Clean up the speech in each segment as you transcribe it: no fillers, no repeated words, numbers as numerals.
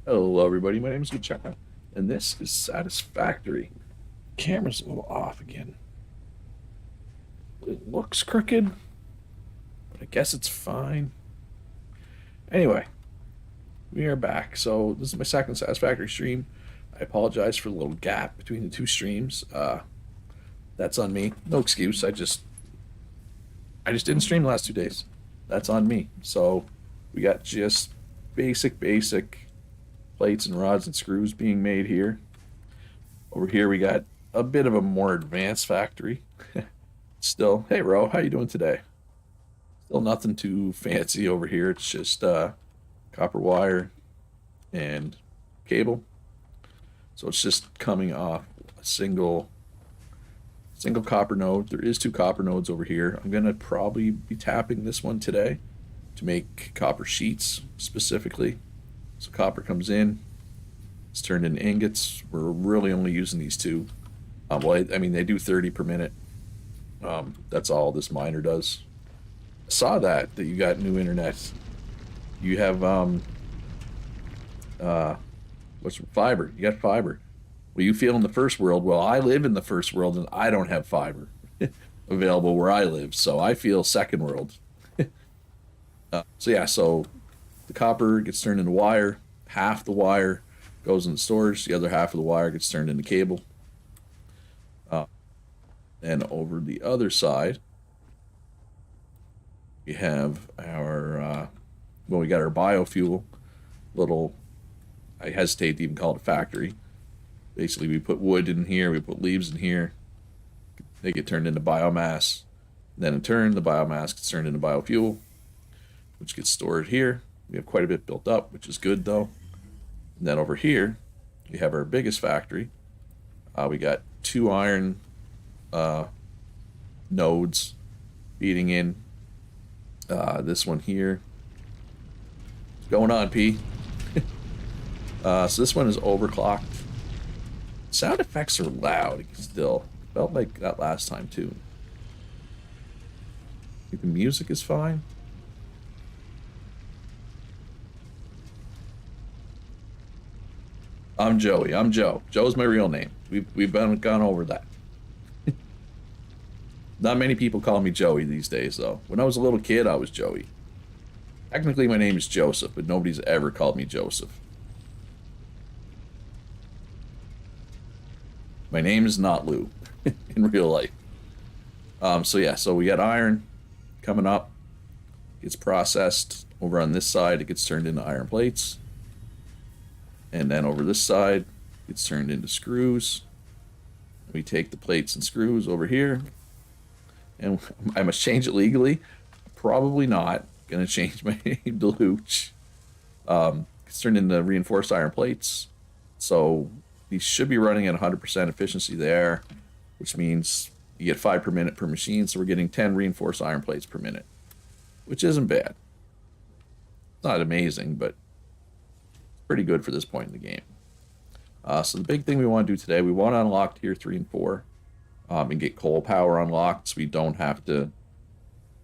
Hello, everybody. My name is Luciano, and this is Satisfactory. Camera's a little off again. It looks crooked, but I guess it's fine. Anyway, we are back. So this is my second Satisfactory stream. I apologize for the little gap between the two streams. That's on me. No excuse. I just didn't stream the last 2 days. That's on me. So we got just basic plates and rods and screws being made here. Over here we got a bit of a more advanced factory. Still, hey Ro, how you doing today? Still nothing too fancy over here. It's just copper wire and cable. So it's just coming off a single copper node. There is two copper nodes over here. I'm gonna probably be tapping this one today to make copper sheets specifically. So copper comes in, it's turned into ingots. We're really only using these two. Well, I mean, they do 30 per minute. That's all this miner does. I saw that you got new internet. You have what's fiber? You got fiber. Well, you feel in the first world. Well, I live in the first world, and I don't have fiber available where I live, so I feel second world. So yeah, so the copper gets turned into wire. Half the wire goes into storage. The other half of the wire gets turned into cable. And over the other side, we have our, well, we got our biofuel. Little, I hesitate to even call it a factory. Basically, we put wood in here, we put leaves in here. They get turned into biomass. Then in turn, the biomass gets turned into biofuel, which gets stored here. We have quite a bit built up, which is good though. And then over here, we have our biggest factory. We got two iron nodes feeding in. This one here. What's going on, P? So this one is overclocked. Sound effects are loud still. Felt like that last time too. I think the music is fine. I'm Joey. I'm Joe. Joe's my real name. We've gone over that. Not many people call me Joey these days, though. When I was a little kid, I was Joey. Technically, my name is Joseph, but nobody's ever called me Joseph. My name is not Lou in real life. So yeah, so we got iron coming up. Gets processed over on this side. It gets turned into iron plates. And then over this side, it's turned into screws. We take the plates and screws over here. And I must change it legally. Probably not. Gonna change my name to Luch. It's turned into reinforced iron plates. So these should be running at 100% efficiency there, which means you get 5 per minute per machine. So we're getting 10 reinforced iron plates per minute, which isn't bad. It's not amazing, but pretty good for this point in the game. So the big thing we want to do today, we want to unlock tier 3 and 4 and get coal power unlocked so we don't have to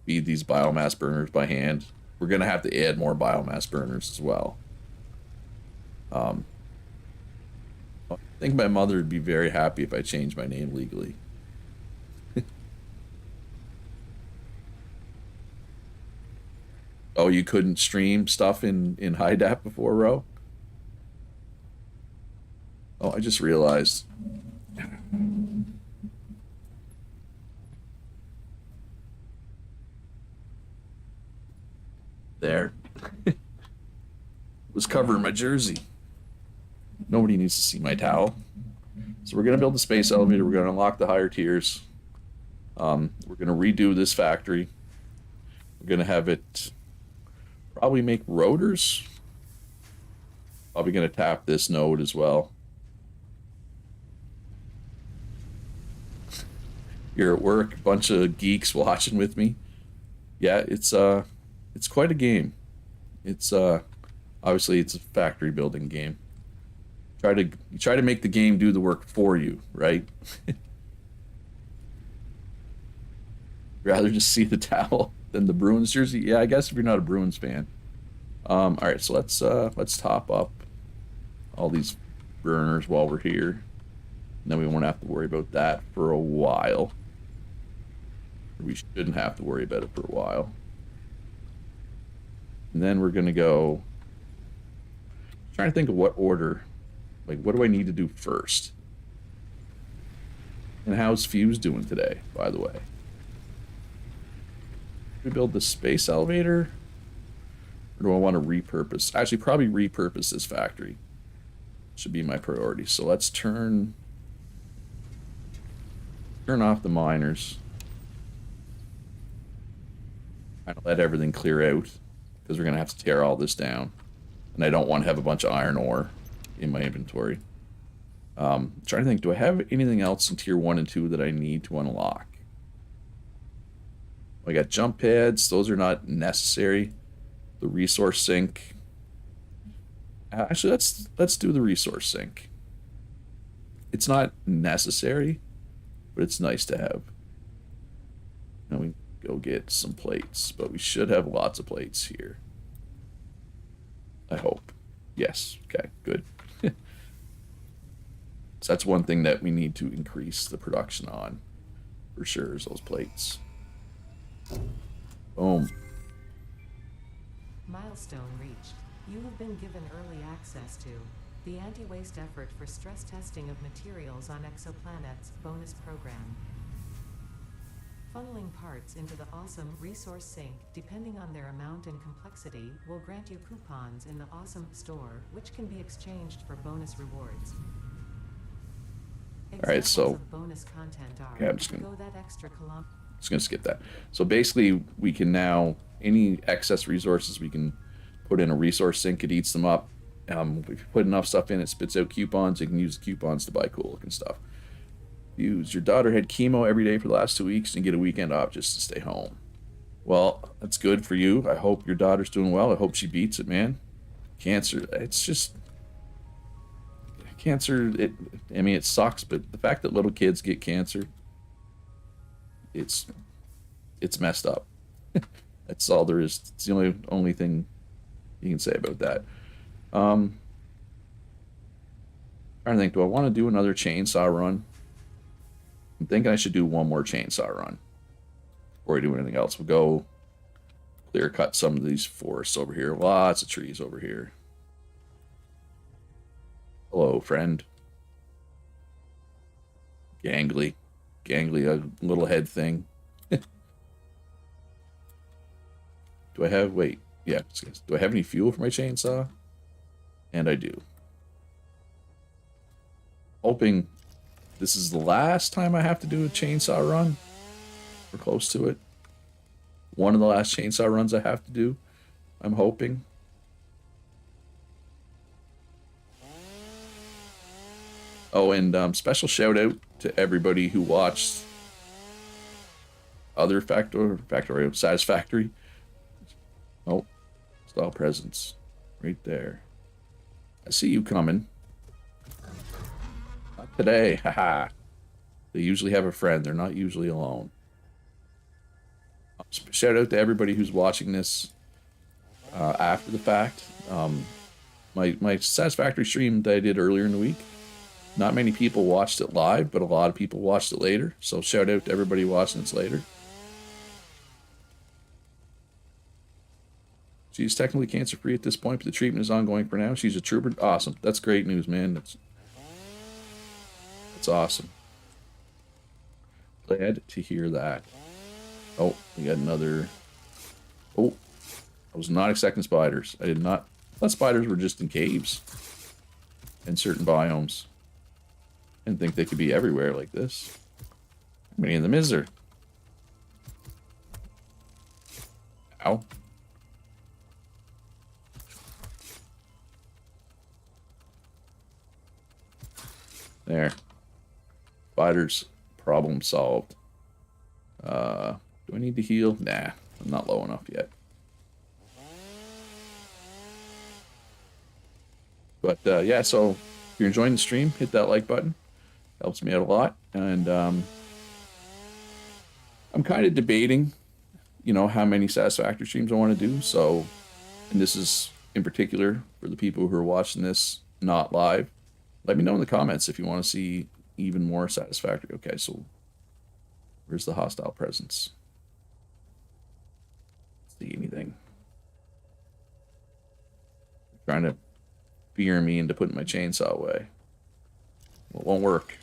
feed these biomass burners by hand. We're going to have to add more biomass burners as well. I think my mother would be very happy if I changed my name legally. Oh, you couldn't stream stuff in high def before, Ro? Oh, I just realized. There. Was covering my jersey. Nobody needs to see my towel. So we're going to build the space elevator. We're going to unlock the higher tiers. We're going to redo this factory. We're going to have it probably make rotors. Probably going to tap this node as well. You're at work, a bunch of geeks watching with me. Yeah, it's quite a game. It's obviously it's a factory building game. You try to make the game do the work for you, right? Rather just see the towel than the Bruins jersey. Yeah, I guess if you're not a Bruins fan. All right, so let's top up all these burners while we're here. And then we won't have to worry about that for a while. We shouldn't have to worry about it for a while. And then we're going to go... I'm trying to think of what order. Like, what do I need to do first? And how's Fuse doing today, by the way? We build the space elevator? Or do I want to repurpose? Actually, probably repurpose this factory. Should be my priority. So let's turn off the miners. Kind of let everything clear out, because we're going to have to tear all this down. And I don't want to have a bunch of iron ore in my inventory. Trying to think, do I have anything else in tier 1 and 2 that I need to unlock? I got jump pads. Those are not necessary. The resource sink. Actually, let's do the resource sink. It's not necessary, but it's nice to have. Now we go get some plates, but we should have lots of plates here. I hope. Yes. Okay, good. So that's one thing that we need to increase the production on, for sure, is those plates. Boom. Milestone reached. You have been given early access to the anti-waste effort for stress testing of materials on exoplanets bonus program. Funneling parts into the awesome resource sink, depending on their amount and complexity, will grant you coupons in the awesome store, which can be exchanged for bonus rewards. Alright, so bonus content are, okay, I'm just gonna go that extra skip that. So basically, we can now, any excess resources we can put in a resource sink. It eats them up. If you put enough stuff in, it spits out coupons. You can use the coupons to buy cool looking stuff. Your daughter had chemo every day for the last 2 weeks and get a weekend off just to stay home. Well, that's good for you. I hope your daughter's doing well. I hope she beats it, man. Cancer, it's just... Cancer, I mean, it sucks, but the fact that little kids get cancer, it's messed up. That's all there is. It's the only thing you can say about that. Trying to think, do I want to do another chainsaw run? I'm thinking I should do one more chainsaw run before I do anything else. We'll go clear cut some of these forests over here. Lots of trees over here. Hello, friend. Gangly, a little head thing. Do I have, wait, yeah, do I have any fuel for my chainsaw? And I do. Hoping this is the last time I have to do a chainsaw run. We're close to it. One of the last chainsaw runs I have to do, I'm hoping. Oh, and special shout out to everybody who watched other Satisfactory. Oh, style presence right there. I see you coming. Not today, haha. They usually have a friend. They're not usually alone. Shout out to everybody who's watching this after the fact. My Satisfactory stream that I did earlier in the week, not many people watched it live, but a lot of people watched it later. So shout out to everybody watching this later. She's technically cancer-free at this point, but the treatment is ongoing for now. She's a trooper. Awesome. That's great news, man. That's awesome. Glad to hear that. Oh, we got another... Oh, I was not expecting spiders. I did not... I thought spiders were just in caves in certain biomes. I didn't think they could be everywhere like this. How many of them is there? Ow. There. Spiders. Problem solved. Do I need to heal? Nah, I'm not low enough yet. But yeah, so if you're enjoying the stream, hit that like button. Helps me out a lot. And I'm kind of debating, you know, how many Satisfactory streams I want to do. So, and this is in particular for the people who are watching this not live, let me know in the comments if you want to see even more Satisfactory. Okay, so where's the hostile presence? See anything? They're trying to fear me into putting my chainsaw away. Well, it won't work.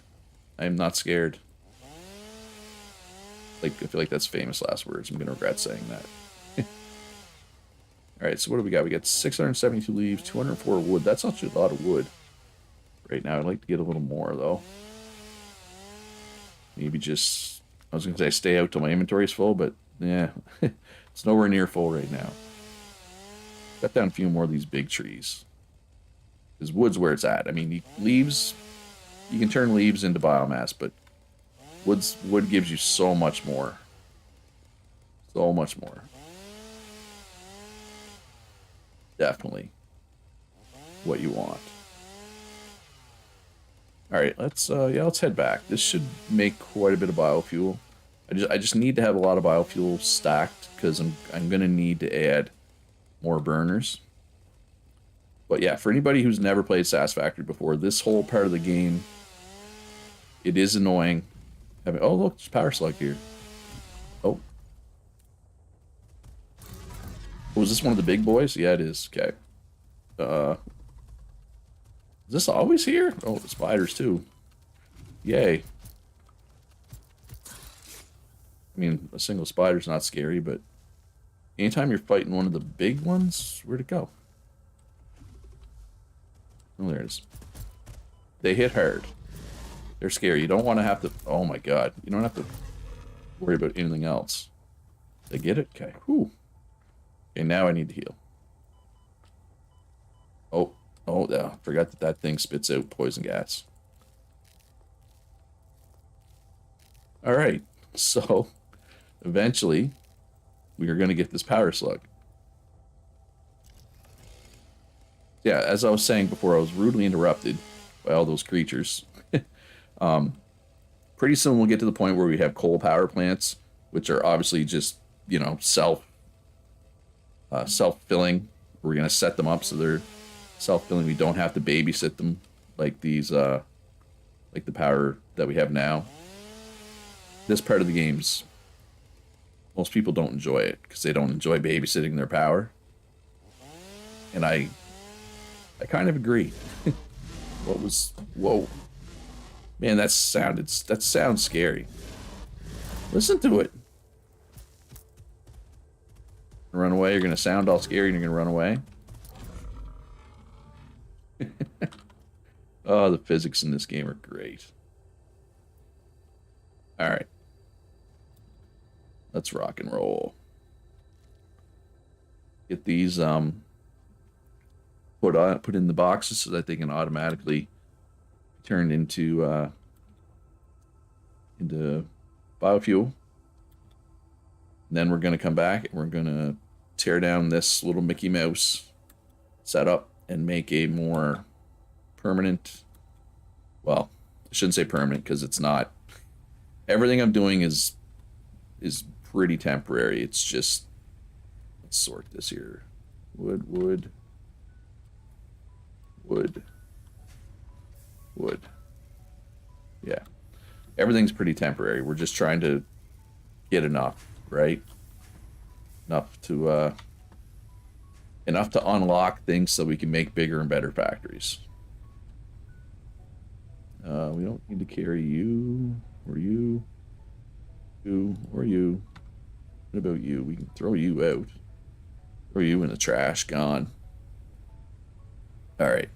I am not scared. Like, I feel like that's famous last words. I'm gonna regret saying that. Alright, so what do we got? We got 672 leaves, 204 wood. That's not a lot of wood right now. I'd like to get a little more, though. Maybe just... I was gonna say stay out till my inventory is full, but yeah. It's nowhere near full right now. Cut down a few more of these big trees. Because wood's where it's at. I mean, leaves... You can turn leaves into biomass, but wood gives you so much more. So much more. Definitely what you want. Alright, let's head back. This should make quite a bit of biofuel. I just need to have a lot of biofuel stacked because I'm gonna need to add more burners. But yeah, for anybody who's never played Satisfactory before, this whole part of the game, it is annoying. Oh look, there's power slug here. Oh. Was this one of the big boys? Yeah, it is. Okay. Is this always here? Oh, the spiders too. Yay. I mean, a single spider's not scary, but anytime you're fighting one of the big ones, where'd it go? Oh, there it is. They hit hard. They're scary. You don't want to have to... Oh my god. You don't have to worry about anything else. They get it? Okay. Whew. Okay, now I need to heal. Oh, yeah. Forgot that thing spits out poison gas. Alright. So, eventually, we are going to get this power slug. Yeah, as I was saying before, I was rudely interrupted by all those creatures. Pretty soon we'll get to the point where we have coal power plants, which are obviously just, you know, self-filling. We're going to set them up so they're self-filling. We don't have to babysit them like these, like the power that we have now. This part of the game's, most people don't enjoy it because they don't enjoy babysitting their power. And I kind of agree. Whoa. Man, that sounds scary. Listen to it. Run away, you're gonna sound all scary and you're gonna run away. Oh, the physics in this game are great. Alright. Let's rock and roll. Get these put in the boxes so that they can automatically turn into biofuel. And then we're going to come back and we're going to tear down this little Mickey Mouse setup and make a more permanent, well, I shouldn't say permanent because it's not. Everything I'm doing is pretty temporary. It's just, let's sort this here. Wood. Yeah. Everything's pretty temporary. We're just trying to get enough, right? Enough to unlock things so we can make bigger and better factories. We don't need to carry you, or you, or you. What about you? We can throw you out. Throw you in the trash. Gone. Alright.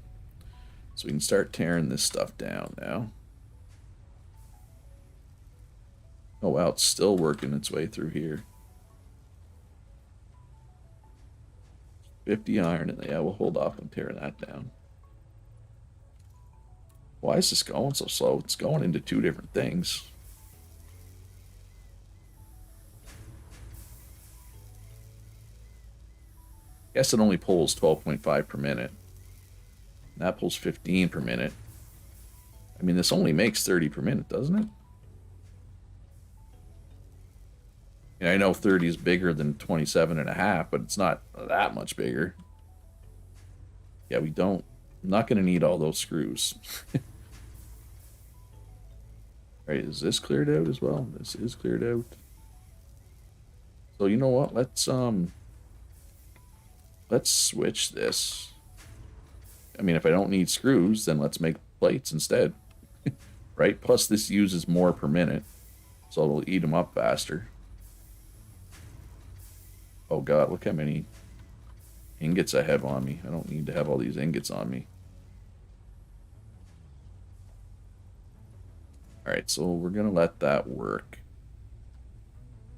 So we can start tearing this stuff down now. Oh wow, it's still working its way through here. 50 iron, and yeah, we'll hold off on tearing that down. Why is this going so slow? It's going into two different things. Guess it only pulls 12.5 per minute. That pulls 15 per minute. I mean, this only makes 30 per minute, doesn't it? And I know 30 is bigger than 27.5, but it's not that much bigger. Yeah, we don't I'm not going to need all those screws. Right, is this cleared out as well? This is cleared out. So you know what? Let's switch this. I mean, if I don't need screws, then let's make plates instead. Right? Plus this uses more per minute, so it'll eat them up faster. Oh god, look how many ingots I have on me. I don't need to have all these ingots on me. Alright, so we're gonna let that work.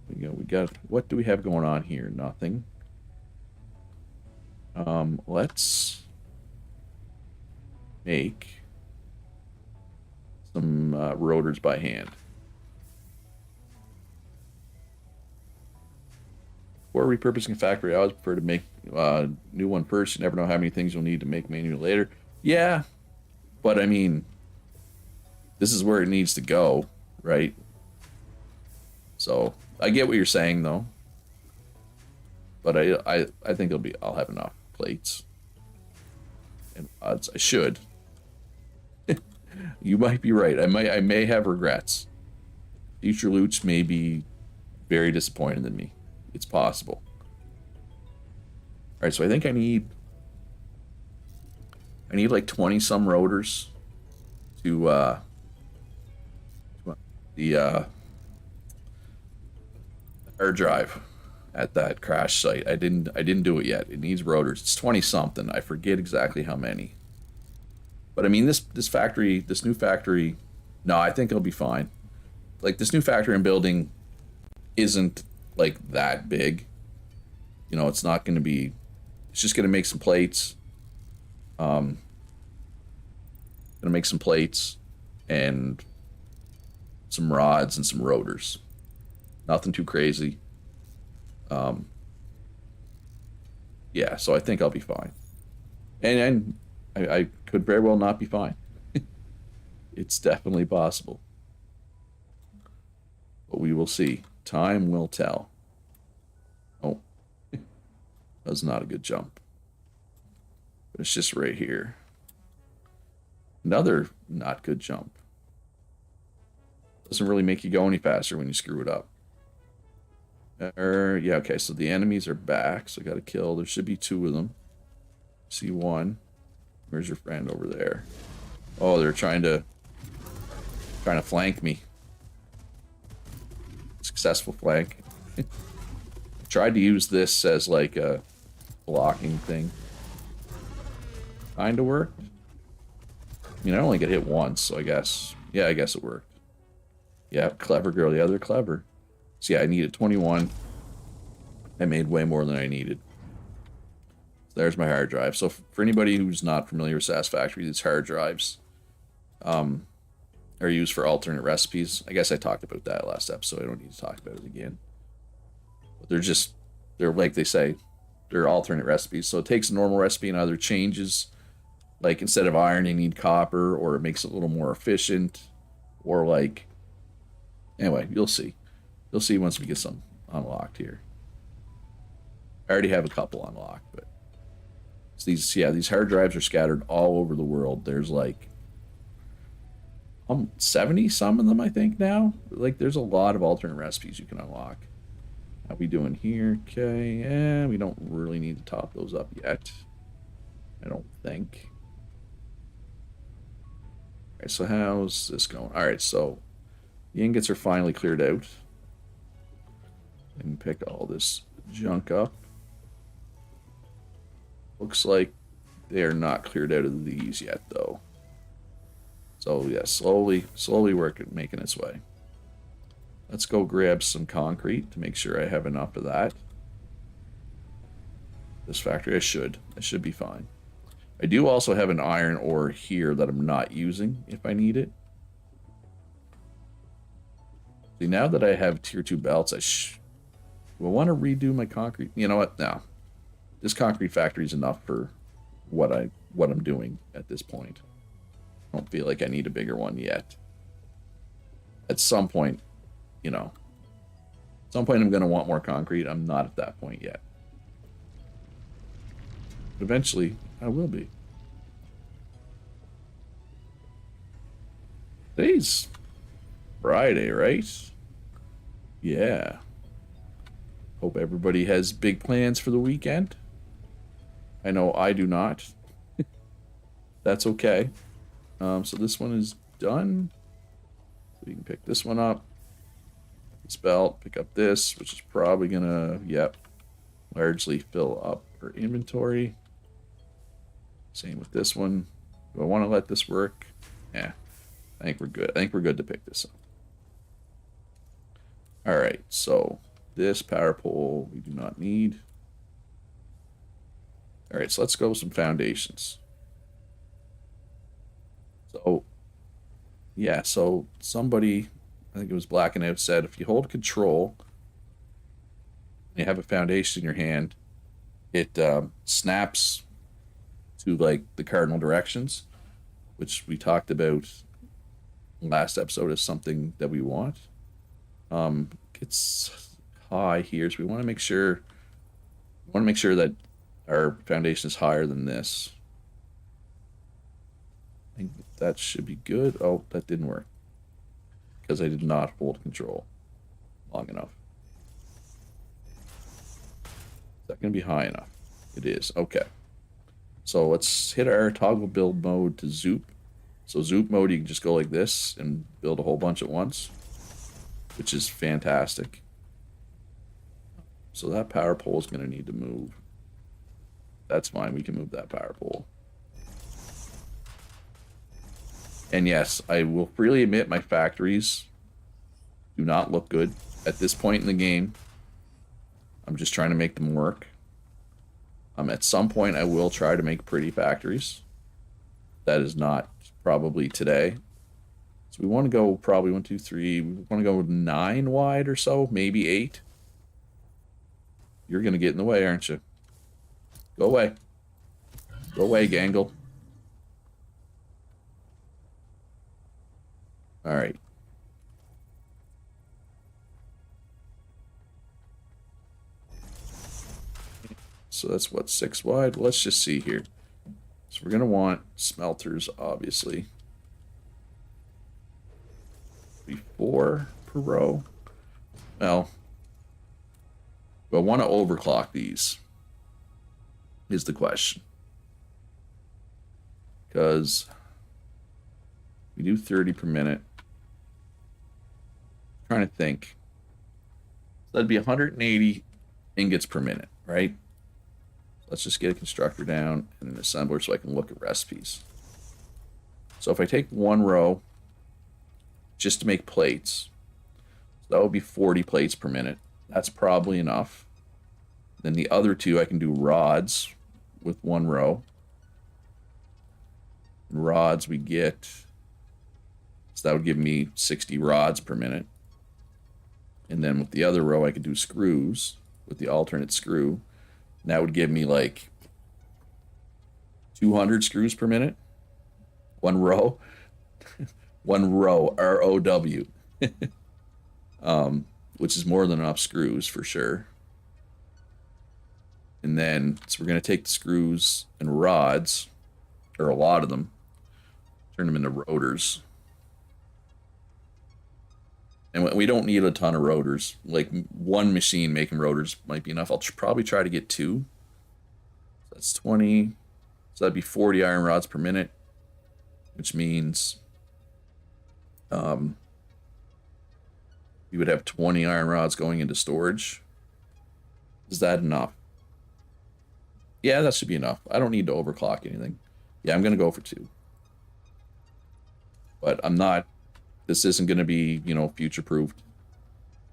We got, what do we have going on here? Nothing. Let's make some rotors by hand. Before repurposing a factory, I always prefer to make new one first. You never know how many things you'll need to make manually later. Yeah, but I mean, this is where it needs to go, right? So I get what you're saying, though. But I think I'll have enough plates and rods. I should. You might be right. I may have regrets. Future loots may be very disappointed in me. It's possible. All right, so I think I need like 20 some rotors to the hard drive at that crash site. I didn't do it yet. It needs rotors. It's 20 something. I forget exactly how many. But I mean, this new factory, no, I think it'll be fine. Like, this new factory I'm building isn't like that big. You know, it's not going to be, it's just going to make some plates. Going to make some plates and some rods and some rotors. Nothing too crazy. Yeah, so I think I'll be fine. And I could very well not be fine. It's definitely possible. But we will see. Time will tell. Oh, that was not a good jump. But it's just right here. Another not good jump. Doesn't really make you go any faster when you screw it up. Yeah, okay, so the enemies are back, so I gotta kill. There should be 2 of them. See one. Where's your friend over there? Oh, they're trying to flank me. Successful flank. Tried to use this as like a blocking thing. Kinda worked. I mean, I only get hit once, so I guess it worked. Yeah, clever girl. Yeah, they're clever. So yeah, I needed 21. I made way more than I needed. So there's my hard drive. So for anybody who's not familiar with Satisfactory, these hard drives are used for alternate recipes. I guess I talked about that last episode. I don't need to talk about it again. But they're like they say, they're alternate recipes. So it takes a normal recipe and either changes, like instead of iron, you need copper, or it makes it a little more efficient, or like, anyway, you'll see. You'll see once we get some unlocked here. I already have a couple unlocked, but these hard drives are scattered all over the world. There's like 70 some of them, I think, now. Like, there's a lot of alternate recipes you can unlock. How we doing here? Okay, and we don't really need to top those up yet. I don't think. Alright, so how's this going? Alright, so the ingots are finally cleared out. I can pick all this junk up. Looks like they are not cleared out of these yet, though. So yeah, slowly making its way. Let's go grab some concrete to make sure I have enough of that. This factory, I should be fine. I do also have an iron ore here that I'm not using if I need it. See, now that I have tier 2 belts, do I want to redo my concrete? You know what? No. This concrete factory is enough for what I'm doing at this point. I don't feel like I need a bigger one yet. At some point, you know, at some point I'm going to want more concrete. I'm not at that point yet. But eventually, I will be. Today's Friday, right? Yeah. Hope everybody has big plans for the weekend. I know I do not. That's okay. So this one is done. So we can pick this one up. This belt, pick up this, which is probably gonna, yep, largely fill up our inventory. Same with this one. Do I want to let this work? Yeah, I think we're good. I think we're good to pick this up. All right, so this power pole we do not need. All right, so let's go with some foundations. So, yeah, so somebody, I think it was Black and Out, said if you hold control and you have a foundation in your hand, it snaps to like the cardinal directions, which we talked about last episode as something that we want. It's high here, so we want to make sure that our foundation is higher than this. I think that should be good. Oh, that didn't work because I did not hold control long enough. Is that going to be high enough? It is. Okay. So let's hit our toggle build mode to Zoop. So Zoop mode, you can just go like this and build a whole bunch at once, which is fantastic. So that power pole is going to need to move. That's fine. We can move that power pole. And yes, I will freely admit my factories do not look good at this point in the game. I'm just trying to make them work. At some point, I will try to make pretty factories. That is not probably today. So we want to go probably 1, 2, 3. We want to go 9 wide or so, maybe 8. You're going to get in the way, aren't you? Go away. Go away, Gangle. All right. So that's what, 6 wide? Well, let's just see here. So we're going to want smelters, obviously. 4 per row. Well, do I want to overclock these? Is the question. Because we do 30 per minute. I'm trying to think. So that'd be 180 ingots per minute, right? Let's just get a constructor down and an assembler so I can look at recipes. So if I take 1 row just to make plates, so that would be 40 plates per minute. That's probably enough. Then the other 2 I can do rods with 1 row. And rods we get, so that would give me 60 rods per minute. And then with the other row I could do screws with the alternate screw. And that would give me like 200 screws per minute. 1 row. 1 row, R-O-W. Which is more than enough screws for sure. And then, so we're going to take the screws and rods, or a lot of them, turn them into rotors. And we don't need a ton of rotors. Like 1 machine making rotors might be enough. I'll probably try to get 2. So that's 20. So that'd be 40 iron rods per minute, which means you would have 20 iron rods going into storage. Is that enough? Yeah, that should be enough. I don't need to overclock anything. Yeah, I'm going to go for 2. But I'm not... This isn't going to be, you know, future-proofed.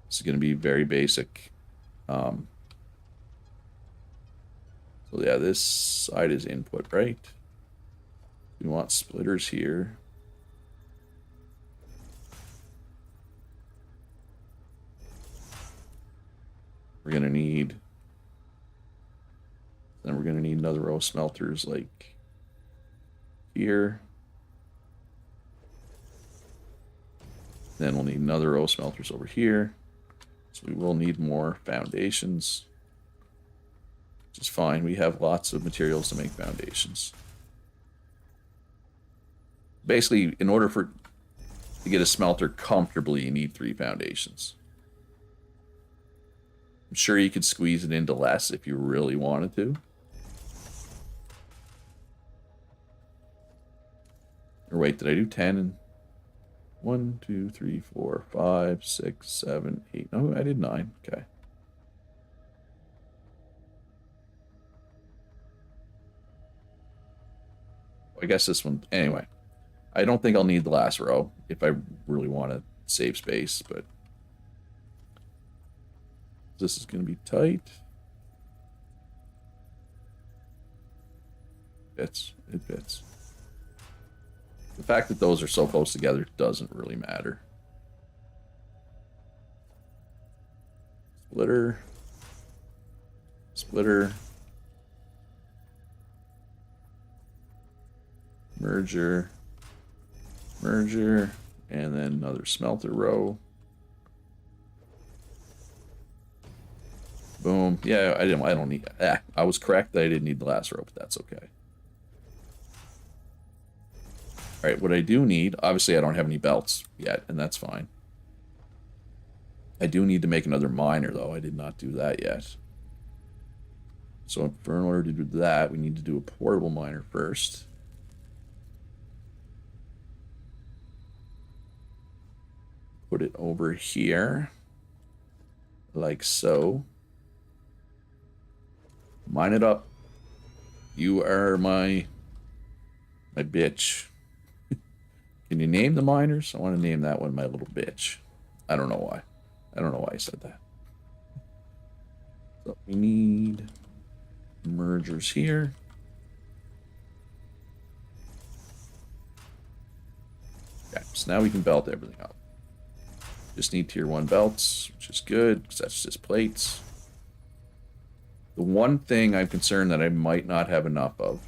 This is going to be very basic. So yeah, this side is input, right? We want splitters here. We're going to need... Then we're going to need another row of smelters like here. Then we'll need another row of smelters over here. So we will need more foundations. Which is fine. We have lots of materials to make foundations. Basically, in order for To get a smelter comfortably, you need 3 foundations. I'm sure you could squeeze it into less if you really wanted to. Or wait, did I do 10 and 1, 2, 3, 4, 5, 6, 7, 8? No, I did 9. Okay. I guess this one, anyway. I don't think I'll need the last row if I really want to save space, but this is going to be tight. It fits. The fact that those are so close together doesn't really matter. Splitter. Splitter. Merger. Merger. And then another smelter row. Boom. Yeah, I don't need. I was correct that I didn't need the last row, but that's okay. All right, what I do need, obviously I don't have any belts yet, and that's fine. I do need to make another miner, though. I did not do that yet. So in order to do that, we need to do a portable miner first. Put it over here, like so. Mine it up. You are my bitch. Can you name the miners? I want to name that one my little bitch. I don't know why. I don't know why I said that. So we need mergers here. Okay, so now we can belt everything up. Just need tier 1 belts, which is good, because that's just plates. The one thing I'm concerned that I might not have enough of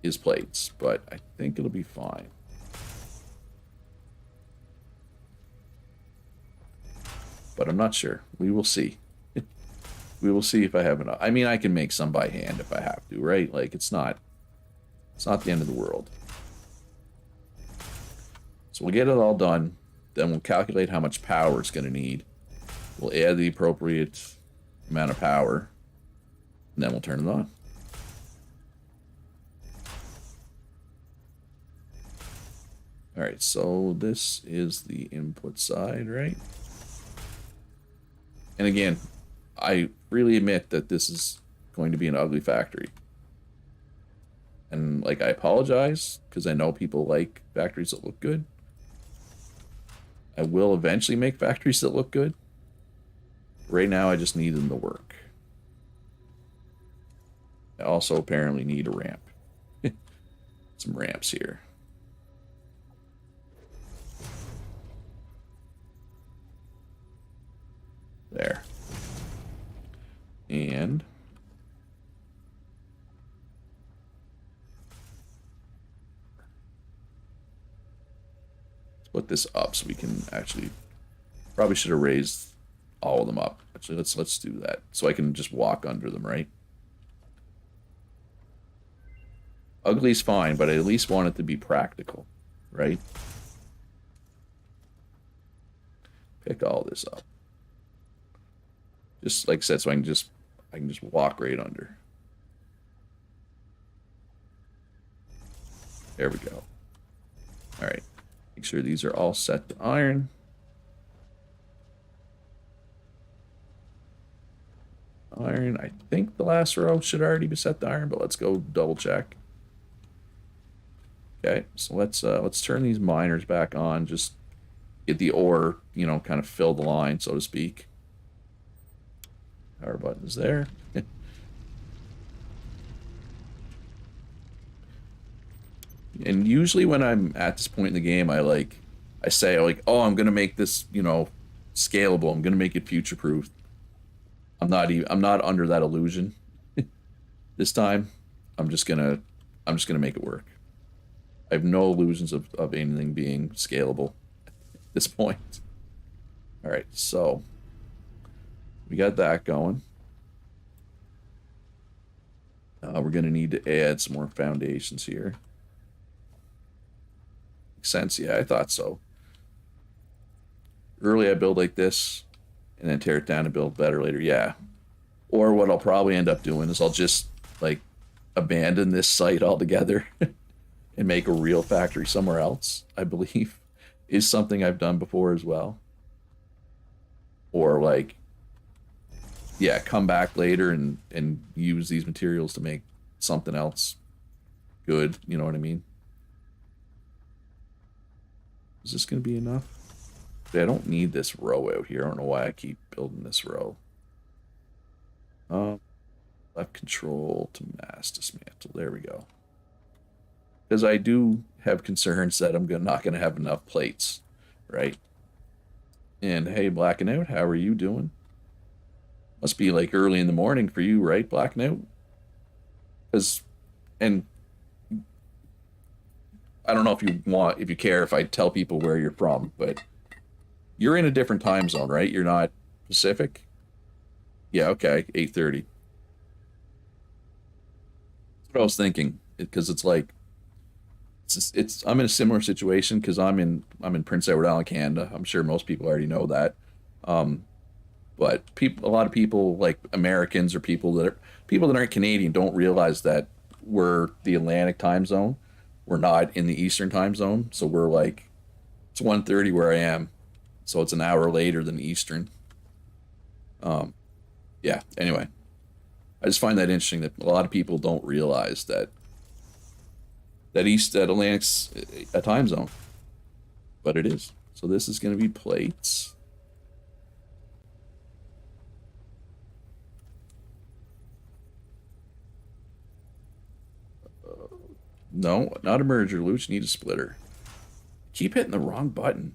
is plates, but I think it'll be fine. But I'm not sure. We will see. We will see if I have enough. I mean, I can make some by hand if I have to, right? Like, it's not the end of the world. So we'll get it all done. Then we'll calculate how much power it's going to need. We'll add the appropriate amount of power. And then we'll turn it on. Alright, so this is the input side, right? And again, I really admit that this is going to be an ugly factory. And, like, I apologize, because I know people like factories that look good. I will eventually make factories that look good. Right now, I just need them to work. I also apparently need a ramp. Some ramps here. There. And let's put this up so we can actually, probably should have raised all of them up. Actually, let's do that so I can just walk under them, right? Ugly's fine, but I at least want it to be practical, right? Pick all this up. Just like I said, so I can just walk right under. There we go. All right. Make sure these are all set to iron. Iron. I think the last row should already be set to iron, but let's go double check. Okay, so let's turn these miners back on. Just get the ore, you know, kind of fill the line, so to speak. Power button is there. And usually when I'm at this point in the game, I say, oh, I'm gonna make this, you know, scalable. I'm gonna make it future-proof. I'm not under that illusion. This time, I'm just gonna make it work. I have no illusions of anything being scalable at this point. All right, so we got that going. We're going to need to add some more foundations here. Makes sense. Yeah, I thought so. Early I build like this, and then tear it down and build better later. Yeah. Or what I'll probably end up doing is I'll just like abandon this site altogether and make a real factory somewhere else, I believe, is something I've done before as well. Or like, yeah, come back later and use these materials to make something else good. You know what I mean? Is this going to be enough? I don't need this row out here. I don't know why I keep building this row. Left control to mass dismantle. There we go. Because I do have concerns that I'm not going to have enough plates, right? And hey, Blacking Out, how are you doing? Must be like early in the morning for you, right, Blacking Out? Because, and I don't know if you care if I tell people where you're from, but you're in a different time zone, right? You're not Pacific? Yeah, okay, 8:30. That's what I was thinking, because it's like, I'm in a similar situation because I'm in Prince Edward Island, Canada. I'm sure most people already know that. But a lot of people like Americans or people that aren't Canadian don't realize that we're the Atlantic time zone. We're not in the Eastern time zone, so we're like it's 1:30 where I am, so it's an hour later than Eastern. Yeah. Anyway, I just find that interesting that a lot of people don't realize that Atlantic's a time zone, but it is. So this is going to be plates. No, not a merger, Luch. Need a splitter. Keep hitting the wrong button.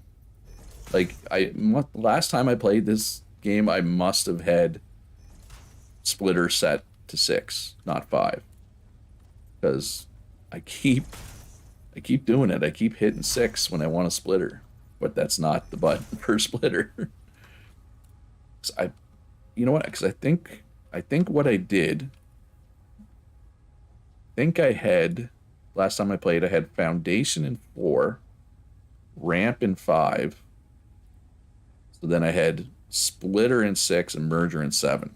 Like last time I played this game, I must have had splitter set to 6, not 5, because I keep doing it. I keep hitting 6 when I want a splitter, but that's not the button for splitter. You know what? Because I think what I did. I think I had last time I played. I had foundation in 4, ramp in 5. So then I had splitter in 6 and merger in 7.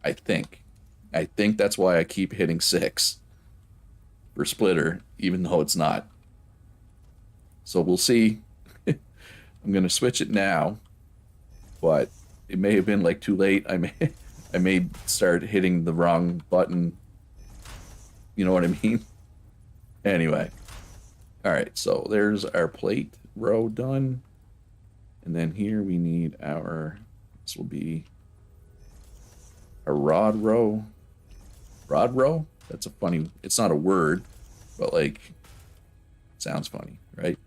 I think that's why I keep hitting 6 for splitter, even though it's not. So we'll see. I'm gonna switch it now, but it may have been like too late. I may start hitting the wrong button. You know what I mean? Anyway. All right, so there's our plate row done. And then here we need this will be a rod row. Rod row? That's a funny, it's not a word, but like, it sounds funny, right?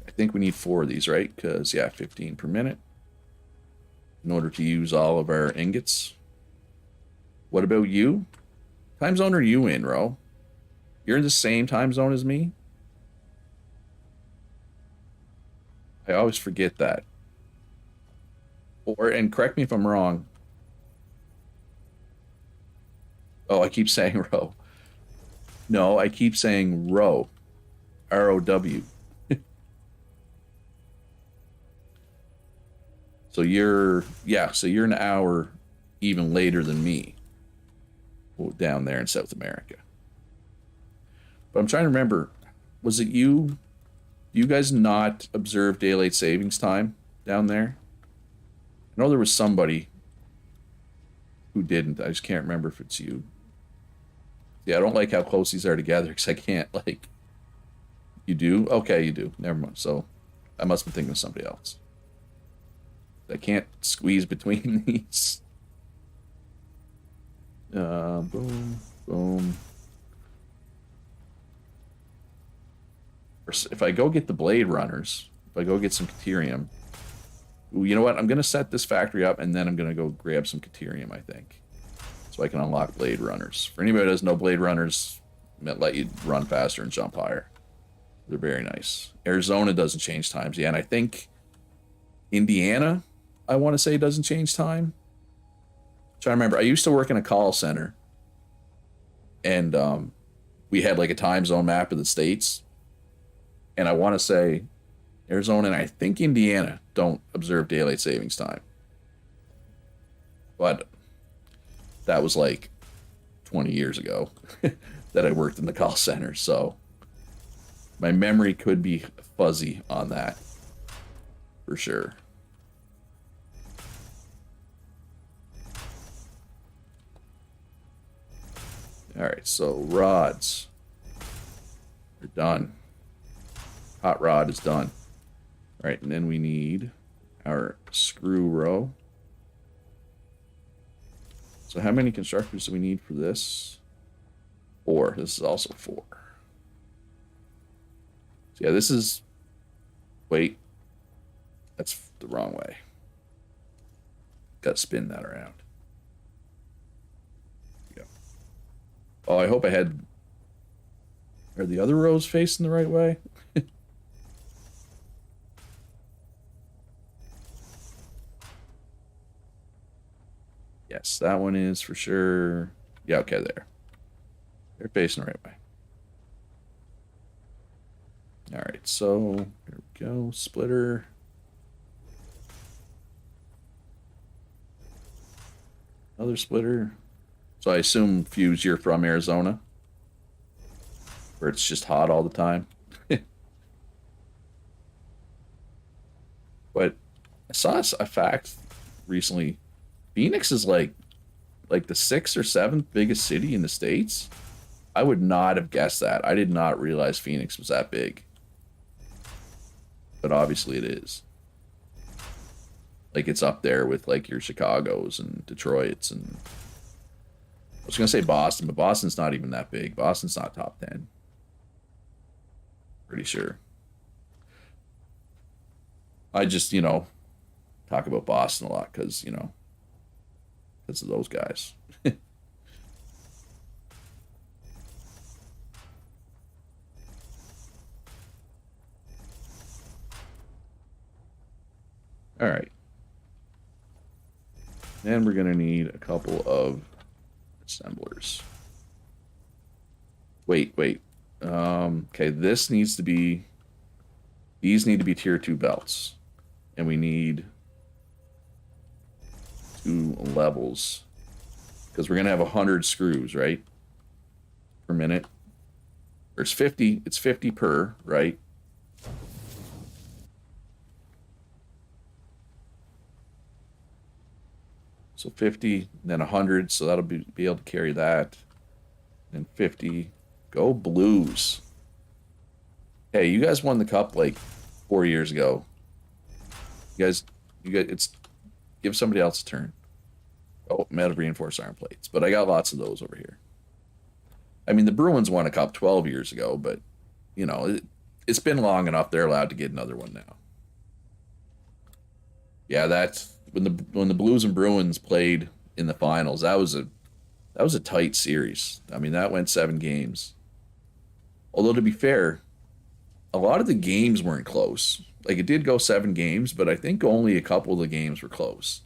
I think we need 4 of these, right? Because, yeah, 15 per minute in order to use all of our ingots. What about you? Time zone are you in, Ro? You're in the same time zone as me? I always forget that. And correct me if I'm wrong. Oh, I keep saying row. No, I keep saying row. R-O-W. So you're an hour even later than me down there in South America. But I'm trying to remember, was it you? Do you guys not observe daylight savings time down there? I know there was somebody who didn't. I just can't remember if it's you. Yeah, I don't like how close these are together because I can't, like... You do? Okay, you do. Never mind. So, I must have been thinking of somebody else. I can't squeeze between these. Boom, boom. If I go get the blade runners, if I go get some Caterium... Ooh, you know what? I'm going to set this factory up, and then I'm going to go grab some Caterium, I think. So I can unlock blade runners. For anybody who doesn't know, blade runners let you run faster and jump higher. They're very nice. Arizona doesn't change times. Yeah, and I think Indiana, I want to say, doesn't change time. I'm trying to remember. I used to work in a call center, and we had like a time zone map of the states. And I want to say Arizona and I think Indiana don't observe daylight savings time. But that was like 20 years ago that I worked in the call center. So my memory could be fuzzy on that for sure. All right, so rods are done. Hot rod is done. All right, and then we need our screw row. So how many constructors do we need for this? 4. This is also 4. So yeah, this is... Wait. That's the wrong way. Got to spin that around. Yeah. Oh, I hope I had... Are the other rows facing the right way? Yes, that one is for sure. Yeah, okay, there. They're facing the right way. All right, so here we go. Splitter. Another splitter. So I assume, Fuse, you're from Arizona? Where it's just hot all the time? But I saw a fact recently. Phoenix is like the 6th or 7th biggest city in the States. I would not have guessed that. I did not realize Phoenix was that big. But obviously it is. Like, it's up there with like your Chicagos and Detroits and... I was going to say Boston, but Boston's not even that big. Boston's not top 10. Pretty sure. I just, talk about Boston a lot because, because of those guys. All right. Then we're going to need a couple of assemblers. Wait. Okay, this needs to be... These need to be tier 2 belts. And we need 2 levels. Because we're going to have 100 screws, right? Per minute. There's 50. It's 50 per, right? So 50, then 100, so that'll be able to carry that. And 50. Go Blues. Hey, you guys won the cup like 4 years ago. You guys, it's... Give somebody else a turn. Oh, metal reinforced iron plates. But I got lots of those over here. I mean, the Bruins won a cup 12 years ago, but, it's been long enough. They're allowed to get another one now. Yeah, that's... When the Blues and Bruins played in the finals, that was a tight series. I mean, that went 7 games. Although, to be fair, a lot of the games weren't close. Like, it did go 7 games, but I think only a couple of the games were close.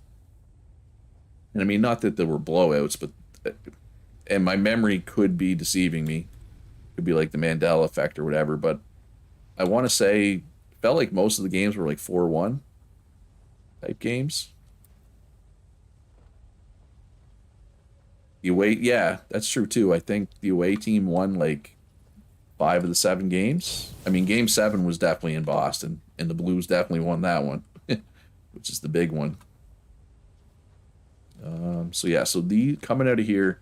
And I mean, not that there were blowouts, but... And my memory could be deceiving me. Could be like the Mandela effect or whatever, but I want to say... Felt like most of the games were like 4-1 type games. The away... Yeah, that's true too. I think the away team won like 5 of the 7 games. I mean, game 7 was definitely in Boston, and the Blues definitely won that one, which is the big one. So yeah, so the coming out of here,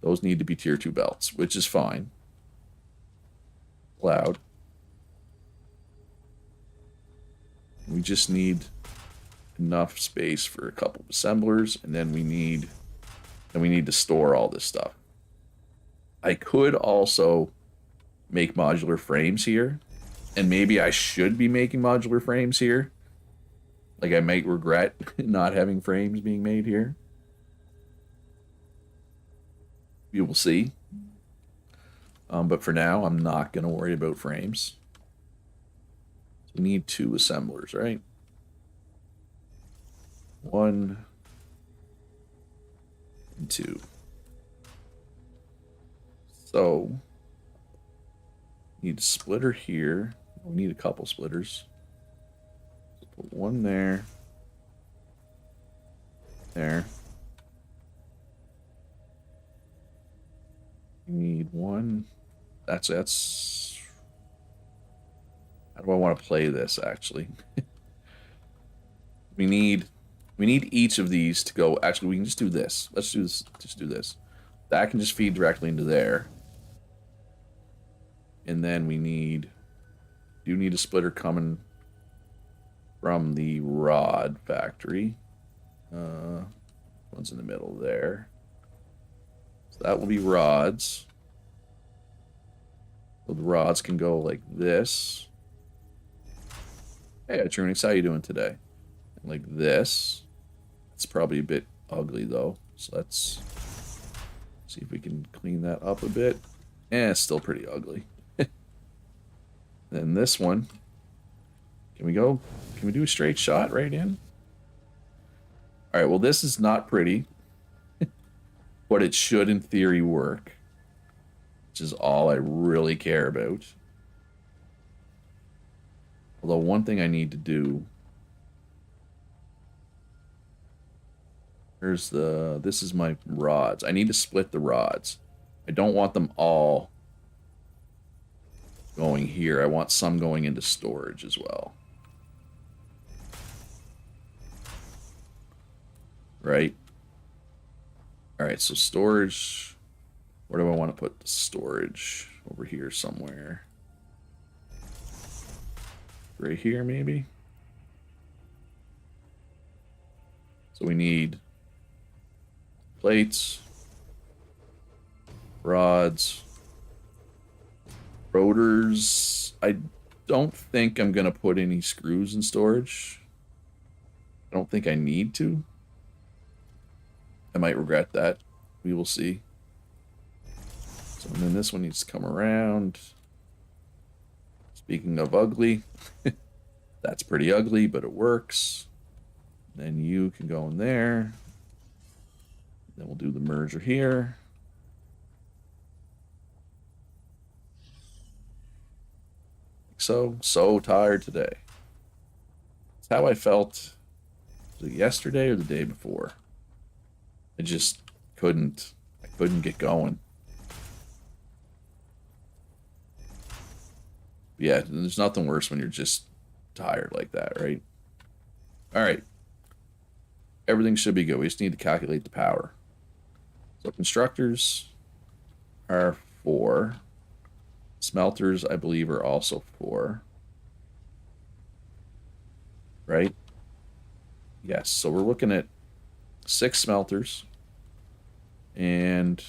those need to be tier 2 belts, which is fine. Loud. We just need enough space for a couple of assemblers, and then we need to store all this stuff. I could also make modular frames here, and maybe I should be making modular frames here. Like, I might regret not having frames being made here. You will see. But for now, I'm not going to worry about frames. So we need 2 assemblers, right? 1 and 2. So, need a splitter here. We need a couple splitters. So put one there. There. We need one. That's how do I want to play this actually? we need each of these to go. Actually, we can just do this. Let's do this. Just do this. That can just feed directly into there. And then we do need a splitter coming from the rod factory. One's in the middle there. So that will be rods. So the rods can go like this. Hey, Trunix, how you doing today? Like this. It's probably a bit ugly though. So let's see if we can clean that up a bit. It's still pretty ugly. Then this one. Can we do a straight shot right in? Alright, well this is not pretty. But it should in theory work. Which is all I really care about. Although one thing I need to do. This is my rods. I need to split the rods. I don't want them all going here. I want some going into storage as well. Right? Alright, so storage. Where do I want to put the storage? Over here somewhere. Right here, maybe? So we need plates, rods, rotors. I don't think I'm going to put any screws in storage. I don't think I need to. I might regret that. We will see. So and then this one needs to come around. Speaking of ugly, that's pretty ugly, but it works. Then you can go in there. Then we'll do the merger here. So tired today. It's how I felt. Was it yesterday or the day before? I just couldn't get going. Yeah, there's nothing worse when you're just tired like that, right? All right. Everything should be good. We just need to calculate the power. So constructors are 4. Smelters, I believe, are also 4. Right? Yes. So we're looking at 6 smelters and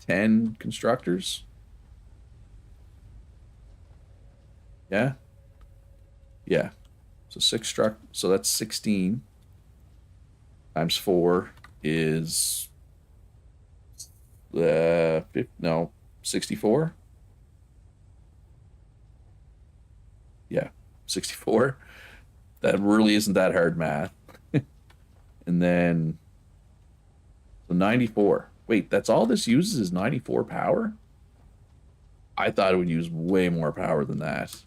10 constructors. Yeah? Yeah. So 6 so that's 16 times 4 is 64. Yeah, 64. That really isn't that hard math. And then so 94. Wait, that's all this uses is 94 power? I thought it would use way more power than that.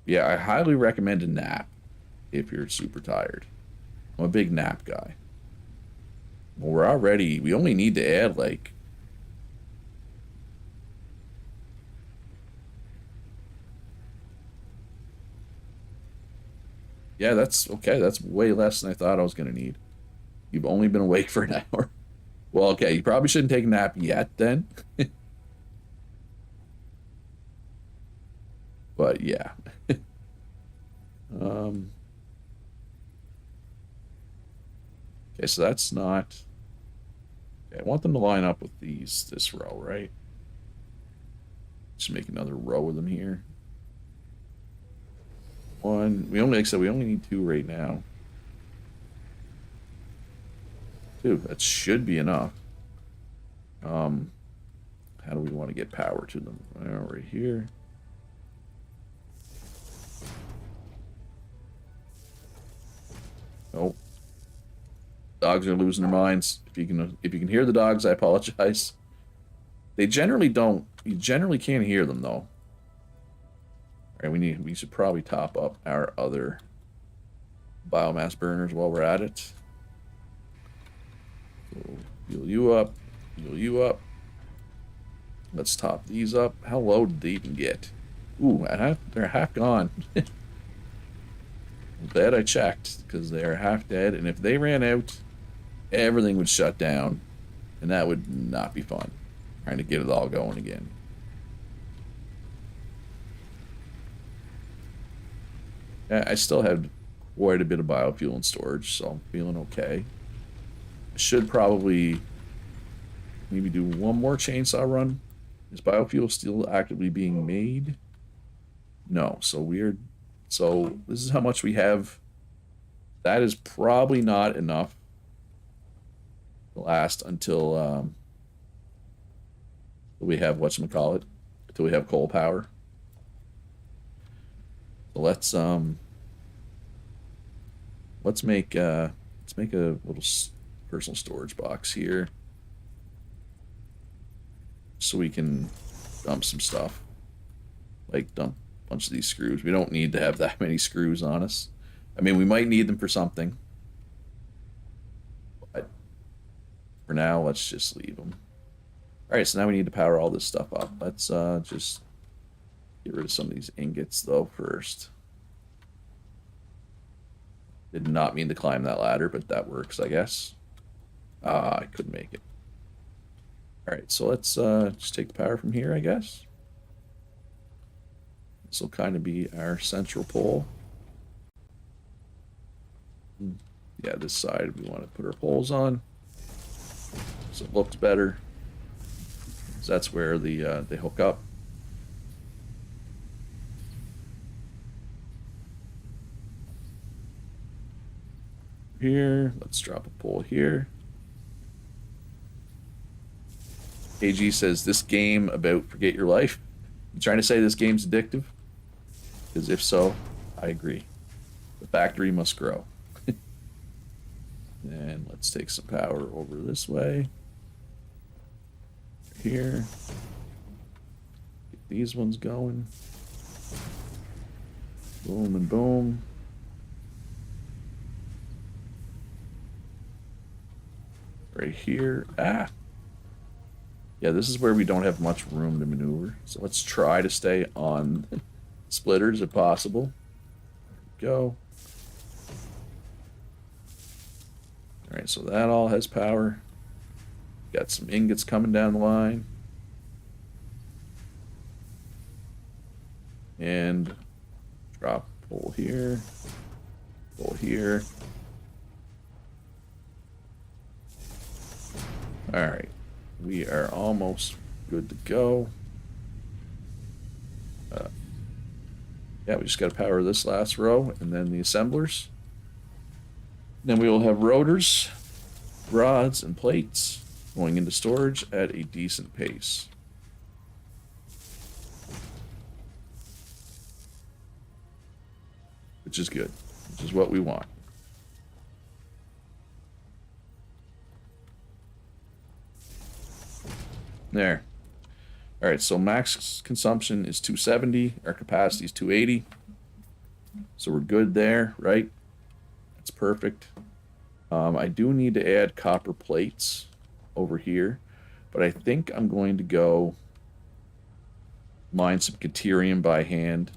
Yeah, I highly recommend a nap if you're super tired. I'm a big nap guy. Well, we only need to add like yeah, that's okay. That's way less than I thought I was going to need. You've only been awake for an hour. Well, okay, you probably shouldn't take a nap yet then. But yeah. Okay, so that's not... Okay, I want them to line up with this row, right? Just make another row of them here. One. Like I said, we only need 2 right now. 2. That should be enough. How do we want to get power to them? Right here. Oh. Dogs are losing their minds. If you can hear the dogs, I apologize. They generally don't. You generally can't hear them though. All right, we should probably top up our other biomass burners while we're at it. So heal you up, heal you up. Let's top these up. How low did they even get? Ooh, they're half gone. Glad I checked, because they're half dead, and if they ran out, everything would shut down, and that would not be fun. Trying to get it all going again. I still have quite a bit of biofuel in storage, so I'm feeling okay. I should probably maybe do one more chainsaw run. Is biofuel still actively being made? No, so weird. So this is how much we have. That is probably not enough to last until we have whatchamacallit, until we have coal power. So let's make a little personal storage box here, so we can dump some stuff, like dump a bunch of these screws. We don't need to have that many screws on us. I mean, we might need them for something, but for now, let's just leave them. All right, so now we need to power all this stuff up. Let's just get rid of some of these ingots though first. Did not mean to climb that ladder, but that works, I guess. I couldn't make it. All right, so let's just take the power from here, I guess. This will kind of be our central pole. Yeah, this side we want to put our poles on, so it looks better. So that's where they hook up. Here, let's drop a pole here. AG says, this game about forget your life. You trying to say this game's addictive? Because if so, I agree. The factory must grow. And let's take some power over this way. Here. Get these ones going. Boom and boom. Right here. Ah! Yeah, this is where we don't have much room to maneuver. So let's try to stay on splitters if possible. There we go. Alright, so that all has power. Got some ingots coming down the line. And drop pole here. Pole here. Alright. We are almost good to go. Yeah, we just got to power this last row and then the assemblers. Then we will have rotors, rods, and plates going into storage at a decent pace. Which is good, which is what we want. There. All right, so max consumption is 270. Our capacity is 280. So we're good there, right? That's perfect. I do need to add copper plates over here, but I think I'm going to go mine some Caterium by hand.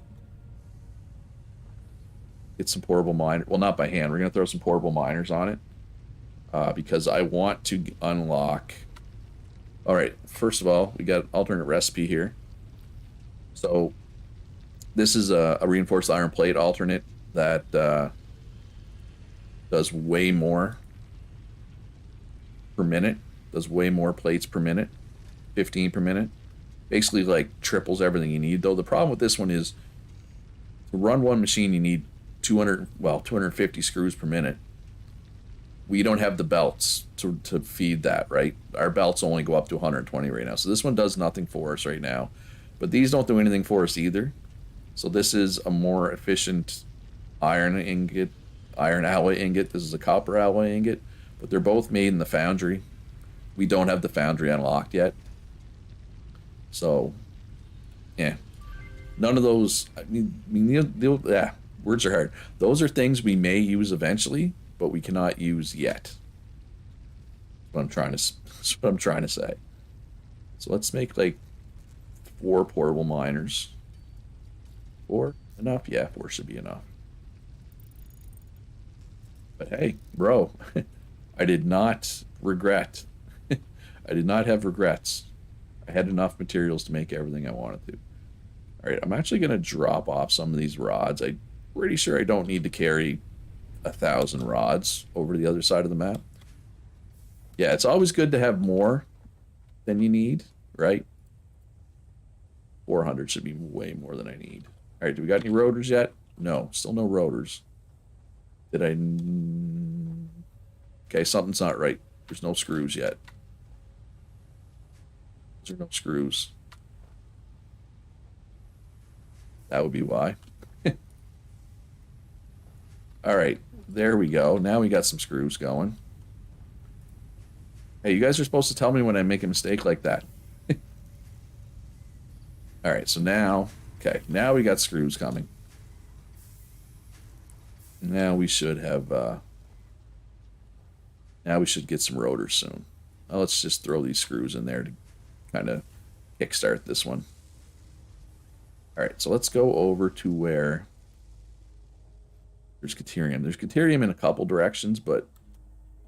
Get some portable miner. Well, not by hand. We're going to throw some portable miners on it because I want to unlock... All right, first of all, we got alternate recipe here. So this is a reinforced iron plate alternate that does way more per minute, does way more plates per minute, 15 per minute. Basically like triples everything you need, though. The problem with this one is to run one machine you need 250 screws per minute. We don't have the belts to feed that, right? Our belts only go up to 120 right now. So this one does nothing for us right now. But these don't do anything for us either. So this is a more efficient iron ingot, iron alloy ingot. This is a copper alloy ingot. But they're both made in the foundry. We don't have the foundry unlocked yet. So, yeah. None of those, yeah, words are hard. Those are things we may use eventually, but we cannot use yet. That's what I'm trying to say. So let's make like 4 portable miners. 4 enough? Yeah, 4 should be enough. But hey, bro, I did not regret. I did not have regrets. I had enough materials to make everything I wanted to. All right, I'm actually going to drop off some of these rods. I'm pretty sure I don't need to carry 1,000 rods over to the other side of the map. Yeah, it's always good to have more than you need, right? 400 should be way more than I need. All right, do we got any rotors yet? No, still no rotors. Did I... Okay, something's not right. There's no screws yet. There are no screws. That would be why. All right, there we go. Now we got some screws going. Hey, you guys are supposed to tell me when I make a mistake like that. All right, so now, okay, now we got screws coming. Now we should have, now we should get some rotors soon. Well, let's just throw these screws in there to kind of kickstart this one. All right, so let's go over to where there's Caterium. There's Caterium in a couple directions, but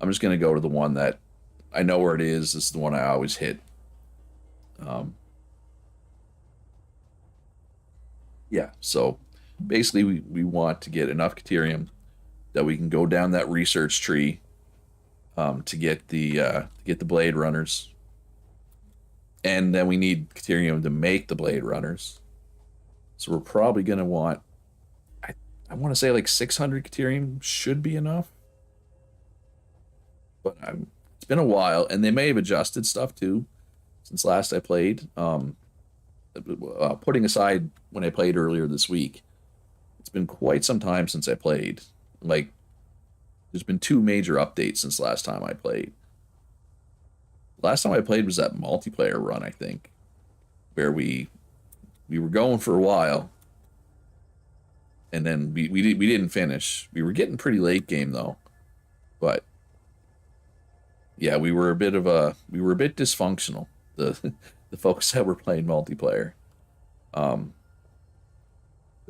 I'm just going to go to the one that I know where it is. This is the one I always hit. Yeah, so basically we want to get enough Caterium that we can go down that research tree to get the Blade Runners. And then we need Caterium to make the Blade Runners. So we're probably going to want, I want to say like 600 Caterium should be enough. But it's been a while, and they may have adjusted stuff too since last I played. Putting aside when I played earlier this week, it's been quite some time since I played. Like, there's been 2 major updates since last time I played. Last time I played was that multiplayer run, I think, where we were going for a while, and then we didn't finish. We were getting pretty late game though, but yeah, we were a bit dysfunctional. The folks that were playing multiplayer. But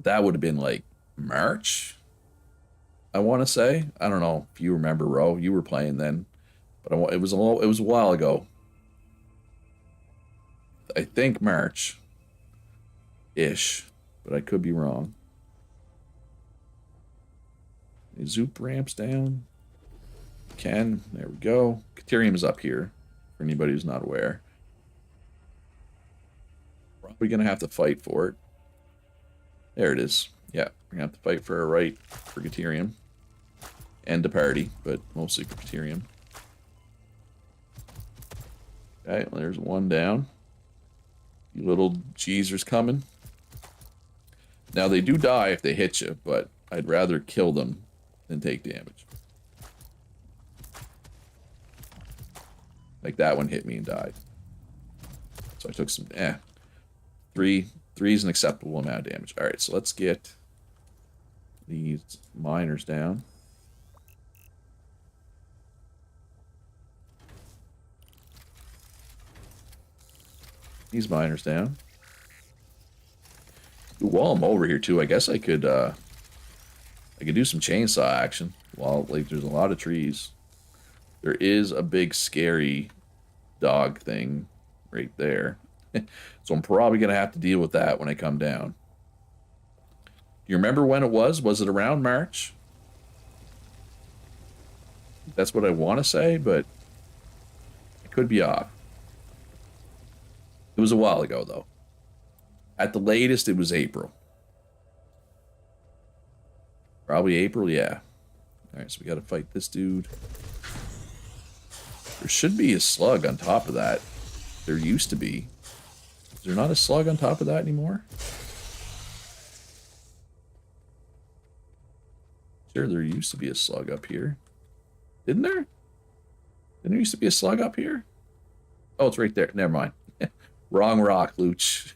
that would have been like March, I want to say. I don't know if you remember, Ro. You were playing then, but it was a while ago. I think March ish, but I could be wrong. Zoop ramps down. There we go. Caterium is up here, for anybody who's not aware. Probably gonna have to fight for it. There it is. Yeah, we're gonna have to fight for our right for Caterium. And to party, but mostly for Caterium. Okay, well, there's one down. You little geezers coming. Now they do die if they hit you, but I'd rather kill them than take damage. Like that one hit me and died. So I took some, 3 is an acceptable amount of damage. Alright, so let's get these miners down. These miners down. Ooh, while I'm over here too, I guess I could do some chainsaw action while, like, there's a lot of trees. There is a big scary dog thing right there. So I'm probably going to have to deal with that when I come down. Do you remember when it was? Was it around March? That's what I want to say, but I could be off. It was a while ago, though. At the latest, it was April. Probably April, yeah. Alright, so we got to fight this dude. There should be a slug on top of that. There used to be. Is there not a slug on top of that anymore? Sure, there used to be a slug up here. Didn't there? Didn't there used to be a slug up here? Oh, it's right there. Never mind. Wrong rock, Luch.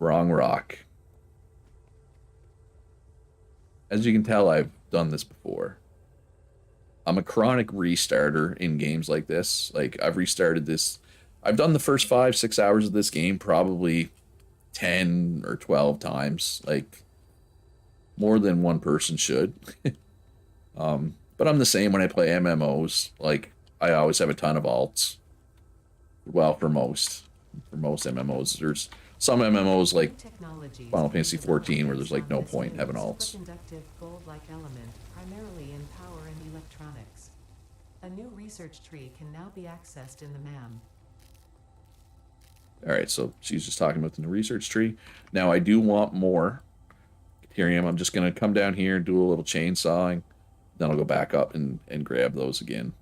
Wrong rock. As you can tell, I've done this before. I'm a chronic restarter in games like this. Like, I've restarted this. I've done the first 5-6 hours of this game probably 10 or 12 times. Like, more than one person should. But I'm the same when I play MMOs. Like, I always have a ton of alts. Well, for most MMOs. There's some MMOs like Final Fantasy 14 where there's like no point having alts. Superconductive gold-like element, primarily in power and electronics. A new research tree can now be accessed in the MAM. Alright, so she's just talking about the new research tree. Now, I do want more Ethereum. I'm just going to come down here and do a little chainsawing. Then I'll go back up and grab those again.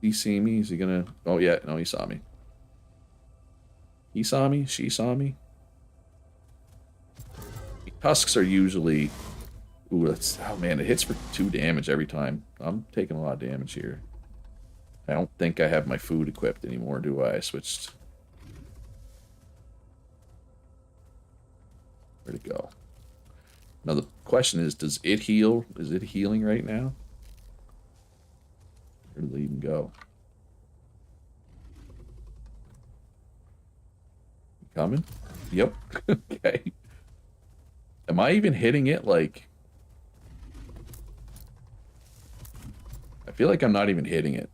He see me? Is he gonna... Oh, yeah. No, he saw me. He saw me? She saw me? Tusks are usually... Ooh, that's... Oh, man. It hits for 2 damage every time. I'm taking a lot of damage here. I don't think I have my food equipped anymore, do I? I switched... Where'd it go? Now, the question is, does it heal? Is it healing right now? Where did it even go? Coming? Yep. Okay. Am I even hitting it? Like... I feel like I'm not even hitting it.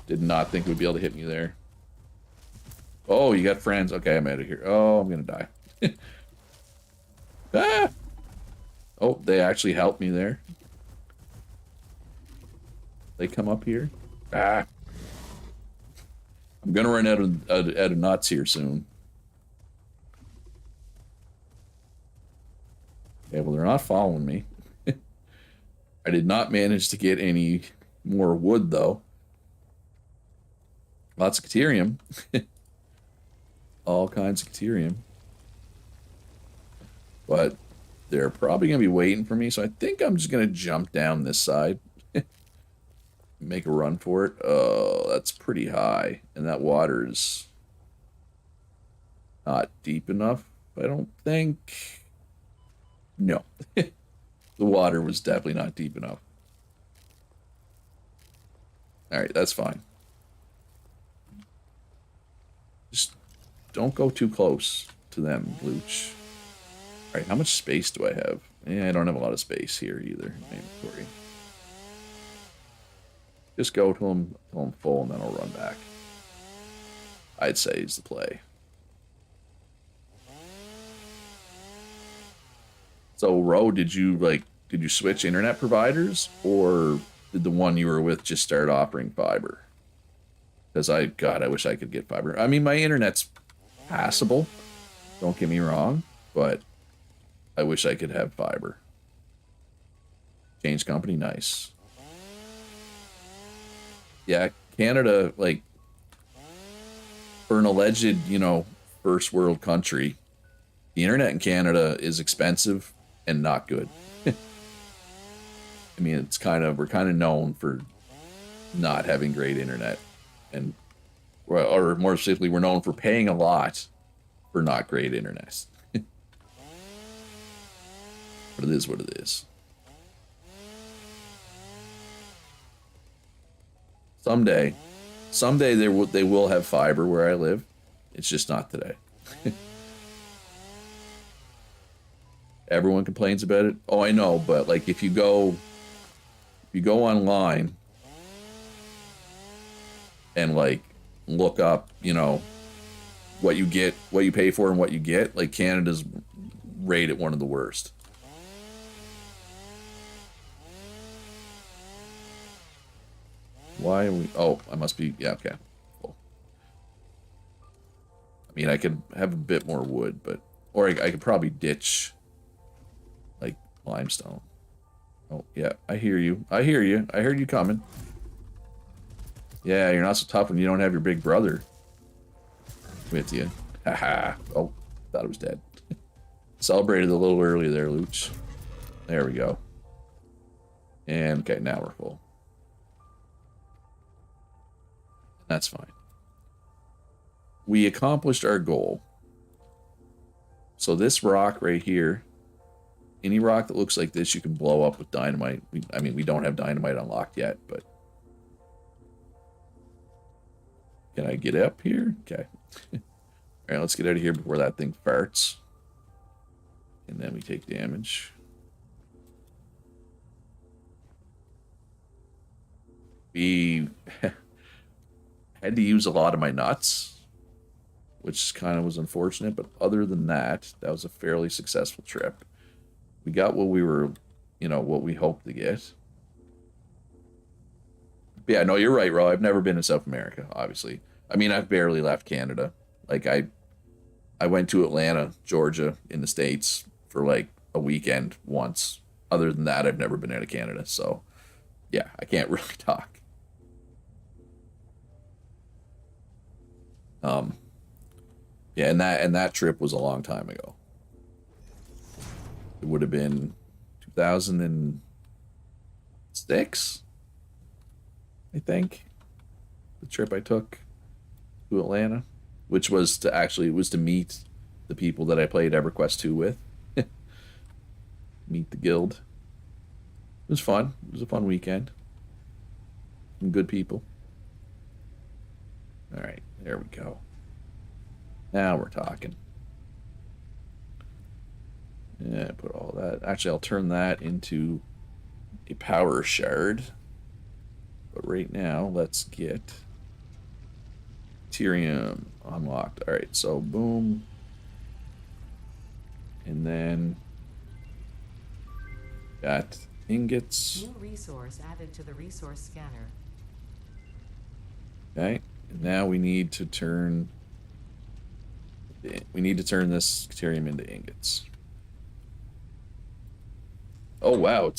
Did not think we'd be able to hit me there. Oh, you got friends. Okay, I'm out of here. Oh, I'm gonna die. Ah! Oh, they actually helped me there. They come up here. Ah! I'm gonna run out of nuts here soon. Okay, well, they're not following me. I did not manage to get any more wood, though. Lots of Caterium. All kinds of Caterium. But they're probably going to be waiting for me, so I think I'm just going to jump down this side. Make a run for it. Oh, that's pretty high. And that water is not deep enough, I don't think. No. The water was definitely not deep enough. Alright, that's fine. Just don't go too close to them, Luch. Alright, how much space do I have? Yeah, I don't have a lot of space here either. Inventory. Just go to them till I'm full, and then I'll run back. I'd say is the play. So, Ro, did you switch internet providers, or did the one you were with just start offering fiber? Because I wish I could get fiber. I mean, my internet's passable. Don't get me wrong, but I wish I could have fiber. Change company, nice. Yeah, Canada, like, for an alleged, first world country, the internet in Canada is expensive and not good. I mean, we're kind of known for not having great internet. And, or more specifically, we're known for paying a lot for not great internet. But it is what it is. Someday they will have fiber where I live. It's just not today. Everyone complains about it. Oh, I know, but like if you go online and like look up, what you get, what you pay for and what you get, like Canada's rated one of the worst. Why are we... Oh, I must be... Yeah, okay. Cool. I mean, I could have a bit more wood, but... Or I could probably ditch, like, limestone. Oh, yeah, I hear you. I hear you. I heard you coming. Yeah, you're not so tough when you don't have your big brother with you. Haha. Oh, thought it was dead. Celebrated a little early there, Luch. There we go. And okay, now we're full. That's fine. We accomplished our goal. So this rock right here, any rock that looks like this, you can blow up with dynamite. I mean, we don't have dynamite unlocked yet, but... Can I get up here? Okay. Alright, let's get out of here before that thing farts. And then we take damage. We had to use a lot of my nuts, which kind of was unfortunate, but other than that, that was a fairly successful trip. We got what we were, you know, what we hoped to get. But yeah, no, you're right, Ro. I've never been in South America, obviously. I mean, I've barely left Canada. Like, I went to Atlanta, Georgia, in the States for like a weekend once. Other than that, I've never been out of Canada, so yeah, I can't really talk. Yeah, and that trip was a long time ago. It would have been 2006, I think. The trip I took to Atlanta, which was to meet the people that I played EverQuest 2 with. Meet the guild. It was fun. It was a fun weekend. Some good people. All right, there we go. Now we're talking. Yeah, put all that. Actually, I'll turn that into a power shard. But right now, let's get Ethereum unlocked. All right, so boom. And then got ingots. New resource added to the resource scanner. Okay, and now we need to turn this Ethereum into ingots. Oh wow,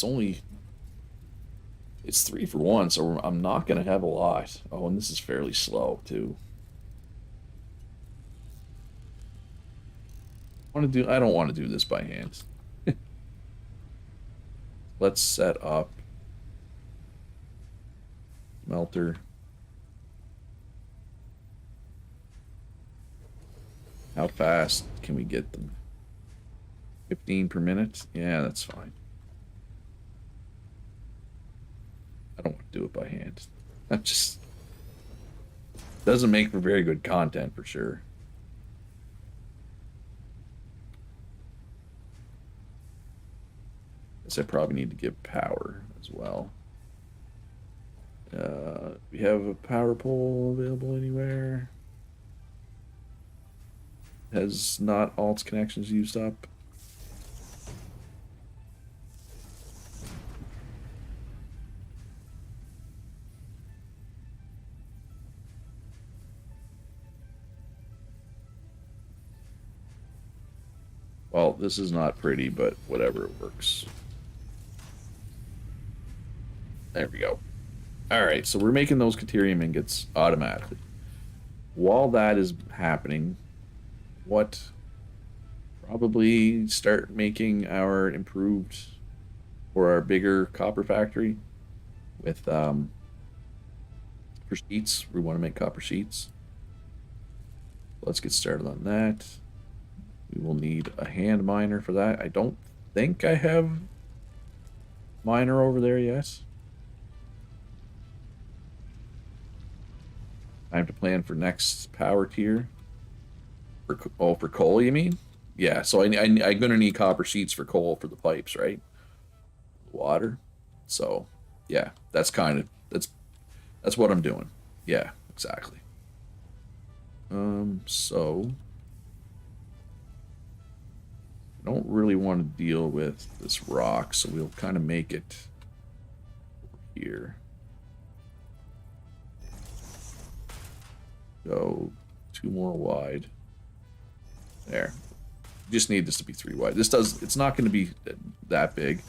it's 3 for 1, so I'm not gonna have a lot. Oh, and this is fairly slow too. I don't want to do this by hand. Let's set up smelter. How fast can we get them? 15 per minute? Yeah, that's fine. I don't want to do it by hand. That just doesn't make for very good content for sure. Guess I probably need to give power as well. We have a power pole available anywhere. Has not all its connections used up. Well, this is not pretty, but whatever, it works. There we go. Alright, so we're making those Caterium ingots automatically. While that is happening, probably start making our improved or our bigger copper factory with for sheets. We want to make copper sheets. Let's get started on that. We will need a hand miner for that. I don't think I have miner over there yet. Time to plan for next power tier. For coal, you mean? Yeah, so I'm gonna need copper sheets for coal for the pipes, right? Water. So, yeah, that's what I'm doing. Yeah, exactly. So I don't really want to deal with this rock, so we'll kind of make it here. Go 2 more wide. There. You just need this to be 3 wide. It's not going to be that big.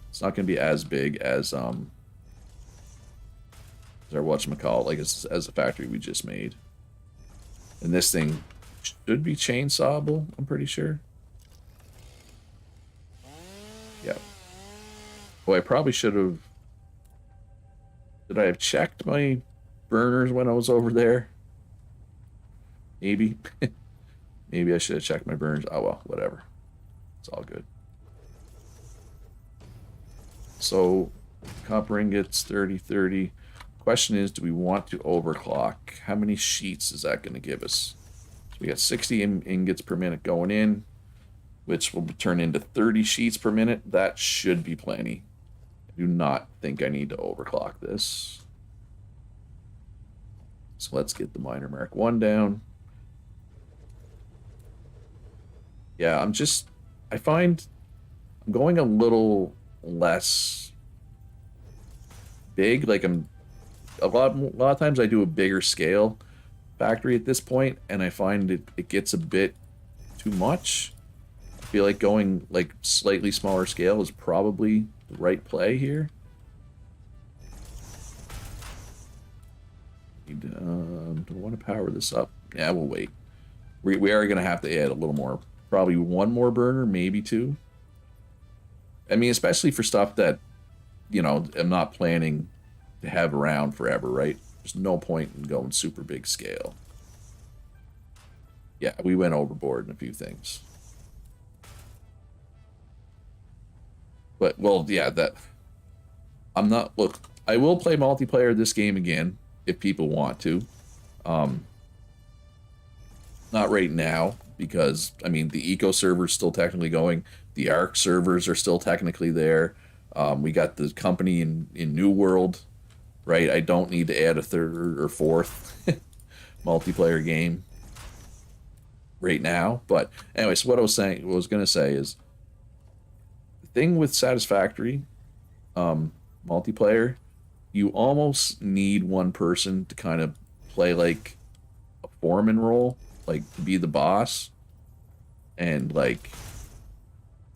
It's not going to be as big as our whatchamacallit, like as the factory we just made. And this thing should be chainsawable, I'm pretty sure. Yeah. Oh, I probably should have Did I have checked my burners when I was over there? Maybe. Maybe I should have checked my burners. Oh well, whatever. It's all good. So, copper ingots, 30, 30. Question is, do we want to overclock? How many sheets is that going to give us? So we got 60 ingots per minute going in, which will turn into 30 sheets per minute. That should be plenty. I do not think I need to overclock this. So let's get the miner mark 1 down. Yeah, I find I'm going a little less big. Like a lot of times I do a bigger scale factory at this point, and I find it gets a bit too much. I feel like going like slightly smaller scale is probably the right play here. Do I want to power this up? Yeah, we'll wait. We are going to have to add a little more. Probably 1 more burner, maybe 2. I mean, especially for stuff that, you know, I'm not planning to have around forever, right? There's no point in going super big scale. Yeah, we went overboard in a few things. But, well, yeah, look, I will play multiplayer this game again if people want to. Not right now, because, I mean, the Eco server's still technically going. The Arc servers are still technically there. We got the company in New World, right? I don't need to add a 3rd or 4th multiplayer game right now. But anyway, so what I was going to say is, the thing with Satisfactory multiplayer, you almost need one person to kind of play like a foreman role, like to be the boss and like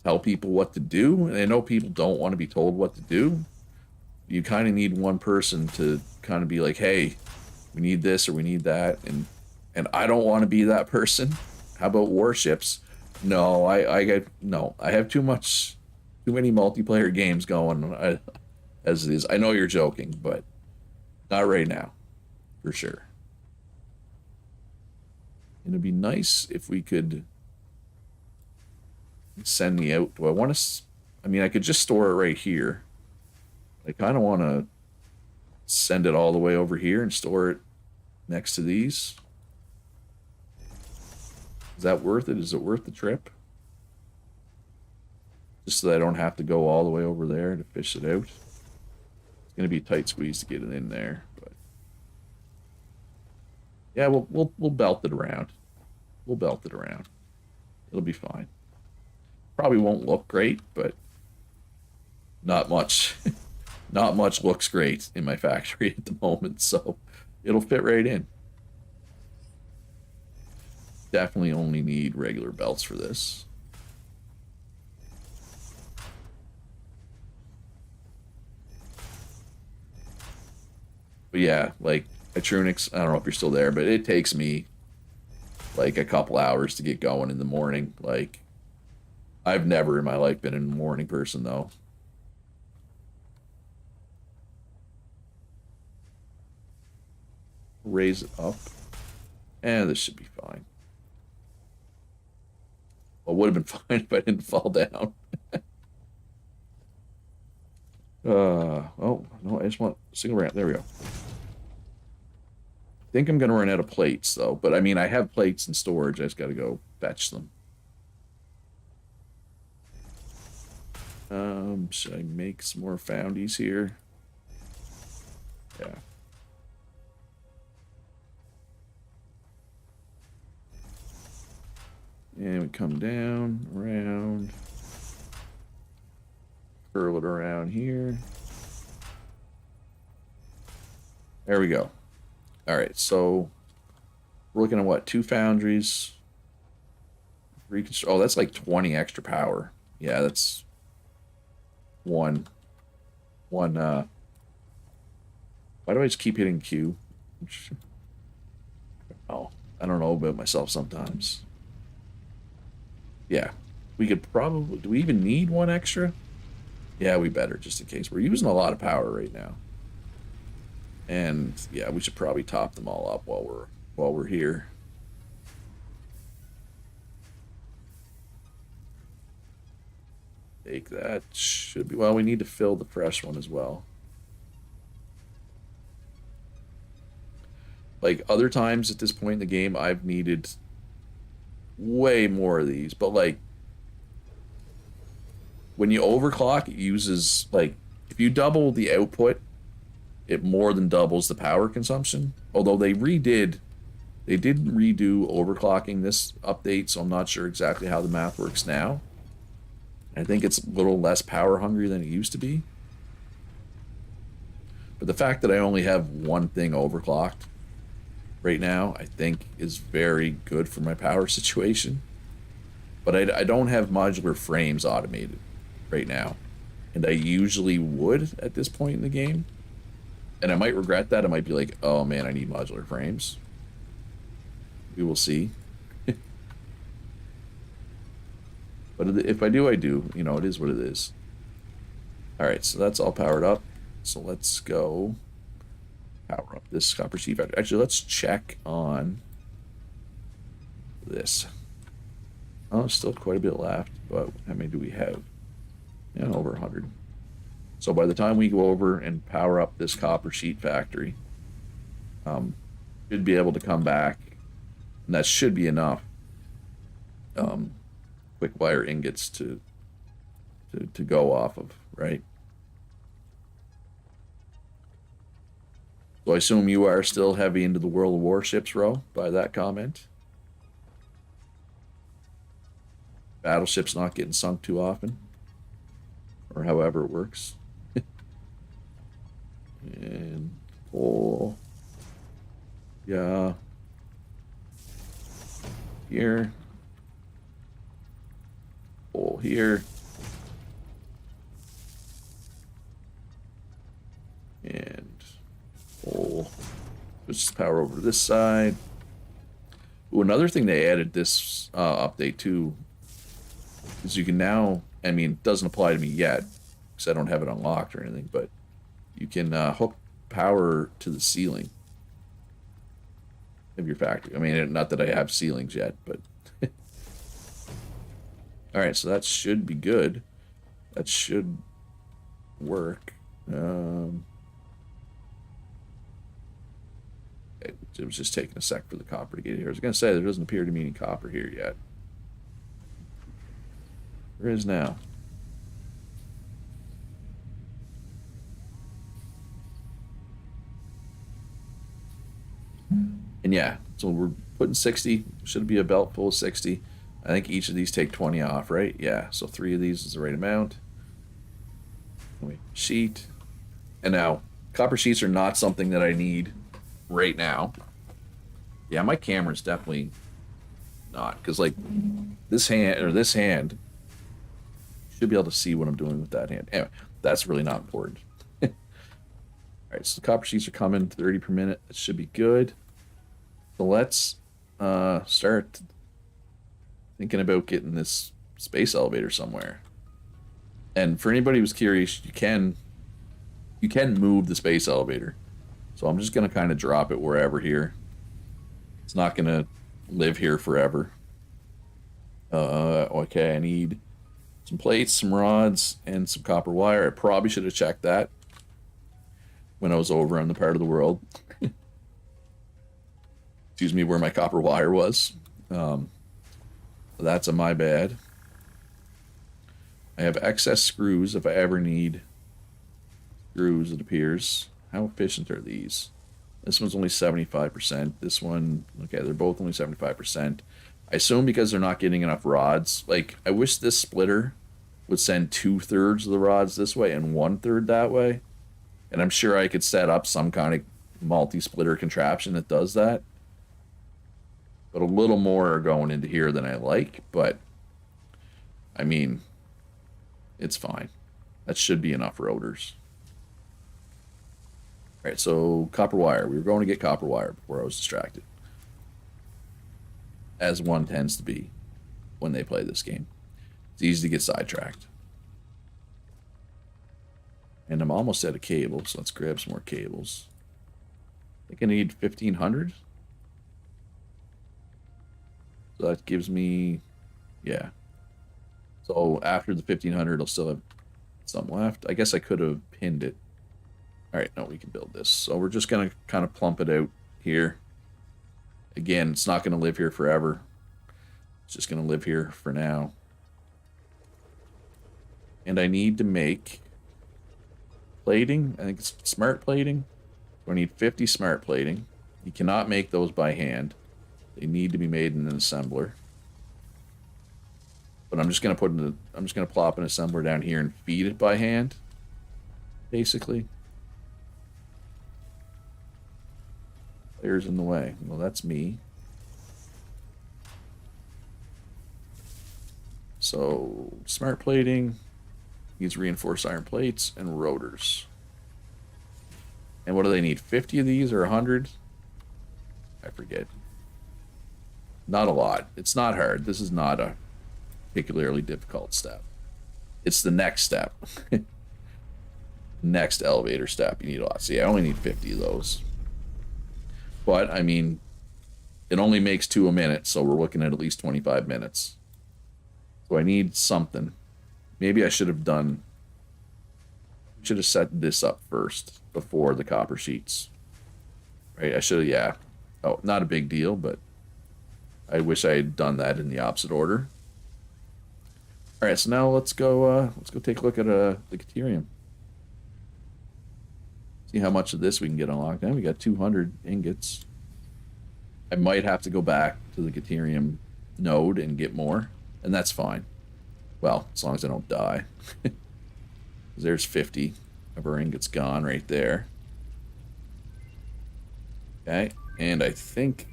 tell people what to do. And I know people don't want to be told what to do. You kind of need one person to kind of be like, hey, we need this or we need that. And I don't want to be that person. How about warships? No, I have too many multiplayer games going as it is. I know you're joking, but not right now, for sure. It'd be nice if we could send me out. Do I want to? I mean, I could just store it right here. I kind of want to send it all the way over here and store it next to these. Is that worth it? Is it worth the trip? Just so that I don't have to go all the way over there to fish it out. It's going to be a tight squeeze to get it in there, but yeah, we'll belt it around. We'll belt it around. It'll be fine. Probably won't look great, but not much. Not much looks great in my factory at the moment, so it'll fit right in. Definitely only need regular belts for this. But yeah, like Atrunix, I don't know if you're still there, but it takes me like a couple hours to get going in the morning. Like, I've never in my life been a morning person, though. Raise it up. And this should be fine. Well, it would have been fine if I didn't fall down. Oh, no, I just want a single ramp. There we go. I think I'm going to run out of plates, though. But, I mean, I have plates in storage. I just got to go fetch them. Should I make some more foundies here? Yeah. And we come down, around, curl it around here. There we go. All right, so we're looking at what? 2 foundries. Oh, that's like 20 extra power. Yeah, that's one. Why do I just keep hitting Q? Oh, I don't know about myself sometimes. Yeah, we could probably... Do we even need 1 extra? Yeah, we better, just in case. We're using a lot of power right now. And yeah, we should probably top them all up while we're here. Take that. Should be, well, we need to fill the fresh one as well. Like other times at this point in the game, I've needed way more of these, but like when you overclock, it uses, like, if you double the output, it more than doubles the power consumption. Although they did redo overclocking this update, so I'm not sure exactly how the math works now. I think it's a little less power hungry than it used to be. But the fact that I only have one thing overclocked right now, I think is very good for my power situation. But I don't have modular frames automated right now. And I usually would at this point in the game. And I might regret that. I might be like, oh man, I need modular frames. We will see. But if I do, I do. You know, it is what it is. Alright, so that's all powered up. So let's go power up this copper sheet factory. Actually, let's check on this. Oh, still quite a bit left, but how many do we have? Yeah, over 100. So by the time we go over and power up this copper sheet factory, should be able to come back, and that should be enough quick wire ingots to go off of, right? So I assume you are still heavy into the World of Warships, Ro, by that comment. Battleships not getting sunk too often, or however it works. And pull, yeah, here, pull here, and pull. Switch power over to this side. Ooh, another thing they added this update too is you can now, I mean, it doesn't apply to me yet because I don't have it unlocked or anything, but you can hook power to the ceiling of your factory. I mean, not that I have ceilings yet, but all right, so that should be good. That should work. It was just taking a sec for the copper to get here. I was going to say, there doesn't appear to be any copper here yet. There is now. And yeah, so we're putting 60. Should be a belt full of 60. I think each of these take 20 off, right? Yeah, so 3 of these is the right amount. Sheet. And now, copper sheets are not something that I need right now. Yeah, my camera's definitely not, because like this hand should be able to see what I'm doing with that hand. Anyway, that's really not important. All right, so the copper sheets are coming 30 per minute. That should be good. So let's start thinking about getting this space elevator somewhere. And for anybody who's curious, you can move the space elevator. So I'm just gonna kind of drop it wherever here. It's not gonna live here forever. Okay, I need some plates, some rods, and some copper wire. I probably should have checked that when I was over on the part of the world. Excuse me, where my copper wire was. That's my bad. I have excess screws if I ever need screws, it appears. How efficient are these? This one's only 75%. This one, okay, they're both only 75%. I assume because they're not getting enough rods. Like, I wish this splitter would send 2/3 of the rods this way and 1/3 that way. And I'm sure I could set up some kind of multi-splitter contraption that does that. But a little more are going into here than I like. But, I mean, it's fine. That should be enough rotors. All right, so copper wire. We were going to get copper wire before I was distracted. As one tends to be when they play this game. It's easy to get sidetracked. And I'm almost out of cables, so let's grab some more cables. think I need 1,500. So that gives me, yeah. So after the 1,500, I'll still have some left. I guess I could have pinned it. All right, no, we can build this. So we're just going to kind of plump it out here. Again, it's not going to live here forever. It's just going to live here for now. And I need to make plating. I think it's smart plating. So I need 50 smart plating. You cannot make those by hand. They need to be made in an assembler. But I'm just gonna plop an assembler down here and feed it by hand. Basically. Player's in the way. Well, that's me. So smart plating needs reinforced iron plates and rotors. And what do they need? 50 of these or 100? I forget. Not a lot. It's not hard. This is not a particularly difficult step. It's the next step. Next elevator step. You need lots. See, I only need 50 of those. But, I mean, it only makes 2 a minute, so we're looking at least 25 minutes. So I need something. Maybe I should have set this up first before the copper sheets. Right? I should have, yeah. Oh, not a big deal, but I wish I had done that in the opposite order. All right, so now let's go take a look at the Caterium. See how much of this we can get unlocked. Now we got 200 ingots. I might have to go back to the Caterium node and get more, and that's fine. Well, as long as I don't die. There's 50 of our ingots gone right there. Okay, and I think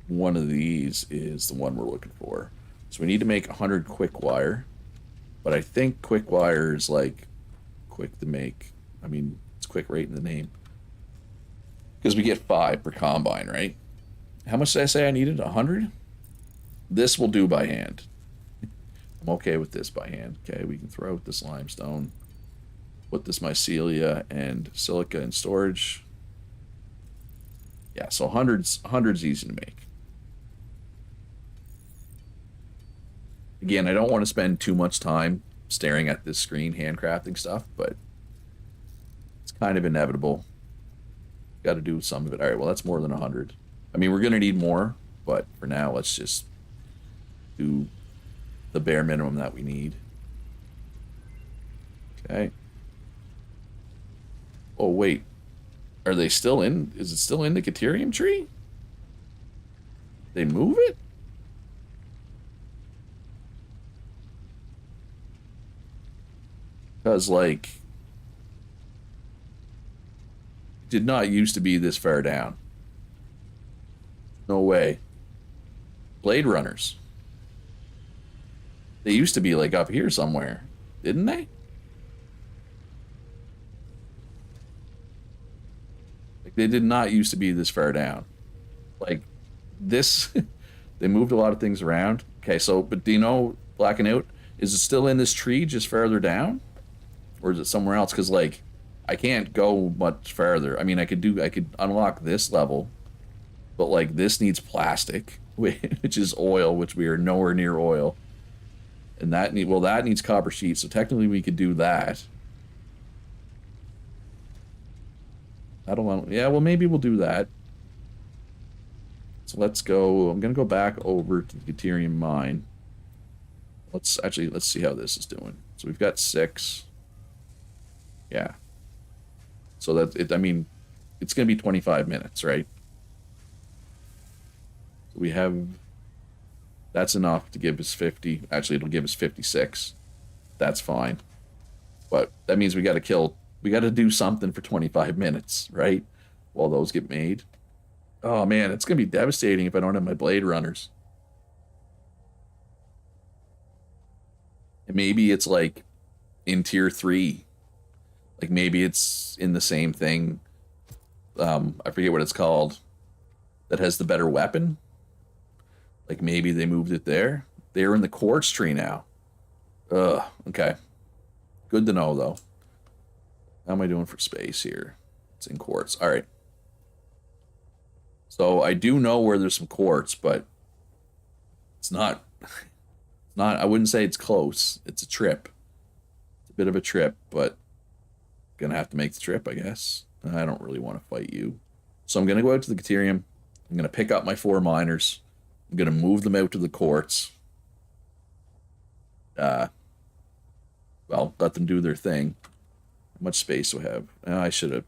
one of these is the one we're looking for. So we need to make 100 quick wire, but I think quick wire is like quick to make. I mean, it's quick right in the name. Because we get 5 per combine, right? How much did I say I needed? 100? This will do by hand. I'm okay with this by hand. Okay, we can throw out this limestone. Put this mycelia and silica in storage. Yeah, so 100's easy to make. Again, I don't want to spend too much time staring at this screen handcrafting stuff, but it's kind of inevitable. Got to do some of it. All right, well, that's more than 100. I mean, we're going to need more, but for now, let's just do the bare minimum that we need. Okay. Oh, wait. Are they still in? Is it still in the Caterium tree? They move it? Because, like, it did not used to be this far down. No way. Blade Runners. They used to be, like, up here somewhere. Didn't they? Like, they did not used to be this far down. Like, this... They moved a lot of things around. Okay, so, but do you know, blacking out, is it still in this tree just farther down? Or is it somewhere else? Because, like, I can't go much farther. I mean, I could unlock this level, but, like, this needs plastic, which is oil, which we are nowhere near oil. And that needs copper sheets, so technically we could do that. I don't want, yeah, well, maybe we'll do that. So let's go, I'm going to go back over to the Caterium mine. Let's see how this is doing. So we've got 6. Yeah. So that it, I mean, it's going to be 25 minutes, right? So we have, that's enough to give us 50. Actually, it'll give us 56. That's fine. But that means we got to do something for 25 minutes, right? While those get made. Oh man, it's going to be devastating if I don't have my Blade Runners. And maybe it's like in tier 3. Like maybe it's in the same thing. I forget what it's called. That has the better weapon. Like maybe they moved it there. They're in the quartz tree now. Ugh. Okay. Good to know though. How am I doing for space here? It's in quartz. All right. So I do know where there's some quartz, but it's not. It's not. I wouldn't say it's close. It's a trip. It's a bit of a trip, but gonna have to make the trip, I guess. I don't really want to fight you, so I'm gonna go out to the Caterium. I'm gonna pick up my 4 miners. I'm gonna move them out to the quartz. Uh, well, let them do their thing. How much space do I have? I should have.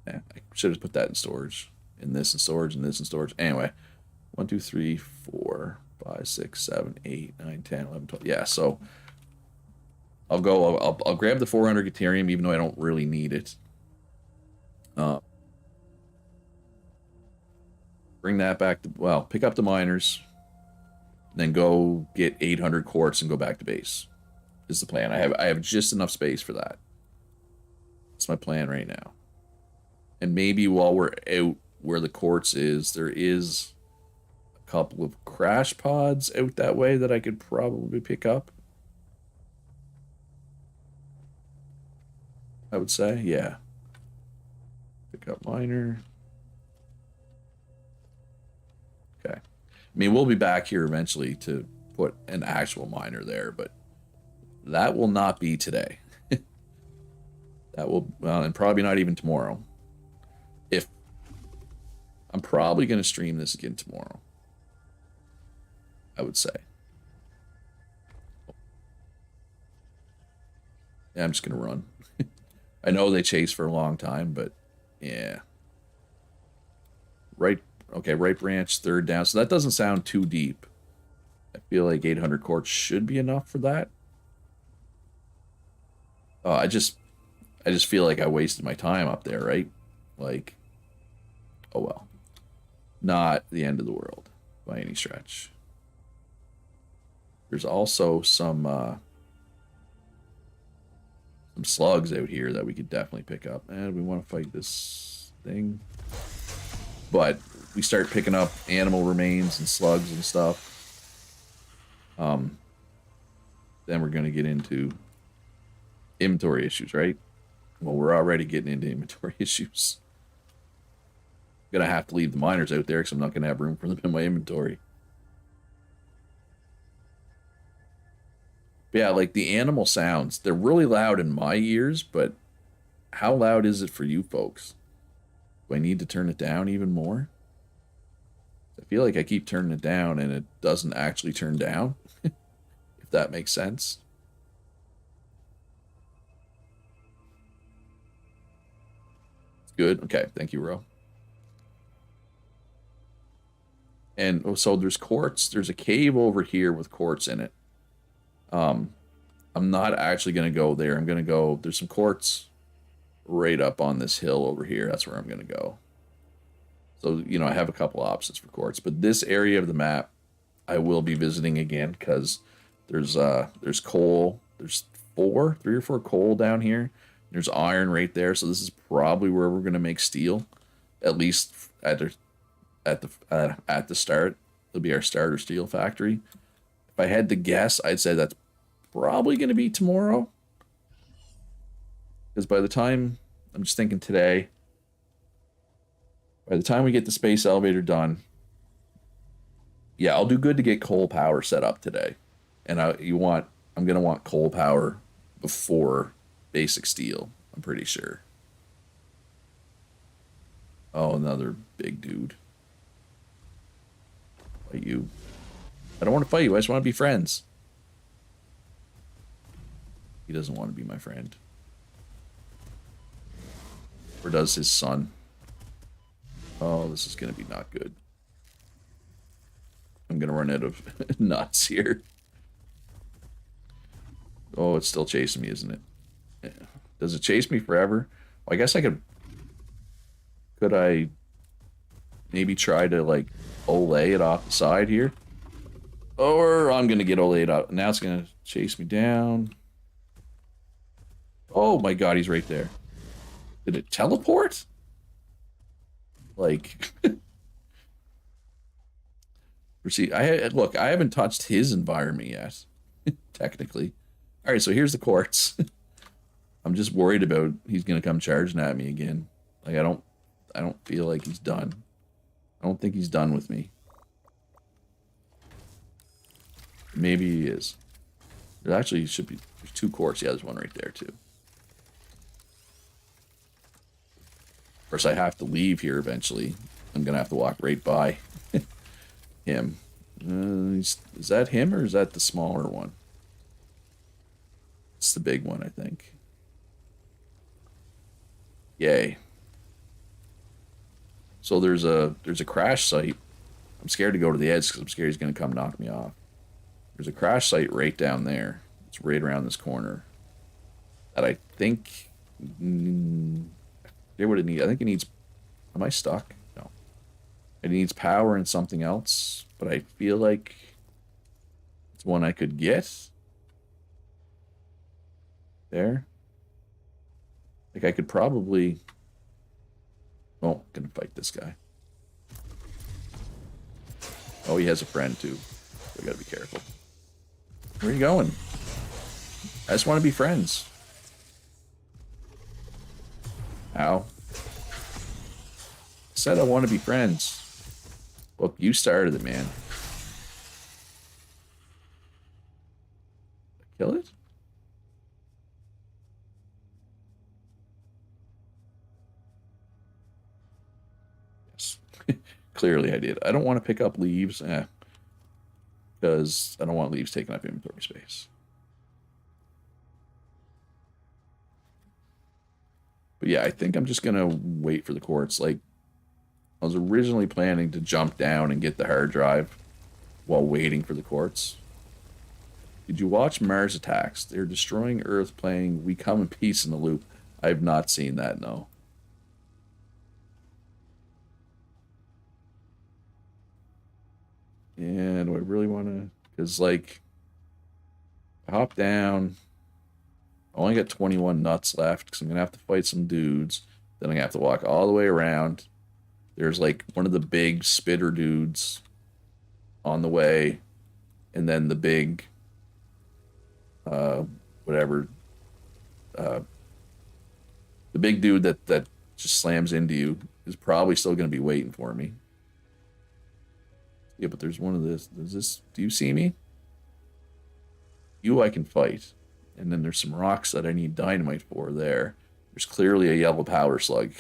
I should have put that in storage. In this in storage, and this in storage. Anyway, 1, 2, 3, 4, 5, 6, 7, 8, 9, 10, 11, 12. Yeah, so I'll go. I'll grab the 400 Ethereum, even though I don't really need it. Bring that back to, well, pick up the miners, then go get 800 quartz and go back to base. Is the plan. I have just enough space for that. That's my plan right now. And maybe while we're out where the quartz is, there is a couple of crash pods out that way that I could probably pick up. I would say, yeah. Pick up miner. Okay. I mean, we'll be back here eventually to put an actual miner there, but that will not be today. That will, well, and probably not even tomorrow. If I'm probably going to stream this again tomorrow, I would say. Yeah, I'm just going to run. I know they chase for a long time, but yeah. Right, okay, right branch, third down. So that doesn't sound too deep. I feel like 800 quartz should be enough for that. I just feel like I wasted my time up there, right? Like, oh well. Not the end of the world by any stretch. There's also some slugs out here that we could definitely pick up. And we want to fight this thing. But we start picking up animal remains and slugs and stuff. Then we're going to get into inventory issues, right? Well, we're already getting into inventory issues. I'm going to have to leave the miners out there because I'm not going to have room for them in my inventory. But yeah, like the animal sounds, they're really loud in my ears, but how loud is it for you folks? Do I need to turn it down even more? I feel like I keep turning it down and it doesn't actually turn down, if that makes sense. It's good. Okay, thank you, Ro. And so there's quartz. There's a cave over here with quartz in it. I'm not actually going to go there. I'm going to go, there's some quartz right up on this hill over here. That's where I'm going to go. So, you know, I have a couple options for quartz, but this area of the map I will be visiting again because there's coal. There's 3 or 4 coal down here. There's iron right there. So this is probably where we're going to make steel, at least at the start. It'll be our starter steel factory. If I had to guess, I'd say that's probably going to be tomorrow. Because by the time, I'm just thinking today, by the time we get the space elevator done, yeah, I'll do good to get coal power set up today. And I'm going to want coal power before basic steel, I'm pretty sure. Oh, another big dude. Fight you. I don't want to fight you. I just want to be friends. He doesn't want to be my friend. Or does his son? Oh, this is going to be not good. I'm going to run out of nuts here. Oh, it's still chasing me, isn't it? Yeah. Does it chase me forever? Well, I guess I could I maybe try to, like, olay it off the side here? Or I'm going to get olayed out. Now it's going to chase me down. Oh my god, he's right there. Did it teleport? Like... See, look, I haven't touched his environment yet, technically. All right, so here's the quartz. I'm just worried about he's gonna come charging at me again. Like I don't feel like he's done. I don't think he's done with me. Maybe he is. There actually should be, there's 2 quartz. Yeah, there's one right there too. Of course, I have to leave here eventually. I'm gonna have to walk right by him. Is that him or is that the smaller one? It's the big one, I think. Yay. So there's a crash site. I'm scared to go to the edge because I'm scared he's gonna come knock me off. There's a crash site right down there. It's right around this corner. That I think. Here's what it needs. I think it needs. Am I stuck? No. It needs power and something else, but I feel like it's one I could get. There. Like I could probably. Oh, gonna fight this guy. Oh, he has a friend too. So I gotta be careful. Where are you going? I just want to be friends. Ow. I said I want to be friends. Look, you started it, man. Kill it? Yes. Clearly I did. I don't want to pick up leaves. Because I don't want leaves taking up inventory space. But yeah, I think I'm just going to wait for the quartz. Like, I was originally planning to jump down and get the hard drive while waiting for the quartz. Did you watch Mars Attacks? They're destroying Earth playing We Come in Peace in the Loop. I have not seen that, no. Yeah, do I really want to? Because, like, I hop down. I only got 21 nuts left because I'm going to have to fight some dudes. Then I'm going to have to walk all the way around. There's, like, one of the big spitter dudes on the way. And then the big, whatever, the big dude that just slams into you is probably still going to be waiting for me. Yeah, but there's one of this. Does this? Do you see me? You I can fight. And then there's some rocks that I need dynamite for there. There's clearly a yellow powder slug.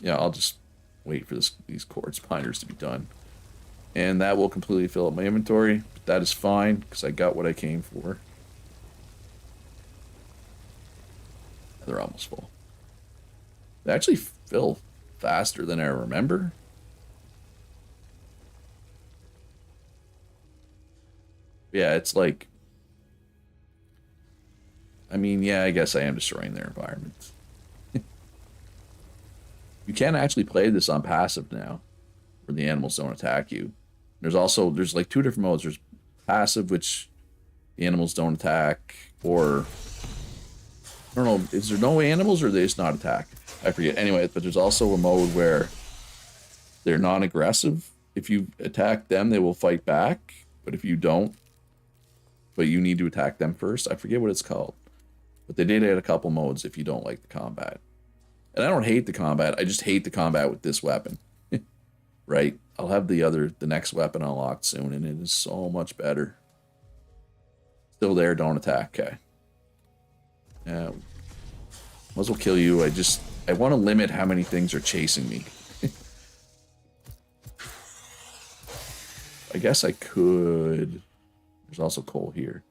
Yeah, I'll just wait for these quartz miners to be done. And that will completely fill up my inventory. But that is fine, because I got what I came for. They're almost full. They actually fill faster than I remember. Yeah, it's like... I mean, yeah, I guess I am destroying their environment. You can actually play this on passive now, where the animals don't attack you. There's like 2 different modes. There's passive, which the animals don't attack, or... I don't know, is there no animals or they just not attack? I forget. Anyway, but there's also a mode where they're non-aggressive. If you attack them, they will fight back. But if you don't, but you need to attack them first. I forget what it's called. But they did add a couple modes if you don't like the combat. And I don't hate the combat. I just hate the combat with this weapon. Right? I'll have the next weapon unlocked soon, and it is so much better. Still there, don't attack. Okay. Might as well kill you. I want to limit how many things are chasing me. I guess I could... There's also coal here.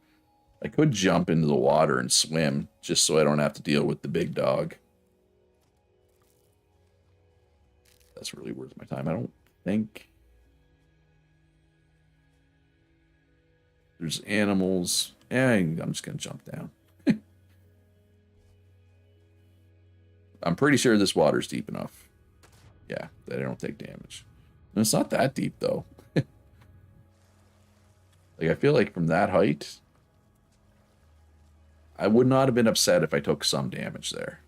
I could jump into the water and swim, just so I don't have to deal with the big dog. That's really worth my time. I don't think... There's animals. I'm just going to jump down. I'm pretty sure this water's deep enough. Yeah, that I don't take damage. And it's not that deep, though. Like, I feel like from that height, I would not have been upset if I took some damage there.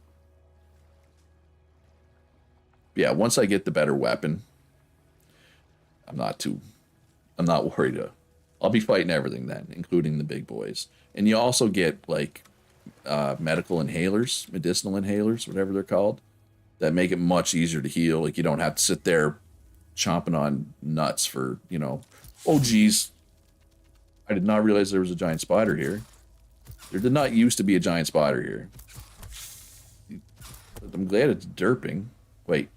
Yeah, once I get the better weapon, I'm not worried. I'll be fighting everything then, including the big boys. And you also get, like, medicinal inhalers, whatever they're called. that make it much easier to heal. Like you don't have to sit there chomping on nuts for, you know, oh geez, I did not realize there was a giant spider here. There did not used to be a giant spider here. I'm glad it's derping. Wait,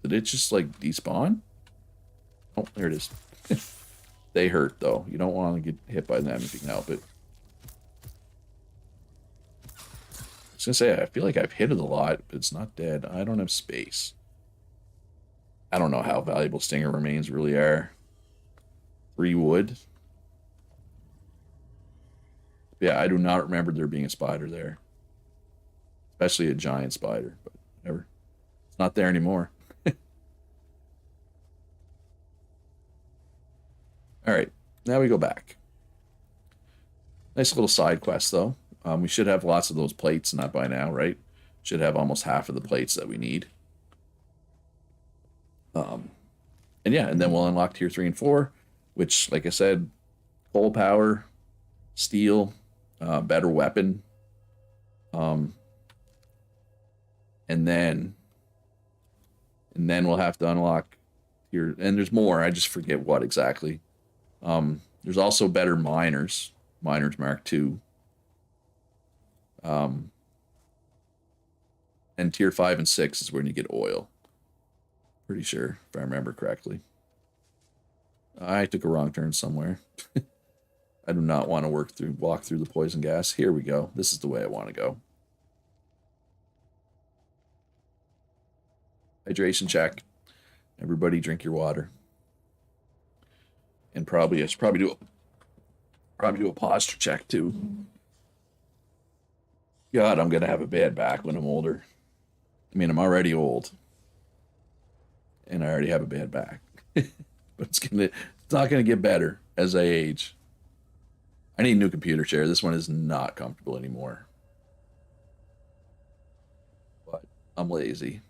did it just like despawn? Oh, there it is. They hurt though. You don't want to get hit by them if you can help it. I was gonna say, I feel like I've hit it a lot, but it's not dead. I don't have space. I don't know how valuable stinger remains really are. 3 wood. Yeah, I do not remember there being a spider there. Especially a giant spider, but whatever. It's not there anymore. Alright, now we go back. Nice little side quest, though. We should have lots of those plates, not by now, right? Should have almost half of the plates that we need. And yeah, and then we'll unlock tier 3 and 4, which, like I said, coal power, steel, better weapon. And then we'll have to unlock tier, and there's more, I just forget what exactly. There's also better miners Mark II. And tier 5 and 6 is when you get oil. Pretty sure, if I remember correctly. I took a wrong turn somewhere. I do not want to walk through the poison gas. Here we go. This is the way I want to go. Hydration check. Everybody drink your water. And I should probably do a posture check too. God, I'm gonna have a bad back when I'm older. I mean, I'm already old, and I already have a bad back. But it's not gonna get better as I age. I need a new computer chair. This one is not comfortable anymore. But I'm lazy.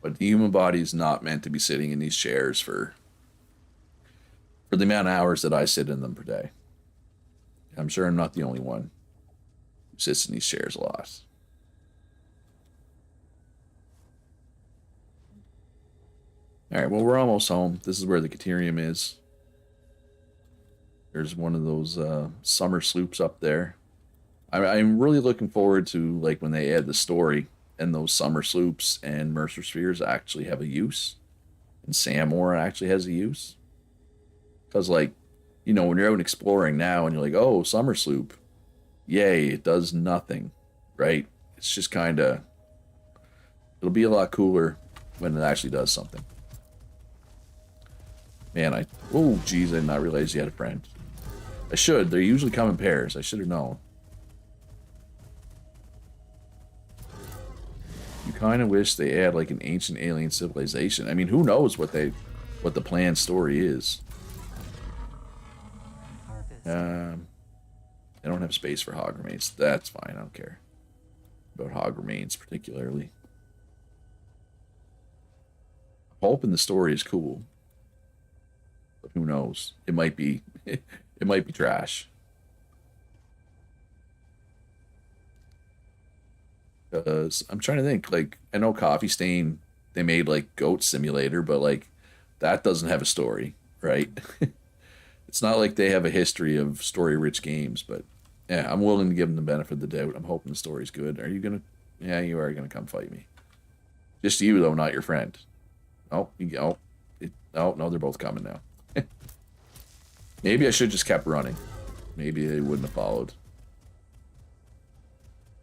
But the human body is not meant to be sitting in these chairs for the amount of hours that I sit in them per day. I'm sure I'm not the only one who sits in these chairs a lot. Alright, well, we're almost home. This is where the Caterium is. There's one of those summer sloops up there. I'm really looking forward to like when they add the story and those summer sloops and Mercer spheres actually have a use. And Samor actually has a use. Because, like, you know, when you're out exploring now and you're like, oh, summer sloop. Yay, it does nothing, right? It's just kind of... It'll be a lot cooler when it actually does something. Man, oh, geez, I did not realize you had a friend. I should. They usually come in pairs. I should have known. You kind of wish they add, like, an ancient alien civilization. I mean, who knows what the planned story is. I don't have space for hog remains. That's fine. I don't care about hog remains particularly. I'm hoping the story is cool, but who knows? It might be. It might be trash. Because I'm trying to think. Like, I know Coffee Stain, they made like Goat Simulator, but like that doesn't have a story, right? It's not like they have a history of story-rich games, but yeah, I'm willing to give them the benefit of the doubt. I'm hoping the story's good. Are you gonna? Yeah, you are gonna come fight me. Just you though, not your friend. Oh, oh, no, they're both coming now. Maybe I should just kept running. Maybe they wouldn't have followed.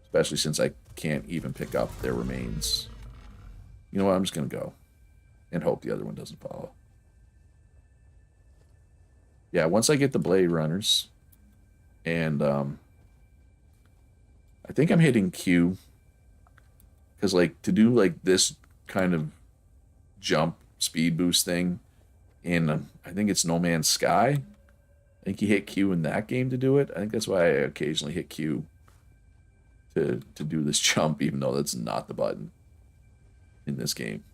Especially since I can't even pick up their remains. You know what? I'm just gonna go and hope the other one doesn't follow. Yeah, once I get the Blade Runners, and I think I'm hitting Q, because like to do like this kind of jump speed boost thing in I think it's No Man's Sky. I think you hit Q in that game to do it. I think that's why I occasionally hit Q to do this jump, even though that's not the button in this game.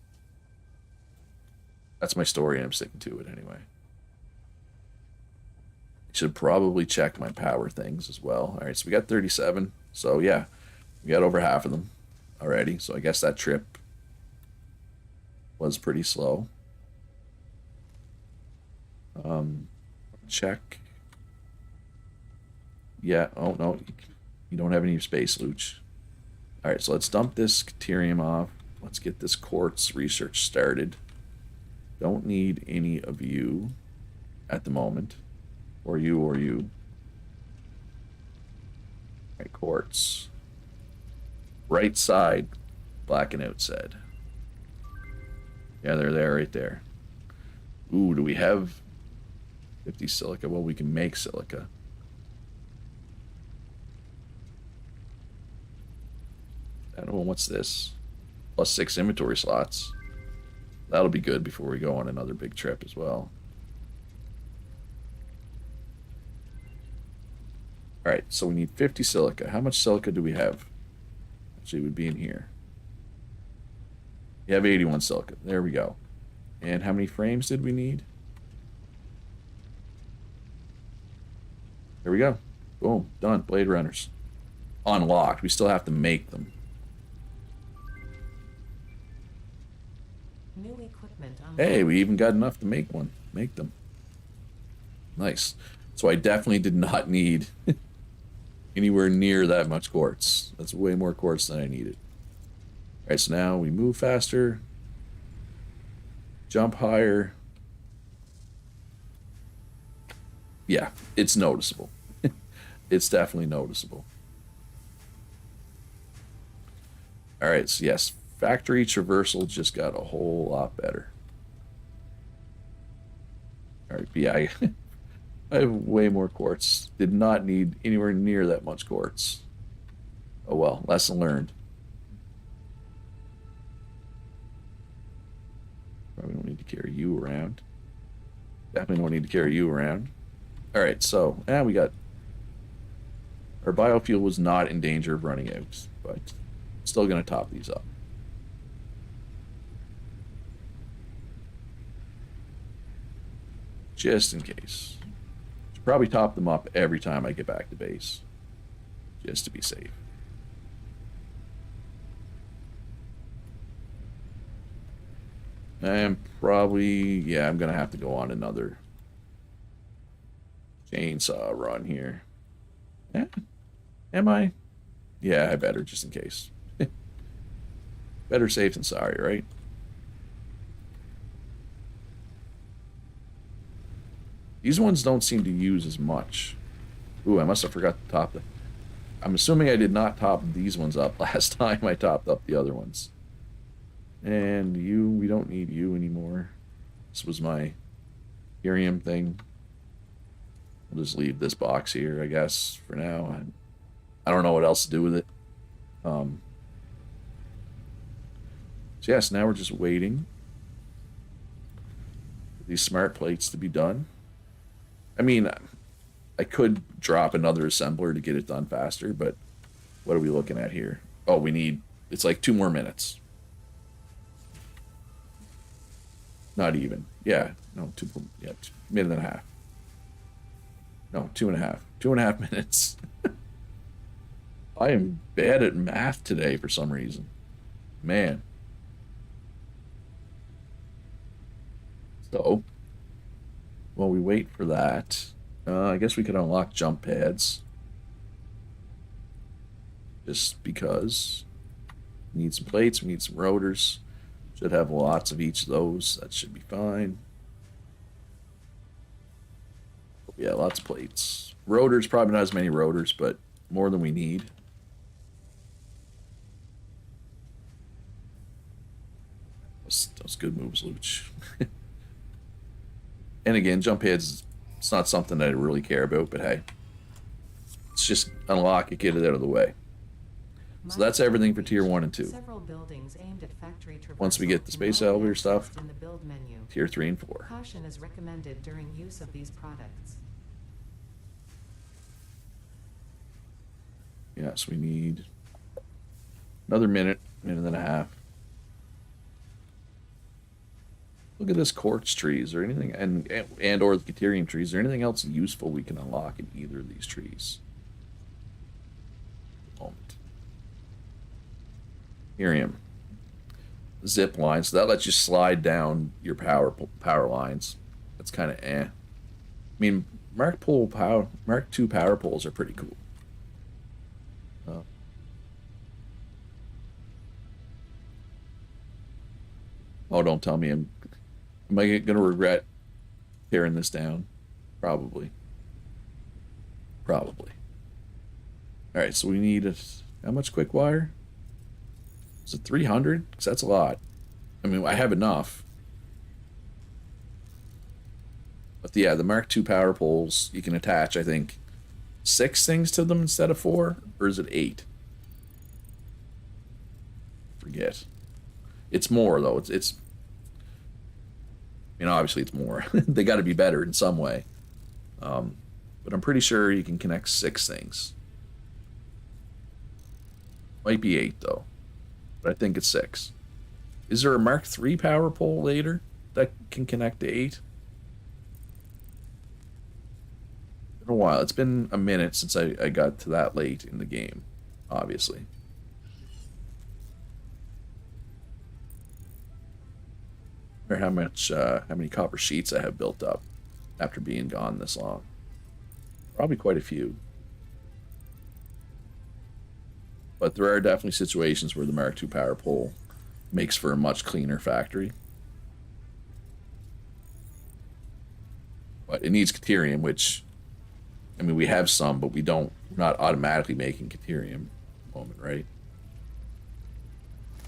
That's my story, and I'm sticking to it anyway. Should probably check my power things as well. All right, so we got 37. So yeah, we got over half of them already. So I guess that trip was pretty slow. Check. Yeah. Oh no, you don't have any space, Luch. All right, so let's dump this Caterium off. Let's get this quartz research started. Don't need any of you at the moment. Or you, or you. All right, quartz. Right side, Black and Out said. Yeah, they're there, right there. Ooh, do we have 50 silica? Well, we can make silica. I don't know, what's this? +6 inventory slots. That'll be good before we go on another big trip as well. Alright, so we need 50 silica. How much silica do we have? Actually, it would be in here. You have 81 silica. There we go. And how many frames did we need? There we go. Boom. Done. Blade Runners. Unlocked. We still have to make them. New equipment unlocked. Hey, we even got enough to make one. Make them. Nice. So I definitely did not need anywhere near that much quartz. That's way more quartz than I needed. Alright, so now we move faster. Jump higher. Yeah, it's noticeable. It's definitely noticeable. Alright, so yes, factory traversal just got a whole lot better. Alright, yeah, I have way more quartz. Did not need anywhere near that much quartz. Oh well, lesson learned. Probably don't need to carry you around. Definitely don't need to carry you around. Alright, so, we got... Our biofuel was not in danger of running out, but still going to top these up. Just in case. Should probably top them up every time I get back to base. Just to be safe. And probably, yeah, I'm going to have to go on another chainsaw run here. Yeah. Am I? Yeah, I better, just in case. Better safe than sorry, right? These ones don't seem to use as much. Ooh, I must have forgot to top them. I'm assuming I did not top these ones up last time I topped up the other ones. And you, we don't need you anymore. This was my Ethereum thing. I'll just leave this box here, I guess, for now. I don't know what else to do with it. So yes, now we're just waiting for these smart plates to be done. I mean, I could drop another assembler to get it done faster, but what are we looking at here? Oh, we need, it's like 2 more minutes. Not even. Yeah, no, 2.5 minutes. No, 2.5. 2.5 minutes. I am bad at math today for some reason. Man. So, while we wait for that, I guess we could unlock jump pads. Just because. We need some plates, we need some rotors. Should have lots of each of those. That should be fine. Yeah, lots of plates. Rotors, probably not as many rotors, but more than we need. Those good moves, Luch. And again, jump heads, it's not something that I really care about, but hey. Let's just unlock it, get it out of the way. So that's everything for tier 1 and 2. Several buildings aimed at factory Once we get the space elevator stuff, in the build menu. tier 3 and 4. Caution is recommended during use of these products. Yes, we need another minute and a half. Look at this quartz tree. Is there anything, and or the Caterium trees, is there anything else useful we can unlock in either of these trees? moment. Helium. Zip line, so that lets you slide down your power lines. That's kind of eh. I mean, Mark II power poles are pretty cool. Oh, don't tell me am I gonna regret tearing this down? Probably. Probably. All right, so we need how much quick wire? Is it 300? Because that's a lot. I mean, I have enough. But yeah, the Mark II power poles, you can attach, I think, 6 things to them instead of 4? Or is it 8? Forget. It's more, though. It's you know, obviously it's more. They got to be better in some way. But I'm pretty sure you can connect 6 things. Might be 8, though. But I think it's 6. Is there a Mark III power pole later that can connect to 8? Been a while. It's been a minute since I got to that late in the game, obviously. Or how many copper sheets I have built up after being gone this long. Probably quite a few. But there are definitely situations where the Mark II power pole makes for a much cleaner factory. But it needs Caterium, which, I mean, we have some, but we're not automatically making Caterium at the moment, right?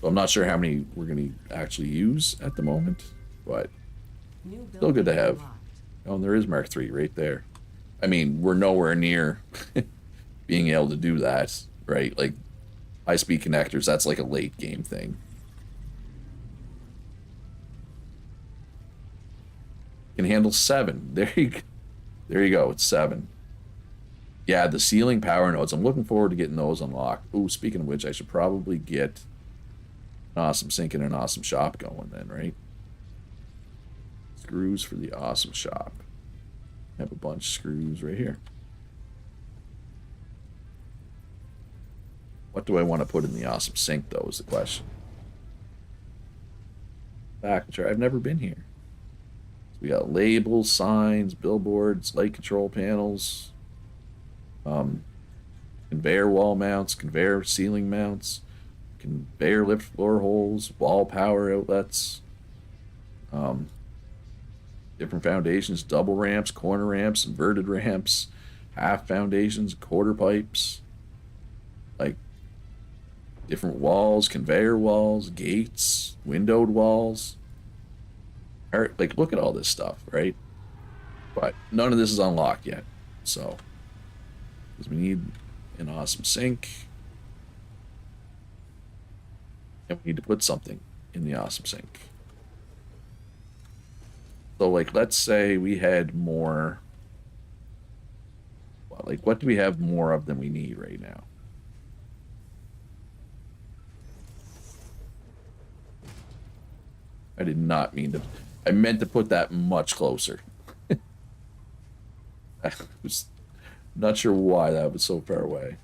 So I'm not sure how many we're going to actually use at the moment, but still good to have. Oh, and there is Mark III right there. I mean, we're nowhere near being able to do that, right? Like, high-speed connectors, that's like a late game thing. Can handle 7. There you go. It's 7. Yeah, the ceiling power nodes. I'm looking forward to getting those unlocked. Ooh, speaking of which, I should probably get an awesome sink and an awesome shop going then, right? Screws for the awesome shop. I have a bunch of screws right here. What do I want to put in the awesome sink, though, is the question. Back, I've never been here. So we got labels, signs, billboards, light control panels, conveyor wall mounts, conveyor ceiling mounts, conveyor lift floor holes, wall power outlets, different foundations, double ramps, corner ramps, inverted ramps, half foundations, quarter pipes, like different walls, conveyor walls, gates, windowed walls. Like, look at all this stuff, right? But none of this is unlocked yet. So, because we need an awesome sink. And we need to put something in the awesome sink. So, like, let's say we had more. Like, what do we have more of than we need right now? I did not mean to. I meant to put that much closer. I was not sure why that was so far away.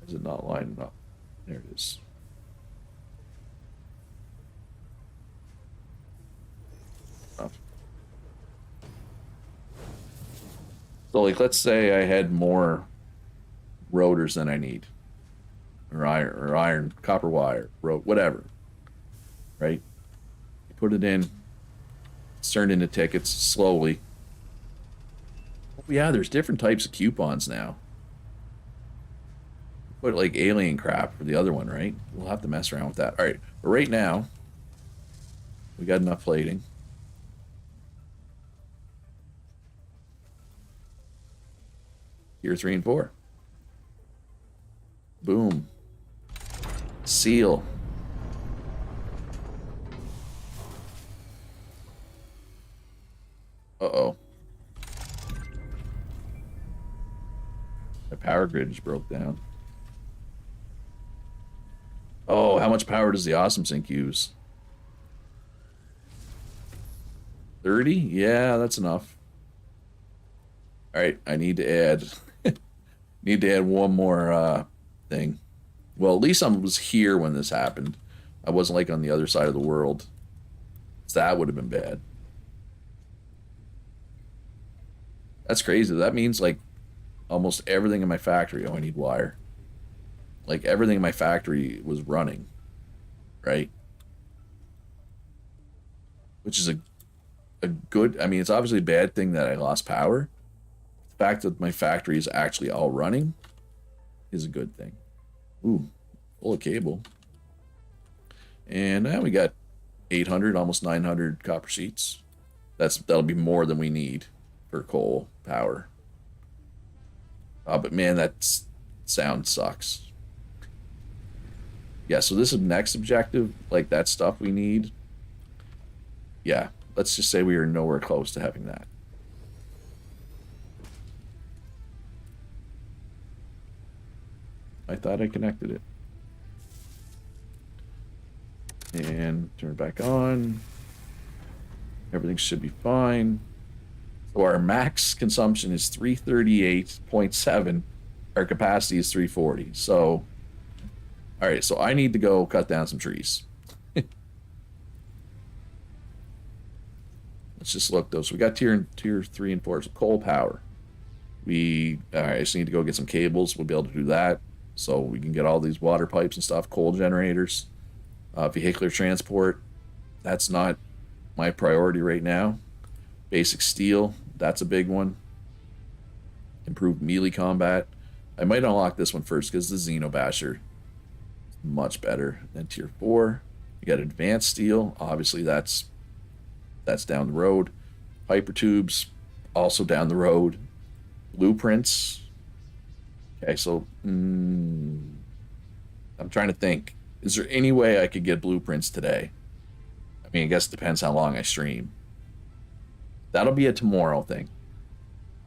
Is it not lining up? There it is. So, like, let's say I had more rotors than I need. Or iron, copper wire, whatever. Right? You put it in, it's turned into tickets slowly. Oh, yeah, there's different types of coupons now. Put like alien crap for the other one, right? We'll have to mess around with that. All right, but right now, we got enough plating. Tier 3 and 4. Boom. Seal. Uh-oh. My power grid just broke down. Oh, how much power does the awesome sink use? 30? Yeah, that's enough. All right, I need to add need to add one more thing. Well, at least I was here when this happened. I wasn't like on the other side of the world. So that would have been bad. That's crazy. That means like almost everything in my factory. Oh, I need wire. Like everything in my factory was running, right? Which is a good, I mean, it's obviously a bad thing that I lost power. The fact that my factory is actually all running is a good thing. Ooh, full of cable. And now we got 800, almost 900 copper sheets. That'll be more than we need for coal power. But man, that sound sucks. Yeah, so this is next objective, like that stuff we need. Yeah, let's just say we are nowhere close to having that. I thought I connected it. And turn it back on. Everything should be fine. So our max consumption is 338.7. Our capacity is 340. So, all right, so I need to go cut down some trees. Let's just look though. So we got tier 3 and 4. So coal power. All right, I just need to go get some cables. We'll be able to do that. So we can get all these water pipes and stuff, coal generators, vehicular transport. That's not my priority right now. Basic steel, that's a big one. Improved melee combat. I might unlock this one first because the Xenobasher is much better than tier 4. You got advanced steel. Obviously, that's down the road. Hyper tubes, also down the road. Blueprints. Okay, so I'm trying to think. Is there any way I could get blueprints today? I mean, I guess it depends how long I stream. That'll be a tomorrow thing.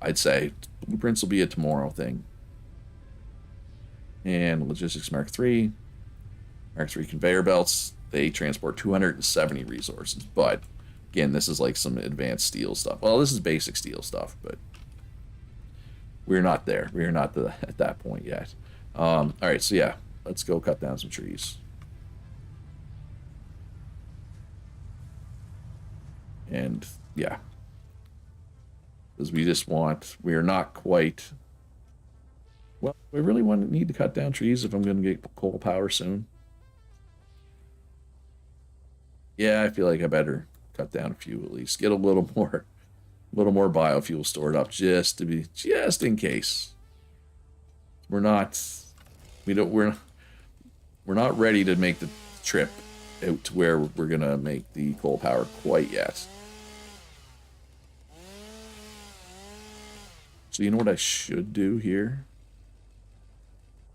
I'd say blueprints will be a tomorrow thing. And logistics Mark III. Mark III conveyor belts. They transport 270 resources. But again, this is like some advanced steel stuff. Well, this is basic steel stuff, but we're not there. We're not at that point yet. All right, so yeah, let's go cut down some trees. And yeah, because we are not quite, well, we really need to cut down trees if I'm going to get coal power soon. Yeah, I feel like I better cut down a few at least. Get a little more biofuel stored up just in case. We're not ready to make the trip out to where we're gonna make the coal power quite yet. So you know what I should do here?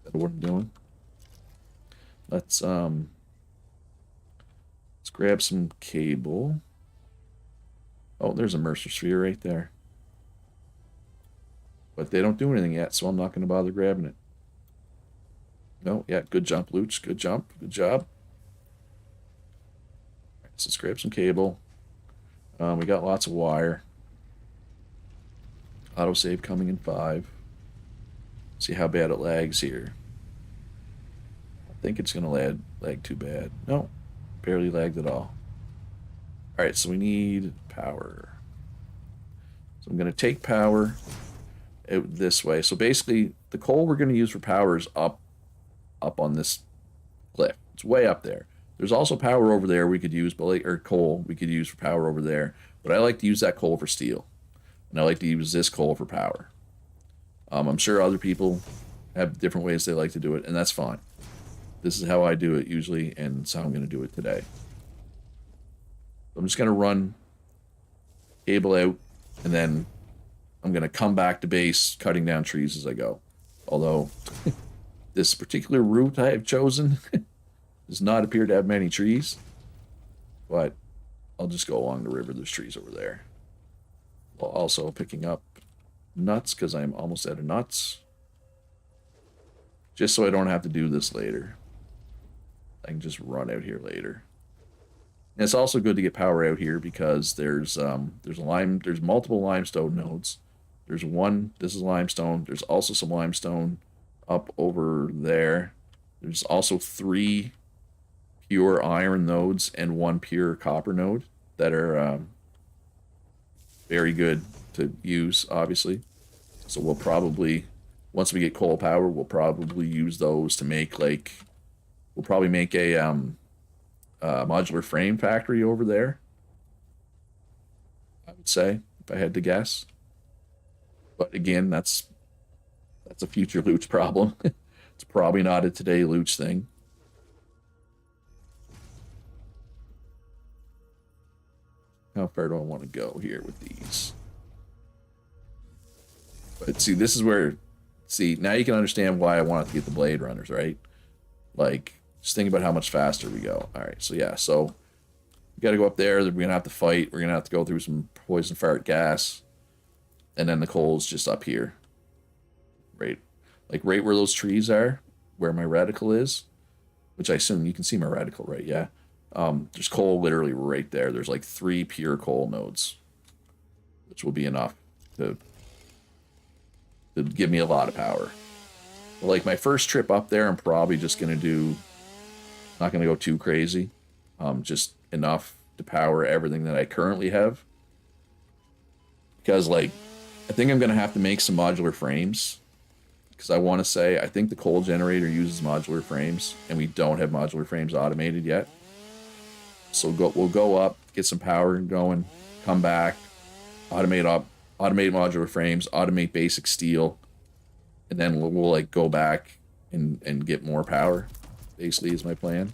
Is that what I'm doing? Let's grab some cable. Oh, there's a Mercer sphere right there. But they don't do anything yet, so I'm not going to bother grabbing it. No, yeah, good jump, Luch. Good jump. Good job. Right, so let's grab some cable. We got lots of wire. Autosave coming in 5. See how bad it lags here. I think it's going to lag too bad. No, barely lagged at all. All right, so we need power. So I'm going to take power out this way. So basically, the coal we're going to use for power is up on this cliff. It's way up there. There's also power over there we could use, or coal we could use for power over there. But I like to use that coal for steel. And I like to use this coal for power. I'm sure other people have different ways they like to do it, and that's fine. This is how I do it usually, and it's how I'm going to do it today. I'm just going to run cable out, and then I'm going to come back to base, cutting down trees as I go. Although, this particular route I have chosen does not appear to have many trees. But I'll just go along the river. There's trees over there. While also picking up nuts, because I'm almost out of nuts. Just so I don't have to do this later. I can just run out here later. And it's also good to get power out here because there's multiple limestone nodes. There's one. This is limestone. There's also some limestone up over there. There's also 3 pure iron nodes and 1 pure copper node that are very good to use, obviously. So we'll probably, once we get coal power, we'll probably use those to make like, we'll probably make a modular frame factory over there. I would say, if I had to guess. But again, that's a future Luch problem. It's probably not a today Luch thing. How far do I want to go here with these? But see, this is where, see, now you can understand why I wanted to get the Blade Runners, right? Like, just think about how much faster we go. All right, so yeah, so we got to go up there. We're going to have to fight. We're going to have to go through some poison fart gas. And then the coal's just up here. Right, like right where those trees are, where my reticle is, which I assume you can see my reticle, right? Yeah. There's coal literally right there. There's like 3 pure coal nodes, which will be enough to give me a lot of power. But like my first trip up there, I'm probably just gonna do, not gonna go too crazy, just enough to power everything that I currently have. Because like, I think I'm gonna have to make some modular frames. Because I want to say, I think the coal generator uses modular frames, and we don't have modular frames automated yet. So we'll go up, get some power going, come back, automate modular frames, automate basic steel, and then we'll like go back and get more power. Basically, is my plan.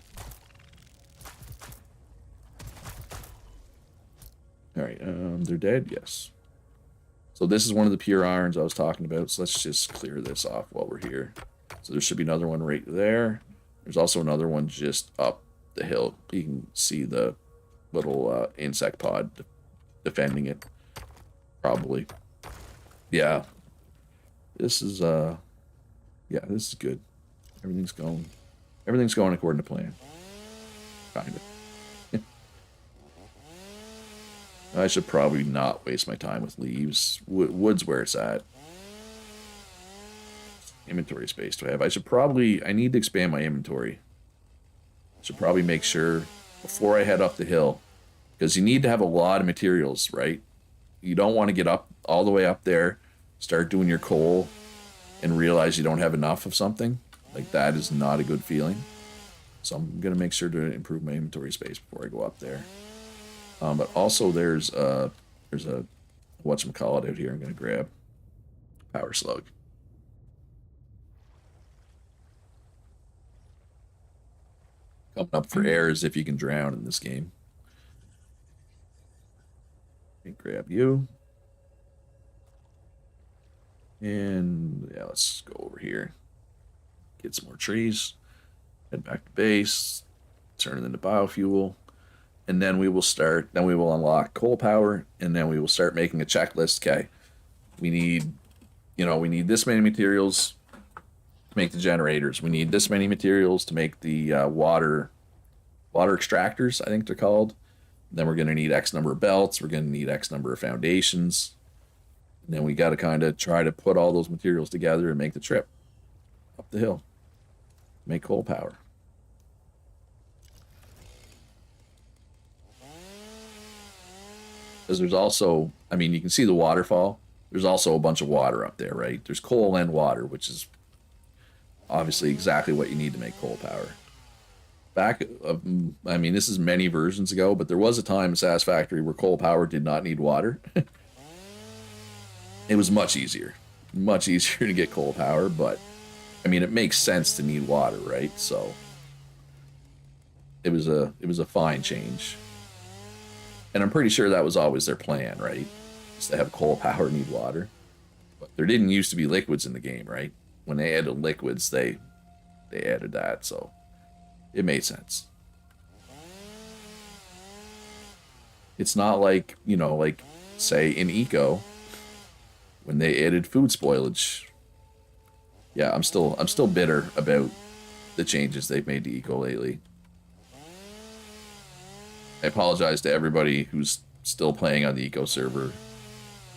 All right, they're dead. Yes. So this is one of the pure irons I was talking about. So let's just clear this off while we're here. So there should be another one right there. There's also another one just up the hill. You can see the little insect pod defending it. Probably. Yeah. This is yeah, this is good. Everything's going according to plan. Kind of. I should probably not waste my time with leaves. Wood's where it's at. Inventory space do I have? I need to expand my inventory. I should probably make sure before I head up the hill, because you need to have a lot of materials, right? You don't want to get up all the way up there, start doing your coal, and realize you don't have enough of something. Like, that is not a good feeling. So I'm going to make sure to improve my inventory space before I go up there. But also there's a whatchamacallit out here I'm going to grab. Power slug. Coming up for air as if you can drown in this game. Okay, grab you. And yeah, let's go over here. Get some more trees. Head back to base. Turn it into biofuel. And then we will unlock coal power, and then we will start making a checklist. Okay, we need this many materials to make the generators. We need this many materials to make the water extractors, I think they're called. Then we're going to need X number of belts. We're going to need X number of foundations. And then we got to kind of try to put all those materials together and make the trip up the hill. Make coal power. Because there's also, I mean, you can see the waterfall. There's also a bunch of water up there, right? There's coal and water, which is obviously exactly what you need to make coal power. I mean, this is many versions ago, but there was a time in Satisfactory where coal power did not need water. It was much easier to get coal power, but I mean, it makes sense to need water, right? So it was a fine change. And I'm pretty sure that was always their plan, right? Is to have coal power need water. But there didn't used to be liquids in the game, right? When they added liquids, they added that, so it made sense. It's not like, like say in Eco, when they added food spoilage. Yeah, I'm still bitter about the changes they've made to Eco lately. I apologize to everybody who's still playing on the Eco server.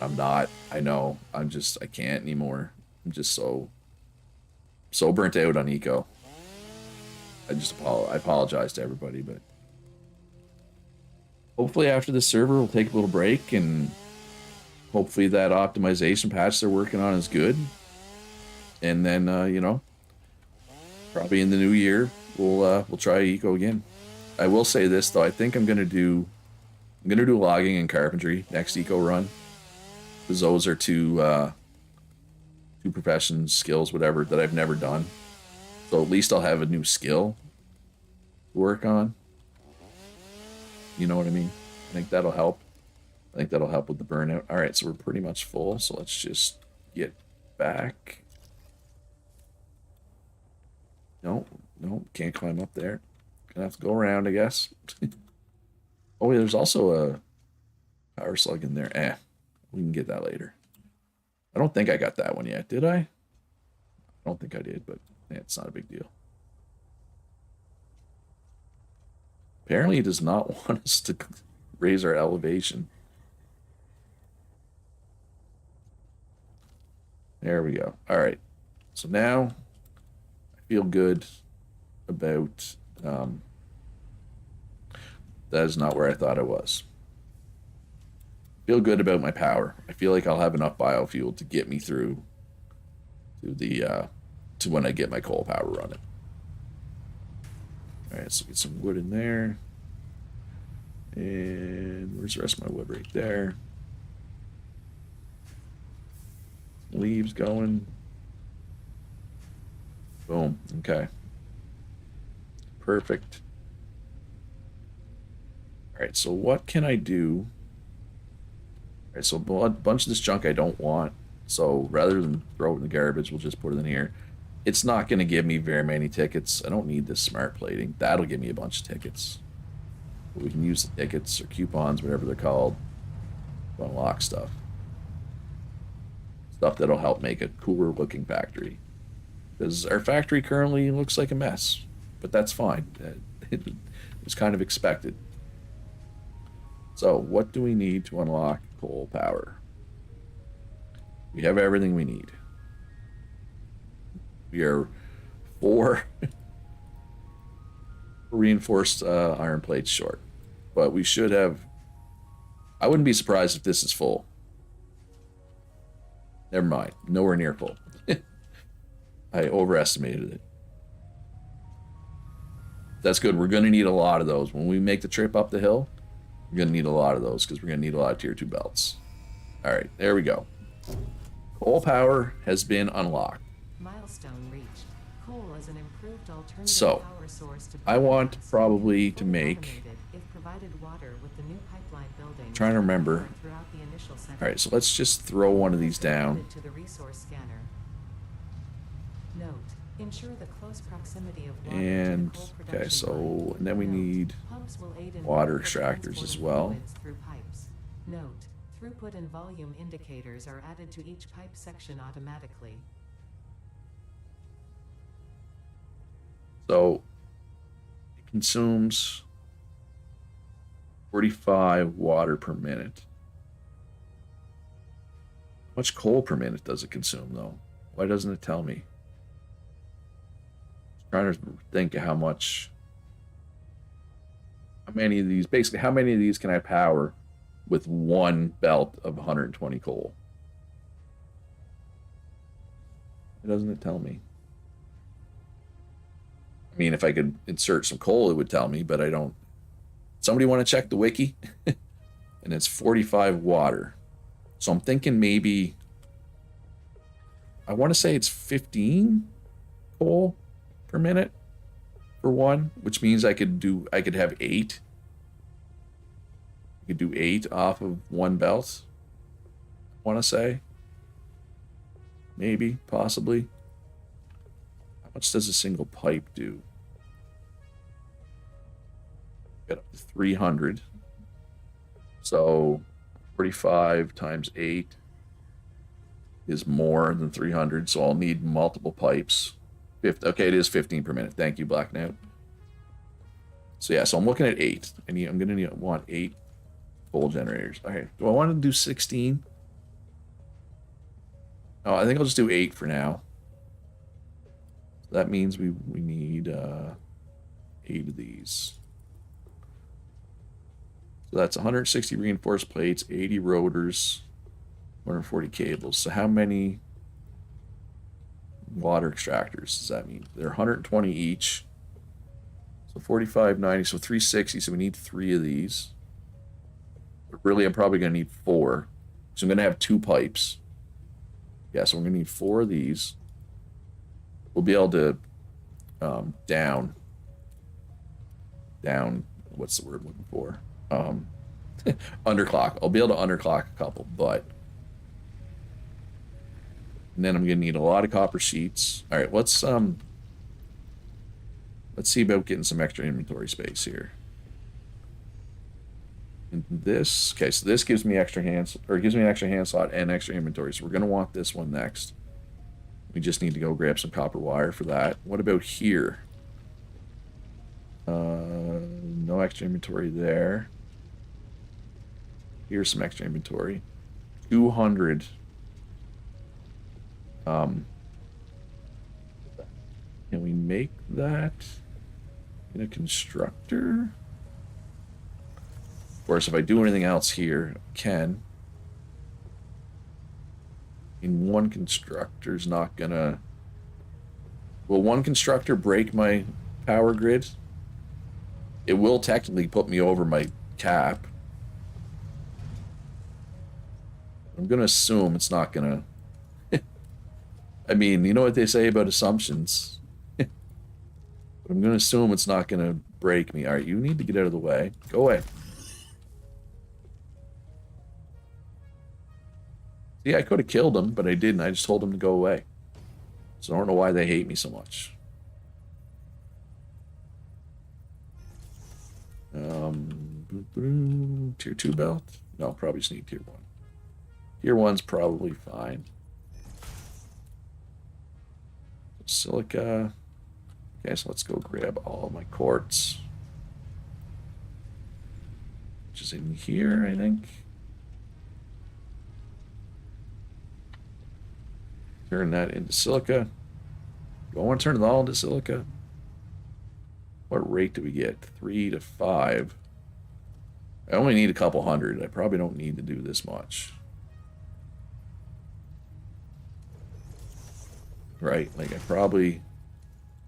I'm not. I know. I can't anymore. I'm just so burnt out on eco. I apologize to everybody, but hopefully after this server we'll take a little break, and hopefully that optimization patch they're working on is good. And then you know, probably in the new year we'll try eco again. I will say this though, I think I'm gonna do logging and carpentry next eco run, because those are two profession skills, whatever, that I've never done. So at least I'll have a new skill to work on. You know what I mean? I think that'll help. I think that'll help with the burnout. All right, so we're pretty much full. So let's just get back. No, can't climb up there. Gonna have to go around, I guess. Oh, there's also a power slug in there. We can get that later. I don't think I got that one yet, did I? I don't think I did, but it's not a big deal. Apparently it does not want us to raise our elevation. There we go. All right. So now I feel good about... that is not where I thought I was. Feel good about my power. I feel like I'll have enough biofuel to get me through to the to when I get my coal power running. All right, so get some wood in there. And where's the rest of my wood? Right there. Leaves going. Boom. Okay. Perfect. All right, so what can I do? All right, so a bunch of this junk I don't want. So rather than throw it in the garbage, we'll just put it in here. It's not going to give me very many tickets. I don't need this smart plating. That'll give me a bunch of tickets. But we can use the tickets or coupons, whatever they're called, to unlock stuff. Stuff that'll help make a cooler looking factory. Because our factory currently looks like a mess. But that's fine. It was kind of expected. So what do we need to unlock coal power? We have everything we need. We are 4 reinforced iron plates short. But we should have... I wouldn't be surprised if this is full. Never mind. Nowhere near full. I overestimated it. That's good. We're going to need a lot of those. When we make the trip up the hill, we're going to need a lot of those because we're going to need a lot of tier 2 belts. All right, there we go. Coal power has been unlocked. Milestone reached. Coal is an improved alternative So, power source to I want probably to make... if provided water with the new pipeline building. I'm trying to remember. Throughout the initial All right, so let's just throw one of these down. To the resource scanner. Note: ensure the close proximity of water And to the coal okay, production so line. and then we Note, need pumps will aid in water the extractors transport as of well. fluids through pipes. Note: throughput and volume indicators are added to each pipe section automatically. So it consumes 45 water per minute. How much coal per minute does it consume though? Why doesn't it tell me? Trying to think of how many of these, basically how many of these can I power with one belt of 120 coal? Doesn't it tell me? I mean, if I could insert some coal, it would tell me, but I don't. Somebody want to check the wiki? And it's 45 water. So I'm thinking maybe, I want to say it's 15 coal per minute for one, which means I could have 8. I could do 8 off of one belt. I want to say. Maybe, possibly. How much does a single pipe do? Got up to 300. So 45 times 8 is more than 300, so I'll need multiple pipes. Okay, it is 15 per minute. Thank you, Black Knight. So yeah, so I'm looking at 8. I'm gonna want 8 coal generators. All right, do I want to do 16? Oh, I think I'll just do 8 for now. That means we need 8 of these. So that's 160 reinforced plates, 80 rotors, 140 cables. So how many water extractors does that mean? They're 120 each. So 45, 90, so 360. So we need 3 of these. But really, I'm probably going to need 4. So I'm going to have 2 pipes. Yeah, so we're going to need 4 of these. We'll be able to down, what's the word I'm looking for? Underclock. I'll be able to underclock a couple, but and then I'm gonna need a lot of copper sheets. All right, let's see about getting some extra inventory space here. And this, okay, so this gives me extra hands, or it gives me an extra hand slot and extra inventory. So we're gonna want this one next. We just need to go grab some copper wire for that. What about here? No extra inventory there. Here's some extra inventory. 200. Can we make that in a constructor? Of course, if I do anything else here, I can. In one constructor's not gonna... Will one constructor break my power grid? It will technically put me over my cap. I'm gonna assume it's not gonna... I mean, you know what they say about assumptions. But I'm gonna assume it's not gonna break me. Alright, you need to get out of the way. Go away. See, I could have killed him, but I didn't. I just told him to go away. So I don't know why they hate me so much. Tier 2 belt? No, probably just need tier 1. Tier 1's probably fine. Silica. Okay, so let's go grab all of my quartz. Which is in here, I think. Turn that into silica. Do I want to turn it all into silica? What rate do we get? 3 to 5. I only need a couple hundred. I probably don't need to do this much. Right, like I probably...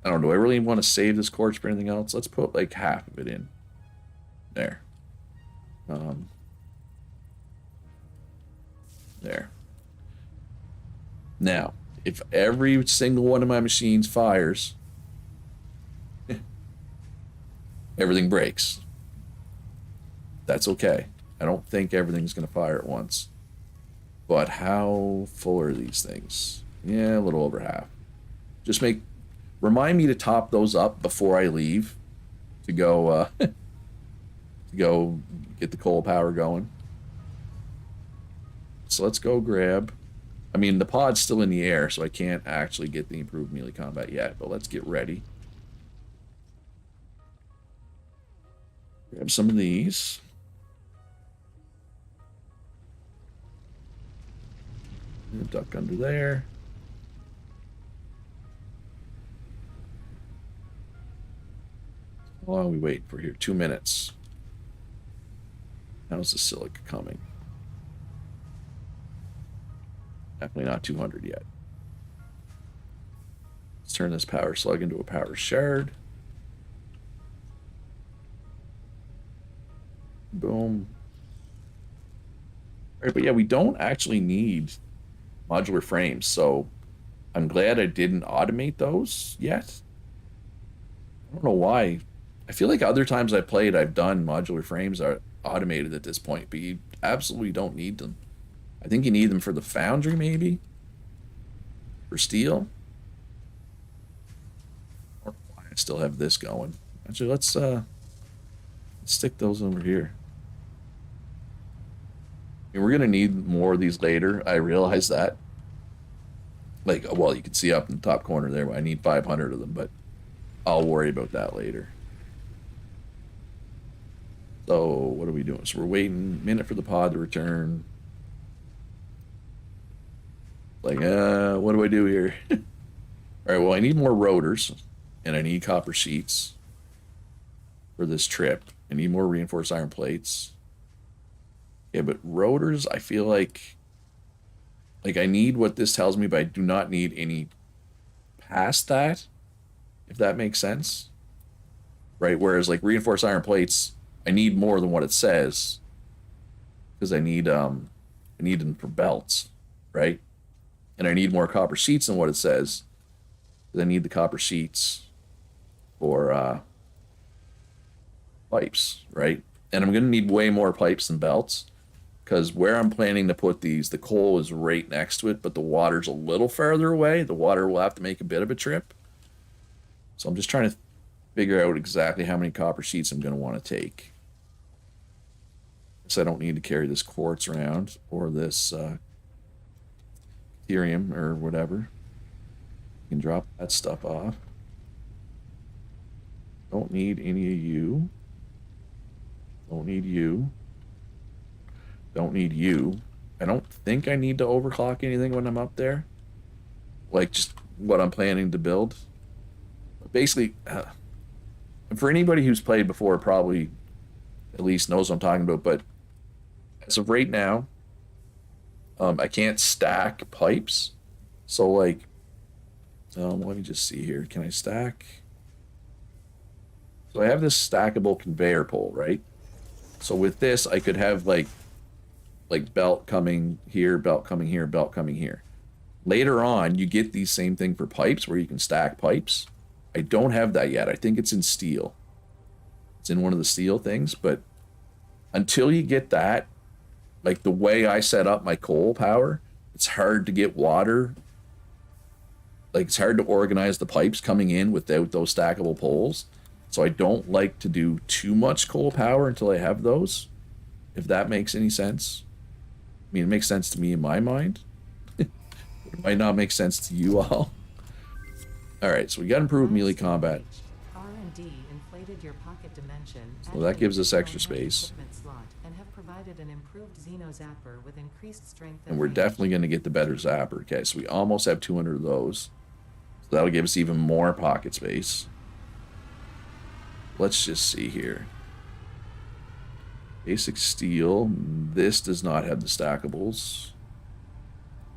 I don't know, do I really want to save this quartz for anything else? Let's put like half of it in. There. There. Now, if every single one of my machines fires, everything breaks. That's okay. I don't think everything's going to fire at once. But how full are these things? Yeah, a little over half. Just remind me to top those up before I leave to go to go get the coal power going. So let's go grab... I mean, the pod's still in the air, so I can't actually get the improved melee combat yet, but let's get ready. Grab some of these. And duck under there. How long are we waiting for here? 2 minutes. How's the silica coming? Definitely not 200 yet. Let's turn this power slug into a power shard. Boom. All right, but yeah, we don't actually need modular frames, so I'm glad I didn't automate those yet. I don't know why. I feel like other times I played, I've done modular frames are automated at this point, but you absolutely don't need them. I think you need them for the foundry, maybe? For steel? I don't know why I still have this going. Actually, let's stick those over here. I mean, we're gonna need more of these later. I realize that. Like, well, you can see up in the top corner there, I need 500 of them, but I'll worry about that later. So, what are we doing? So we're waiting a minute for the pod to return. Like, what do I do here? All right, well, I need more rotors, and I need copper sheets for this trip. I need more reinforced iron plates. Yeah, but rotors, I feel like I need what this tells me, but I do not need any past that, if that makes sense. Right? Whereas like reinforced iron plates, I need more than what it says because I need them for belts, right? And I need more copper sheets than what it says because I need the copper sheets for pipes, right? And I'm going to need way more pipes than belts because where I'm planning to put these, the coal is right next to it, but the water's a little farther away. The water will have to make a bit of a trip. So I'm just trying to figure out exactly how many copper sheets I'm going to want to take. So I don't need to carry this quartz around or this Ethereum or whatever. You can drop that stuff off. Don't need any of you. Don't need you. Don't need you. I don't think I need to overclock anything when I'm up there. Like just what I'm planning to build. Basically, for anybody who's played before, probably at least knows what I'm talking about. But as of right now, I can't stack pipes. So like, let me just see here. Can I stack? So I have this stackable conveyor pole, right? So with this, I could have like belt coming here, belt coming here, belt coming here. Later on, you get these same thing for pipes where you can stack pipes. I don't have that yet. I think it's in steel. It's in one of the steel things, but until you get that, like the way I set up my coal power, it's hard to get water. Like it's hard to organize the pipes coming in without those stackable poles. So I don't like to do too much coal power until I have those, if that makes any sense. I mean, it makes sense to me in my mind. It might not make sense to you all. All right, so we got improved melee combat. R&D inflated your pocket dimension. So that gives us extra space. And have provided an improved Xeno Zapper with increased strength And we're definitely going to get the better Zapper. Okay, so we almost have 200 of those. So that'll give us even more pocket space. Let's just see here. Basic steel. This does not have the stackables.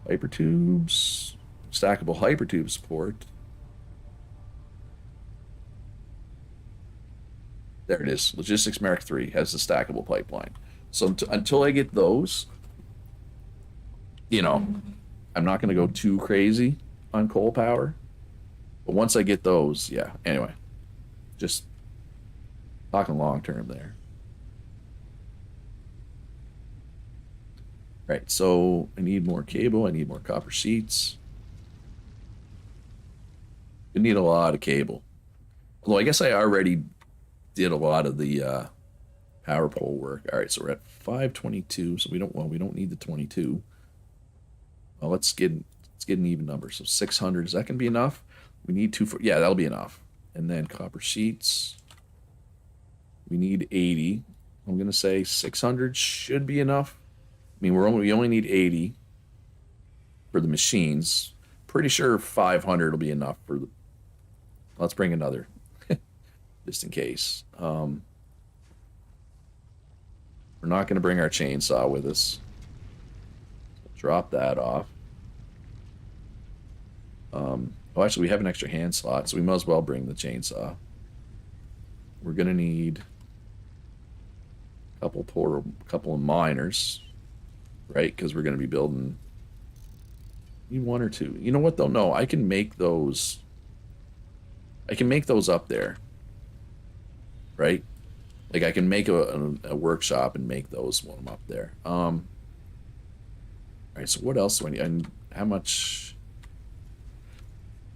Hypertubes. Stackable hypertube support. There it is. Logistics Mark III has the stackable pipeline. So until I get those, you know, I'm not going to go too crazy on coal power. But once I get those, yeah. Anyway, just talking long term there. Right, so I need more cable. I need more copper sheets. I need a lot of cable. Although I guess I already did a lot of the power pole work. All right, so we're at 522. So we don't need the 22. Well, let's get an even number. So 600. Is that gonna be enough? We need two for yeah, that'll be enough. And then copper sheets. We need 80. I'm gonna say 600 should be enough. I mean, we only need 80 for the machines. Pretty sure 500 will be enough for the. Let's bring another, just in case. We're not going to bring our chainsaw with us. Drop that off. Oh, actually, we have an extra hand slot, so we might as well bring the chainsaw. We're going to need a couple of miners. Right, because we're going to be building. Need one or two. You know what though? No, I can make those. I can make those up there. Right, like I can make a workshop and make those when I'm up there. All right. So what else do I need? How much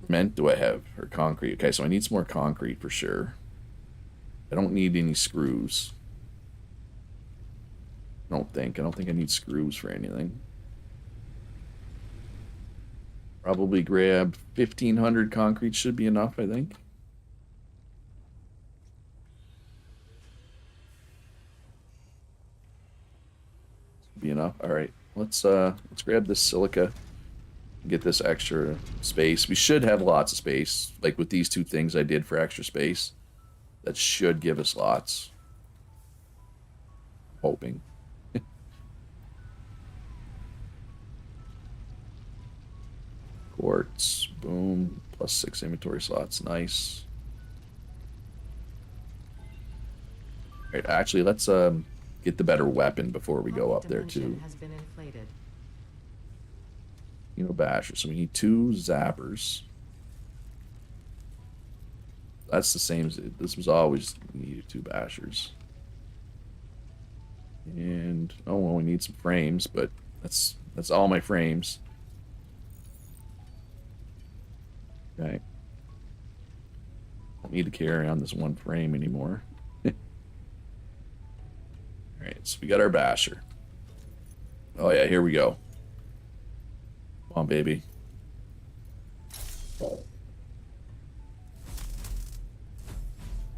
cement do I have or concrete? Okay, so I need some more concrete for sure. I don't need any screws. I don't think I need screws for anything. Probably grab 1,500 concrete should be enough, I think. Be enough. All right, let's grab this silica. Get this extra space. We should have lots of space. Like with these two things I did for extra space. That should give us lots. Hoping. Quartz. Boom. Plus 6 inventory slots. Nice. Alright, actually, let's get the better weapon before we go up there, too. Has been inflated. You know, basher. So we need 2 zappers. That's the same as it. This was always needed 2 bashers. And oh well, we need some frames, but that's all my frames. Okay. Don't need to carry on this 1 frame anymore. Alright, so we got our basher. Oh yeah, here we go. Come on, baby.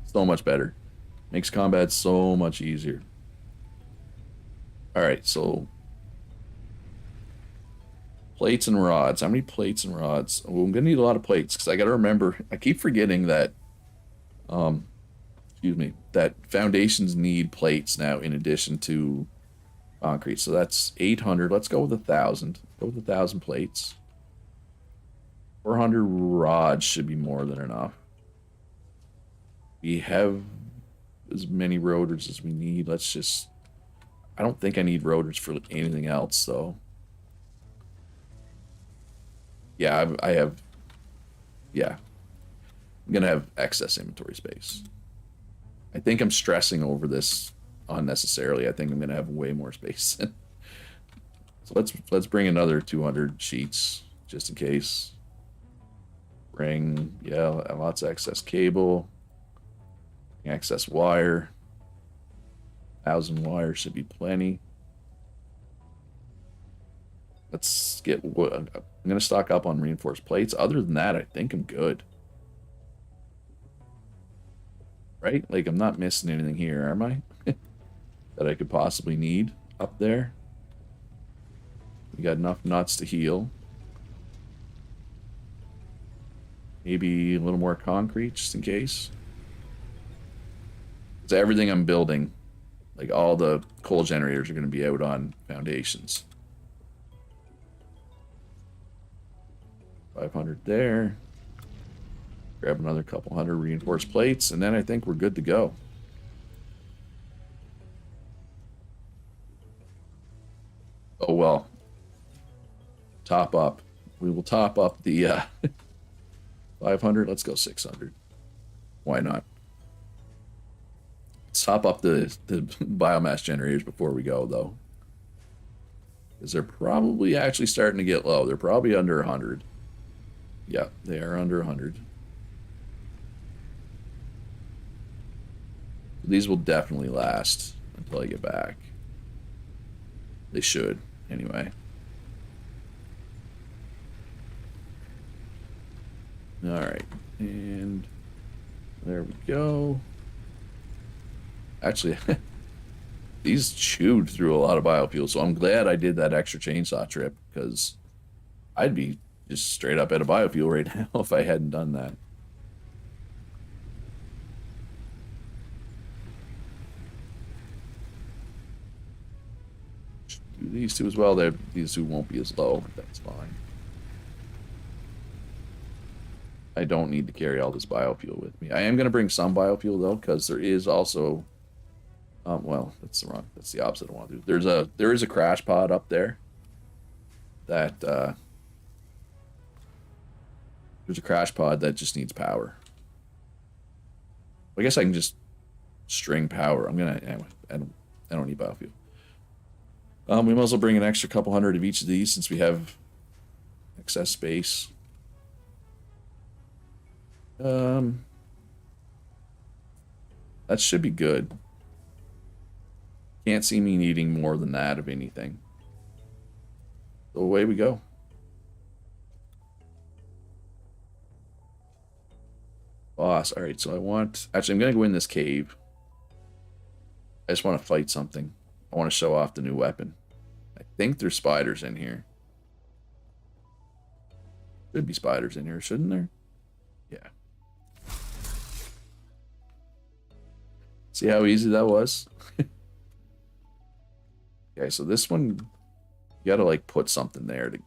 So much better. Makes combat so much easier. Alright, so plates and rods. How many plates and rods? Oh, I'm gonna need a lot of plates because I gotta remember, I keep forgetting that excuse me, that foundations need plates now in addition to concrete. So that's 800. Let's go with 1,000. Go with 1,000 plates. 400 rods should be more than enough. We have as many rotors as we need. Let's just... I don't think I need rotors for anything else, though. Yeah, I have... Yeah. I'm going to have excess inventory space. I think I'm stressing over this unnecessarily. I think I'm going to have way more space. So let's bring another 200 sheets, just in case. Bring, yeah, lots of excess cable. Excess wire. 1,000 wire should be plenty. Let's get wood. I'm going to stock up on reinforced plates. Other than that, I think I'm good. Right? Like, I'm not missing anything here, am I? That I could possibly need up there. We got enough nuts to heal. Maybe a little more concrete, just in case. Because everything I'm building, like all the coal generators, are going to be out on foundations. 500 there. Grab another couple hundred reinforced plates, and then I think we're good to go. Oh well. Top up. We will top up the 500. Let's go 600. Why not? Let's top up the biomass generators before we go, though. Because they're probably actually starting to get low. They're probably under 100. Yeah, they are under 100. These will definitely last until I get back. They should, anyway. Alright, and there we go. Actually, these chewed through a lot of biofuel, so I'm glad I did that extra chainsaw trip, because I'd be just straight up out of biofuel right now if I hadn't done that. Do these two as well. These two won't be as low. That's fine. I don't need to carry all this biofuel with me. I am going to bring some biofuel, though, because there is also... well, that's the opposite I want to do. There is a crash pod up there that... there's a crash pod that just needs power. I guess I can just string power. Anyway, I don't need biofuel. We might as well bring an extra couple hundred of each of these since we have excess space. That should be good. Can't see me needing more than that of anything. So away we go. Boss. Alright, so actually, I'm going to go in this cave. I just want to fight something. I want to show off the new weapon. I think there's spiders in here. Should be spiders in here, shouldn't there? Yeah. See how easy that was? Okay, so this one, you gotta like put something there to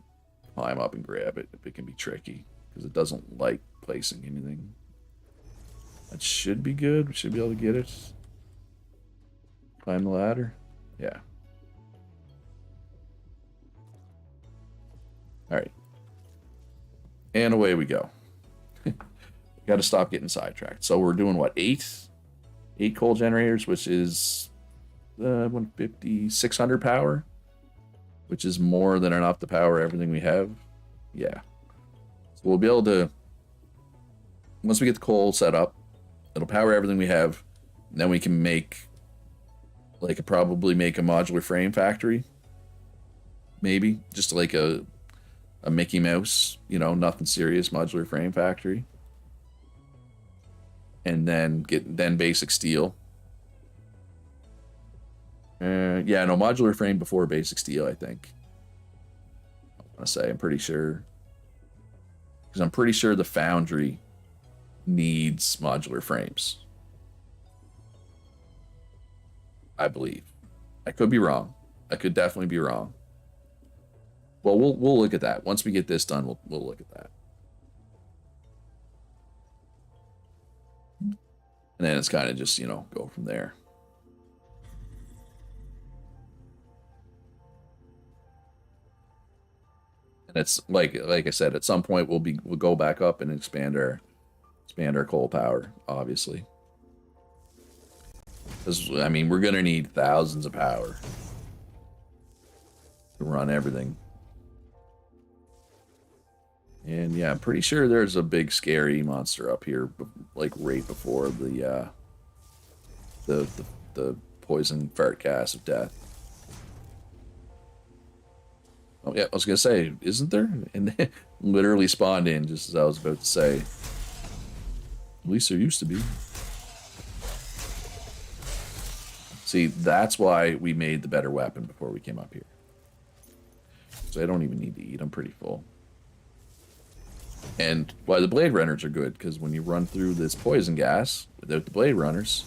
climb up and grab it. It can be tricky because it doesn't like placing anything. That should be good. We should be able to get it. Climb the ladder. Yeah. All right. And away we go. We got to stop getting sidetracked. So we're doing what, 8 coal generators, which is 150, 600 power, which is more than enough to power everything we have. Yeah. So we'll be able to, once we get the coal set up, it'll power everything we have. And then we can make, like, probably make a modular frame factory. Maybe. Just like a Mickey Mouse, you know, nothing serious modular frame factory. And then get basic steel. Yeah, no, modular frame before basic steel, I think. I want to say, I'm pretty sure. Because I'm pretty sure the foundry needs modular frames. I believe. I could be wrong. I could definitely be wrong. Well, we'll look at that. Once we get this done, we'll look at that. And then it's kind of just, you know, go from there. And it's like I said, at some point we'll go back up and expand our coal power, obviously. Because, I mean, we're gonna need thousands of power to run everything. And yeah, I'm pretty sure there's a big scary monster up here, like right before the poison fart gas of death. Oh yeah, I was gonna say, isn't there? And then literally spawned in just as I was about to say. At least there used to be. See, that's why we made the better weapon before we came up here. So I don't even need to eat. I'm pretty full. And why the blade runners are good, because when you run through this poison gas without the blade runners,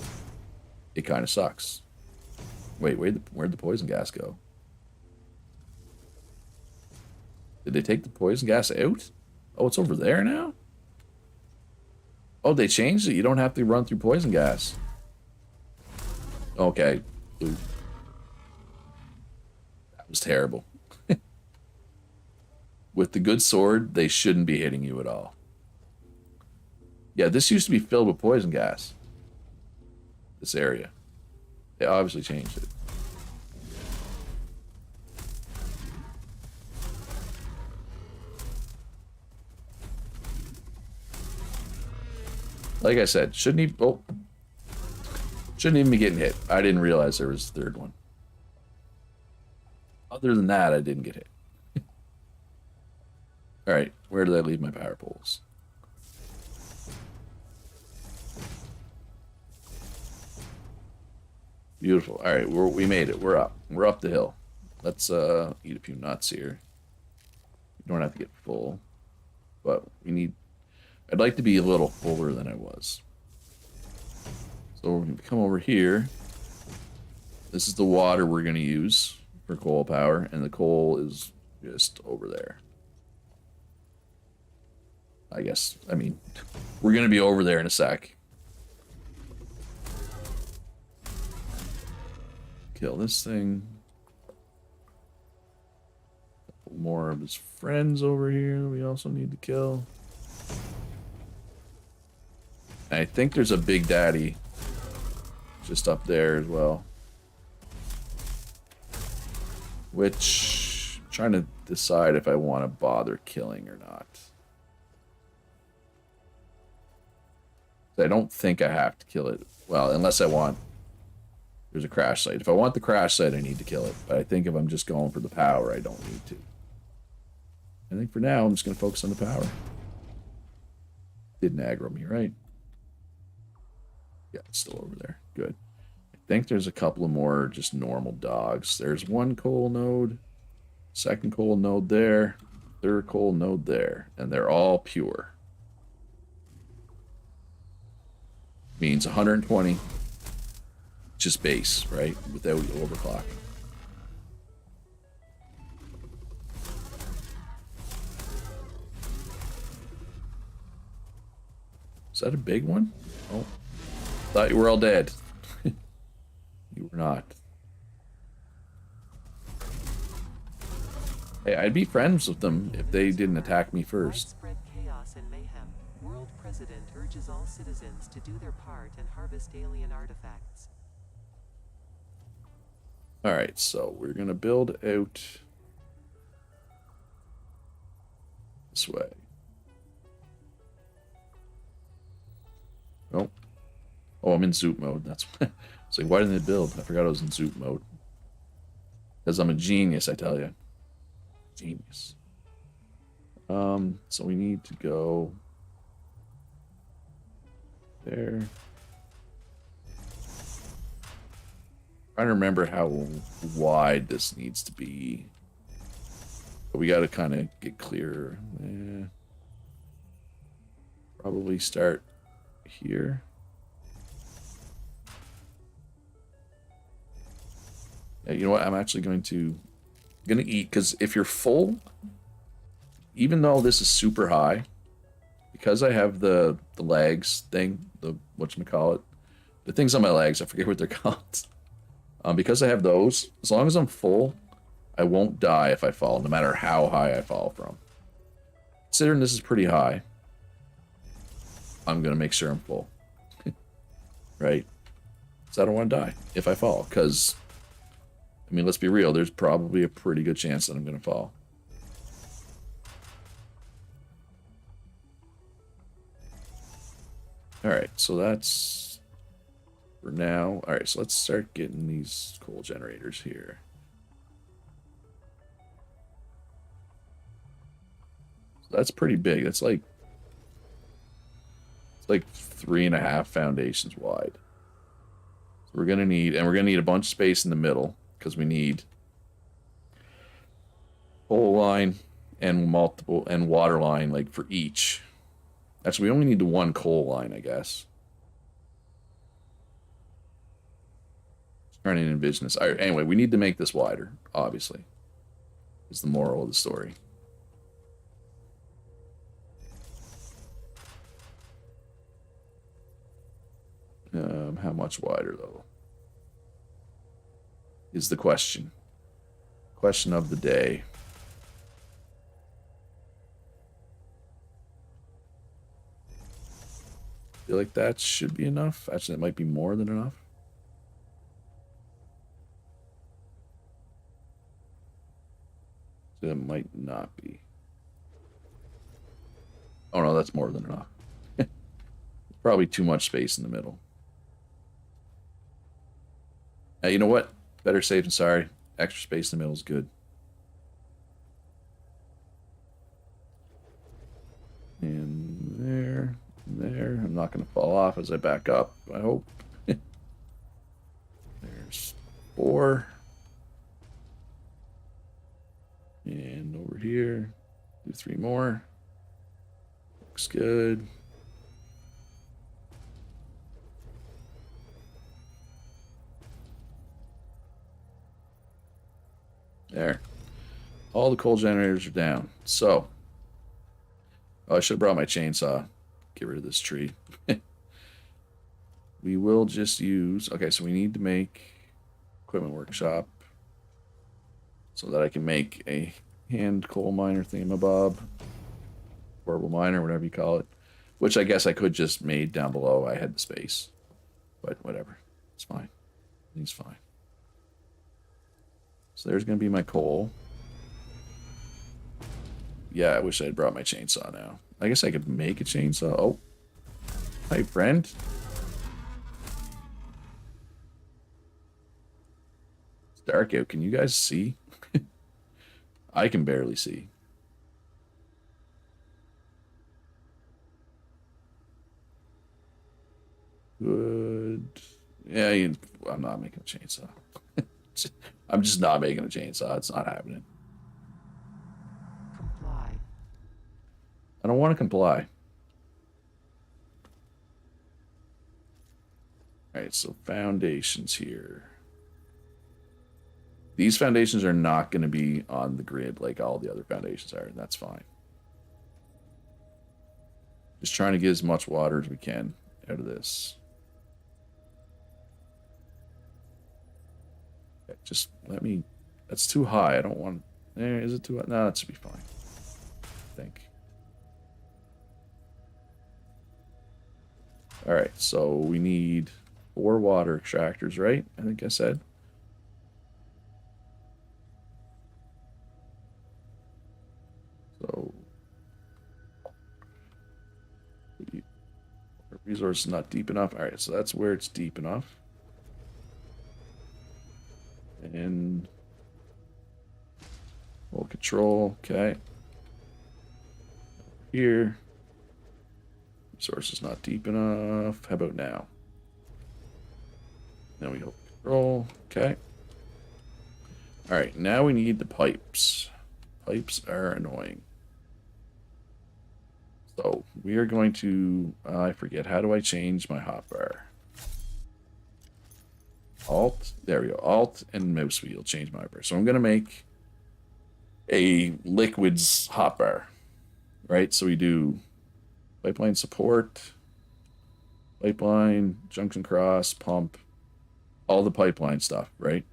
it kind of sucks. Wait, where'd the poison gas go? Did they take the poison gas out? Oh, it's over there now? Oh, they changed it. You don't have to run through poison gas. Okay. Ooh. That was terrible. With the good sword, they shouldn't be hitting you at all. Yeah, this used to be filled with poison gas. This area. They obviously changed it. Like I said, shouldn't even be getting hit. I didn't realize there was a third one. Other than that, I didn't get hit. All right, where did I leave my power poles? Beautiful. All right, we made it. We're up. We're up the hill. Let's eat a few nuts here. You don't have to get full, but we need. I'd like to be a little fuller than I was. So we're going to come over here. This is the water we're going to use for coal power, and the coal is just over there. I guess, I mean, we're going to be over there in a sec. Kill this thing. Couple more of his friends over here we also need to kill. I think there's a big daddy just up there as well. Which, I'm trying to decide if I want to bother killing or not. I don't think I have to kill it. Well, unless I want... There's a crash site. If I want the crash site, I need to kill it. But I think if I'm just going for the power, I don't need to. I think for now, I'm just going to focus on the power. Didn't aggro me, right? Yeah, it's still over there. Good. I think there's a couple of more just normal dogs. There's one coal node. Second coal node there. third coal node there, and they're all pure. Means 120, just base, right? Without overclocking. Is that a big one? Oh, thought you were all dead. You were not. Hey, I'd be friends with them if they didn't attack me first. Widespread chaos and mayhem. World President urges all citizens to do their part and harvest alien artifacts. Alright, so we're going to build out this way. Oh. Oh, I'm in zoop mode. That's it's like, why didn't it build? I forgot I was in zoop mode. Because I'm a genius, I tell you. Genius. So we need to go there. Trying to remember how wide this needs to be. But we got to kind of get clearer. Probably start here. Yeah, you know what? I'm actually going to eat, because if you're full, even though this is super high, because I have the legs thing, the whatchamacallit, the things on my legs, I forget what they're called. Because I have those, as long as I'm full, I won't die if I fall, no matter how high I fall from. Considering this is pretty high, I'm going to make sure I'm full. Right? Because I don't want to die if I fall, because, I mean, let's be real, there's probably a pretty good chance that I'm going to fall. Alright, so that's for now. Alright, so let's start getting these coal generators here. So that's pretty big. That's like, it's like 3.5 foundations wide. So we're gonna need, and we're gonna need a bunch of space in the middle, because we need coal line and multiple and water line, like, for each. Actually, we only need the one coal line, I guess. Turning in business. All right, anyway, we need to make this wider, obviously. Is the moral of the story. How much wider, though? Is the question. Question of the day. I feel like that should be enough. Actually, that might be more than enough. That might not be. Oh no, that's more than enough. Probably too much space in the middle. You know what? Better safe than sorry. Extra space in the middle is good. And there, and there. I'm not going to fall off as I back up, I hope. There's 4. And over here, do 3 more. Looks good. There. All the coal generators are down. So, oh, I should have brought my chainsaw. Get rid of this tree. We will just use, okay, so we need to make equipment workshop so that I can make a hand coal miner thingamabob, portable miner, whatever you call it, which I guess I could just made down below. I had the space, but whatever, it's fine. It's fine. So there's going to be my coal. Yeah, I wish I had brought my chainsaw now. I guess I could make a chainsaw. Oh, hi, friend. It's dark out. Can you guys see? I can barely see. Good. Yeah, I'm not making a chainsaw. I'm just not making a chainsaw. It's not happening. Comply. don't want to comply. All right, so foundations here. These foundations are not going to be on the grid like all the other foundations are, and that's fine. Just trying to get as much water as we can out of this. Okay, just let me... That's too high. I don't want... Is it too high? No, that should be fine. I think. Alright, so we need 4 water extractors, right? I think I said. So... Resource is not deep enough. Alright, so that's where it's deep enough. And... Full control, okay. Here. Resource is not deep enough. How about now? Now we hold control, okay. Alright, now we need the pipes. Pipes are annoying. So, we are going to... I forget, how do I change my hotbar? Alt, there we go. Alt and mouse wheel change my hotbar. So I'm going to make a liquids hotbar, right? So we do pipeline support, pipeline, junction cross, pump, all the pipeline stuff, right?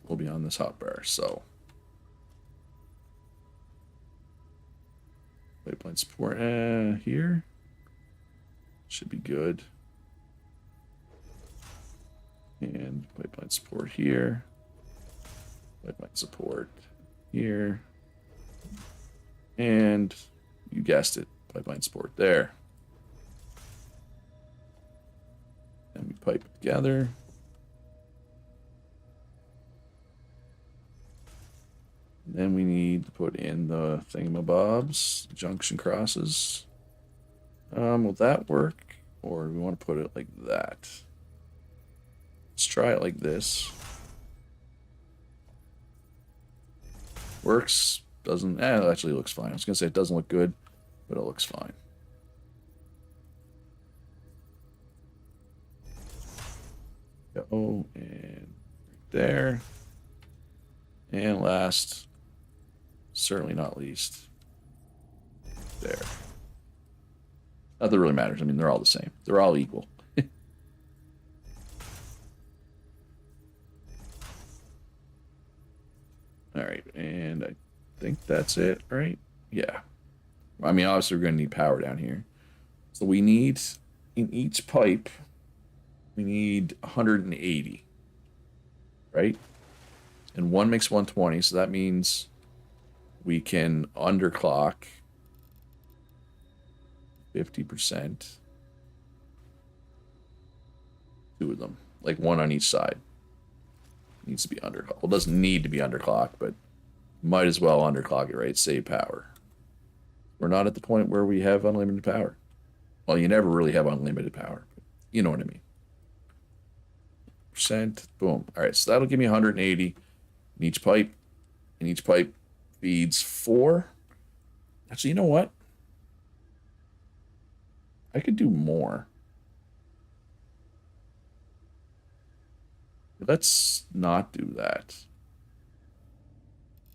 Will be on this hotbar. So pipeline support here should be good. And pipeline support here. Pipeline support here. And you guessed it, pipeline support there. And we pipe it together. And then we need to put in the thingamabobs, junction crosses. Will that work? Or do we want to put it like that? Let's try it like this. Works. Doesn't. It actually looks fine. I was going to say it doesn't look good, but it looks fine. Go, and there. And last, certainly not least, there. Not that it really matters. I mean, they're all the same. They're all equal. All right, and I think that's it, right? Yeah. I mean, obviously, we're going to need power down here. So we need, in each pipe, we need 180, right? And one makes 120, so that means we can underclock 50%. 2 of them, like one on each side. Needs to be underclocked. Well, it doesn't need to be underclocked, but might as well underclock it, right? Save power. We're not at the point where we have unlimited power. Well, you never really have unlimited power. But you know what I mean. Percent. Boom. All right, so that'll give me 180 in each pipe. And each pipe feeds 4. Actually, you know what? I could do more. Let's not do that.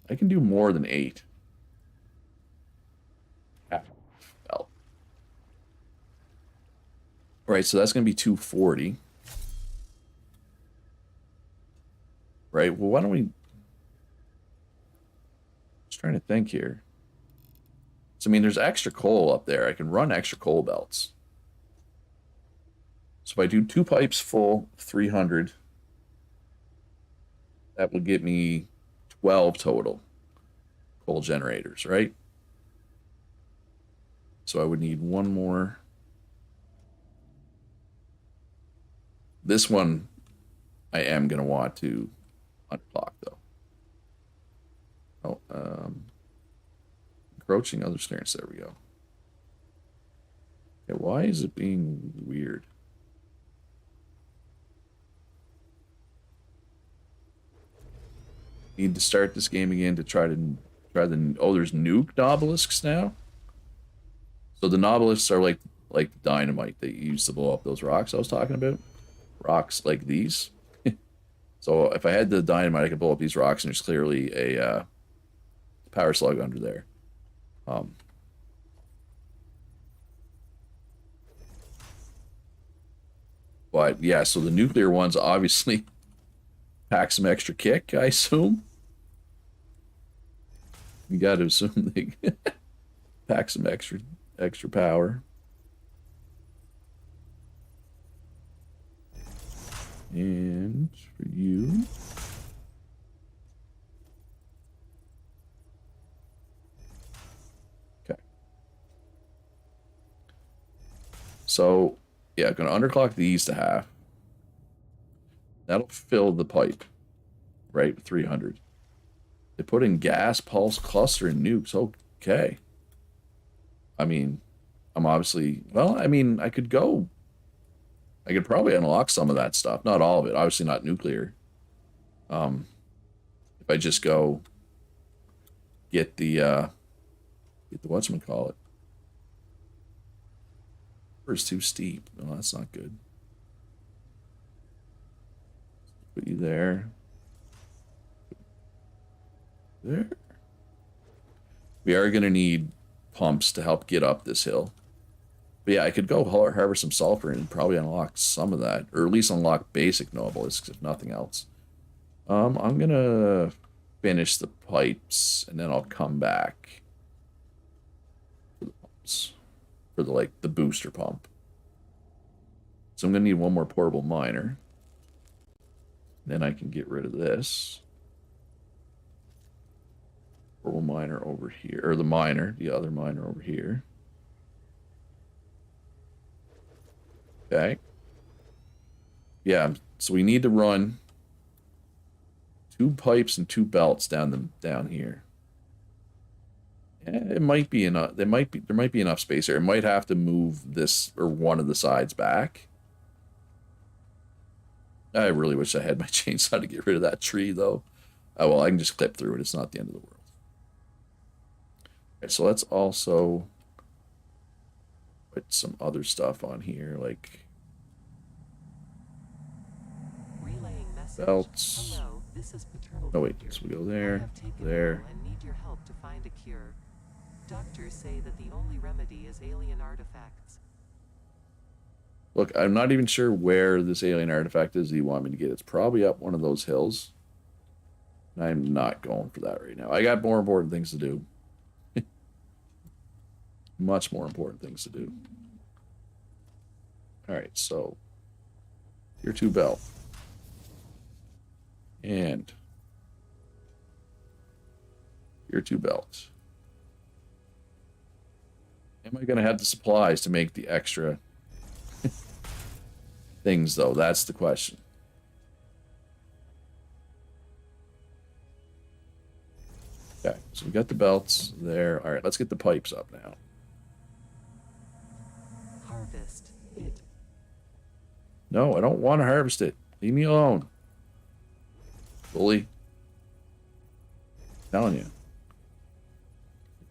I can do more than 8. Well. Right, so that's going to be 240. Right, well, why don't we... Just trying to think here. So, I mean, there's extra coal up there. I can run extra coal belts. So if I do 2 pipes full, 300... That will get me 12 total coal generators, right? So I would need one more. This one I am going to want to unblock, though. Oh, encroaching other snares. There we go. Okay, why is it being weird? Need to start this game again to try the... Oh, there's nuke obelisks now? So the nobelisks are like dynamite that you use to blow up those rocks I was talking about. Rocks like these. So if I had the dynamite, I could blow up these rocks, and there's clearly a power slug under there. But yeah, so the nuclear ones obviously pack some extra kick, I assume. You got to assume they pack some extra power. And for you, okay. So yeah, gonna underclock these to half. That'll fill the pipe, right? 300. They put in gas, pulse, cluster, and nukes. Okay. I mean, I'm obviously, well, I mean, I could probably unlock some of that stuff. Not all of it. Obviously not nuclear. If I just go get the whatchamacallit. It's too steep. No, that's not good. Put you there. There. We are going to need pumps to help get up this hill. But yeah, I could go harvest some sulfur and probably unlock some of that. Or at least unlock basic nobelisks, if nothing else. I'm going to finish the pipes, and then I'll come back for the pumps. For the booster pump. So I'm going to need one more portable miner. Then I can get rid of this. Portable miner over here. Or the other miner over here. Okay. Yeah, so we need to run 2 pipes and 2 belts down here. It might be enough. There might be enough space here. It might have to move this or one of the sides back. I really wish I had my chainsaw to get rid of that tree, though. Oh well, I can just clip through it. It's not the end of the world. All right, so let's also put some other stuff on here, like Relaying message. belts. Hello, this is paternal Oh wait, figure. so we go I there, have taken there. ill and need your help to find a cure. Doctors say that the only remedy is alien artifacts. Look, I'm not even sure where this alien artifact is that you want me to get. It's probably up one of those hills. I'm not going for that right now. I got more important things to do. Much more important things to do. Alright, so your 2 belt. And your 2 belt. Am I going to have the supplies to make the extra things, though? That's the question. Okay, so we got the belts there. All right, let's get the pipes up now. Harvest it. No, I don't want to harvest it. Leave me alone. Bully. I'm telling you.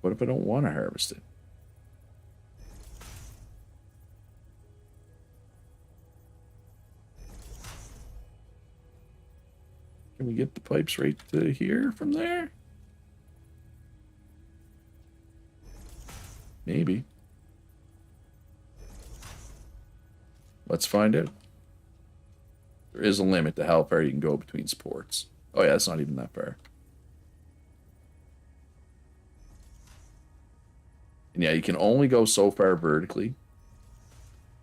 What if I don't want to harvest it? Can we get the pipes right to here from there? Maybe. Let's find out. There is a limit to how far you can go between supports. Oh yeah, it's not even that far. And yeah, you can only go so far vertically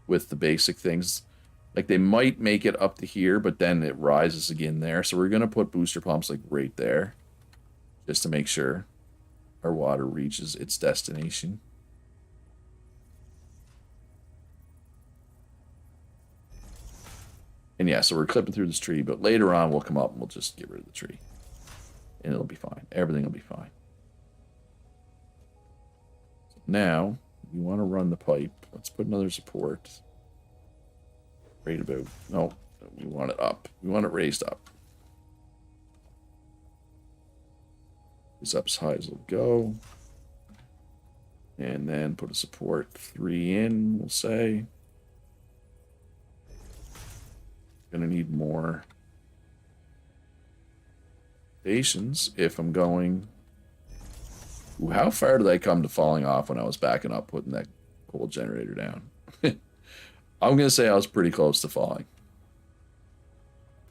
with the basic things. Like, they might make it up to here, but then it rises again there. So we're going to put booster pumps, like, right there. Just to make sure our water reaches its destination. And yeah, so we're clipping through this tree. But later on, we'll come up and we'll just get rid of the tree. And it'll be fine. Everything will be fine. So now, we want to run the pipe. Let's put another support. Right about, no, we want it up. We want it raised up. It's up as high as it'll go. And then put a support 3 in, we'll say. Gonna need more stations if I'm going. Ooh, how far did I come to falling off when I was backing up putting that coal generator down? I'm gonna say I was pretty close to falling.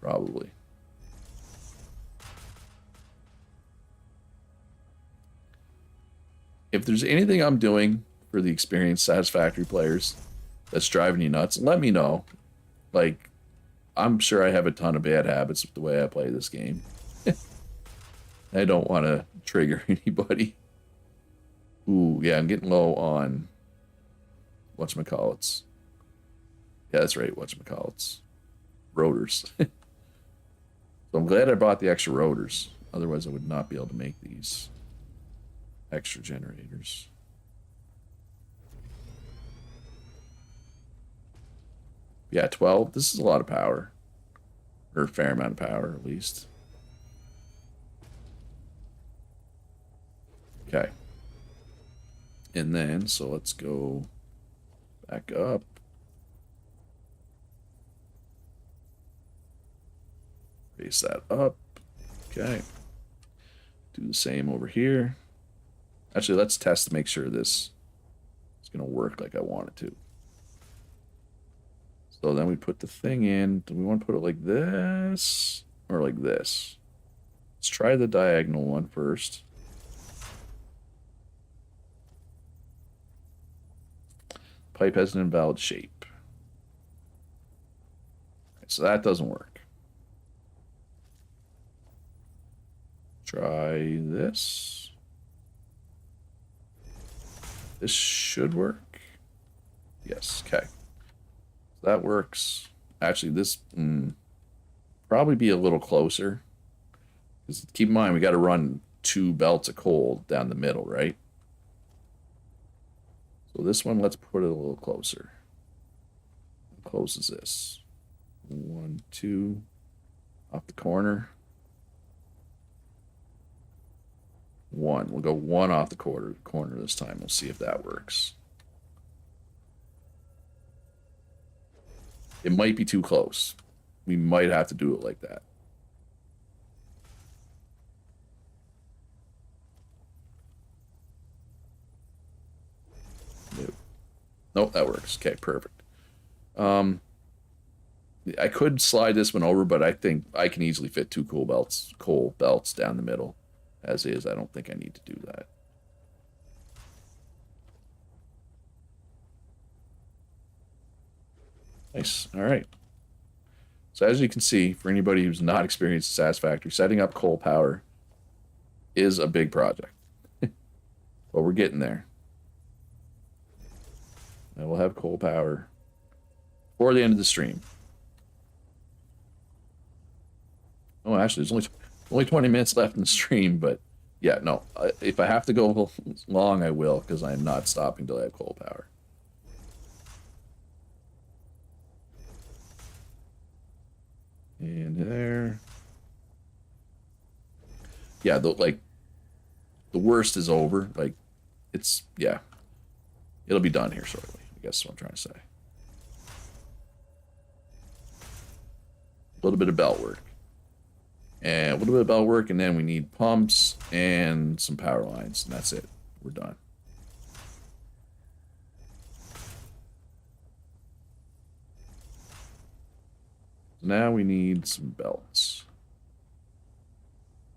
Probably. If there's anything I'm doing for the experienced Satisfactory players that's driving you nuts, let me know. Like, I'm sure I have a ton of bad habits with the way I play this game. I don't want to trigger anybody. Ooh, yeah, I'm getting low on whatchamacallits. Yeah, that's right, whatchamacallits. Rotors. So I'm glad I bought the extra rotors. Otherwise, I would not be able to make these extra generators. Yeah, 12. This is a lot of power. Or a fair amount of power, at least. Okay. And then, so let's go back up. Raise that up. Okay. Do the same over here. Actually, let's test to make sure this is going to work like I want it to. So then we put the thing in. Do we want to put it like this or like this? Let's try the diagonal one first. Pipe has an invalid shape. Right, so that doesn't work. Try this. This should work. Yes, okay. So that works. Actually, this probably be a little closer. Because keep in mind, we got to run 2 belts of coal down the middle, right? So this one, let's put it a little closer. How close is this? 1, 2, off the corner. 1. We'll go 1 off the corner this time. We'll see if that works. It might be too close. We might have to do it like that. Nope. Nope, that works. Okay, perfect. I could slide this one over, but I think I can easily fit 2 coal belts down the middle. As is, I don't think I need to do that. Nice. All right. So as you can see, for anybody who's not experienced Satisfactory, setting up coal power is a big project. But we're getting there. And we'll have coal power before the end of the stream. Oh, actually, there's only 20 minutes left in the stream, but yeah, no. If I have to go long, I will, because I am not stopping till I have coal power. And there. Yeah, the worst is over. Like, it's, yeah. It'll be done here shortly, I guess is what I'm trying to say. A little bit of belt work. And a little bit of belt work, and then we need pumps and some power lines, and that's it. We're done. Now we need some belts.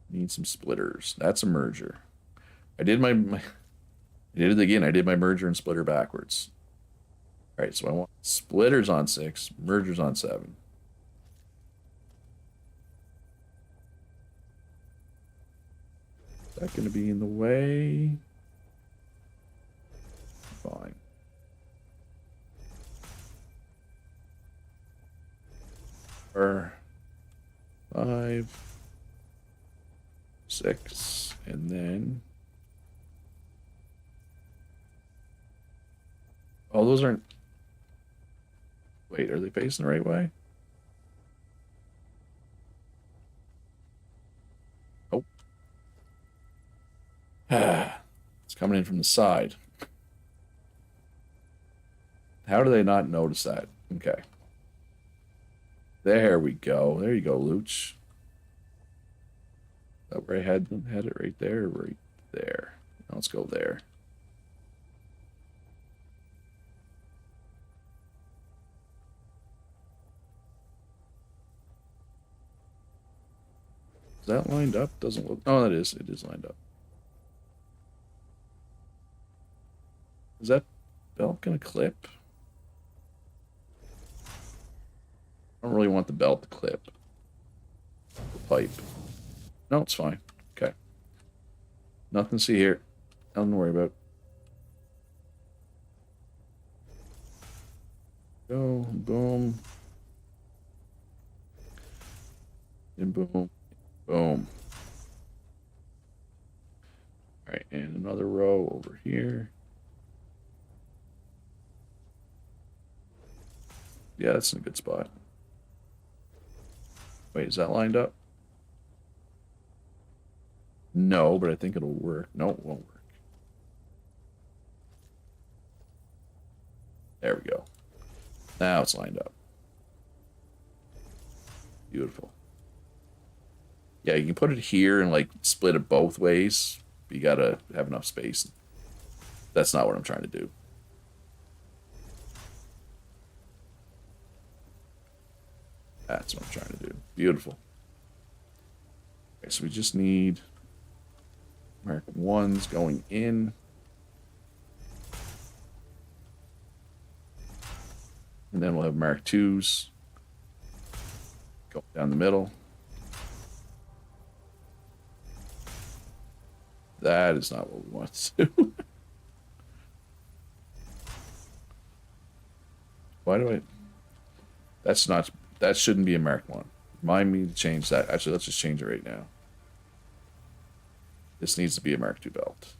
Need some splitters. That's a merger. I did it again. I did my merger and splitter backwards. All right, so I want splitters on 6, mergers on 7. Is that going to be in the way? Fine. Or 5, 6, and then. Oh, those aren't. Wait, are they facing the right way? Oh. It's coming in from the side. How do they not notice that? Okay. There we go. There you go, Luch. That where I had it right there, right there. Now let's go there. Is that lined up? Doesn't look. Oh, that is. It is lined up. Is that belt gonna clip? I don't really want the belt to clip. The pipe. No, it's fine. Okay. Nothing to see here. Nothing to worry about. Go, boom. And boom. Boom. Alright, and another row over here. Yeah, that's in a good spot. Wait, is that lined up? No, but I think it'll work. No, it won't work. There we go. Now it's lined up. Beautiful. Yeah, you can put it here and like split it both ways, but you gotta have enough space. That's not what I'm trying to do. That's what I'm trying to do. Beautiful. Okay, so we just need Mark 1s going in. And then we'll have Mark 2s go down the middle. That is not what we want to do. Why do I... That's not... That shouldn't be a Mark 1. Remind me to change that. Actually, let's just change it right now. This needs to be a Mark 2 belt.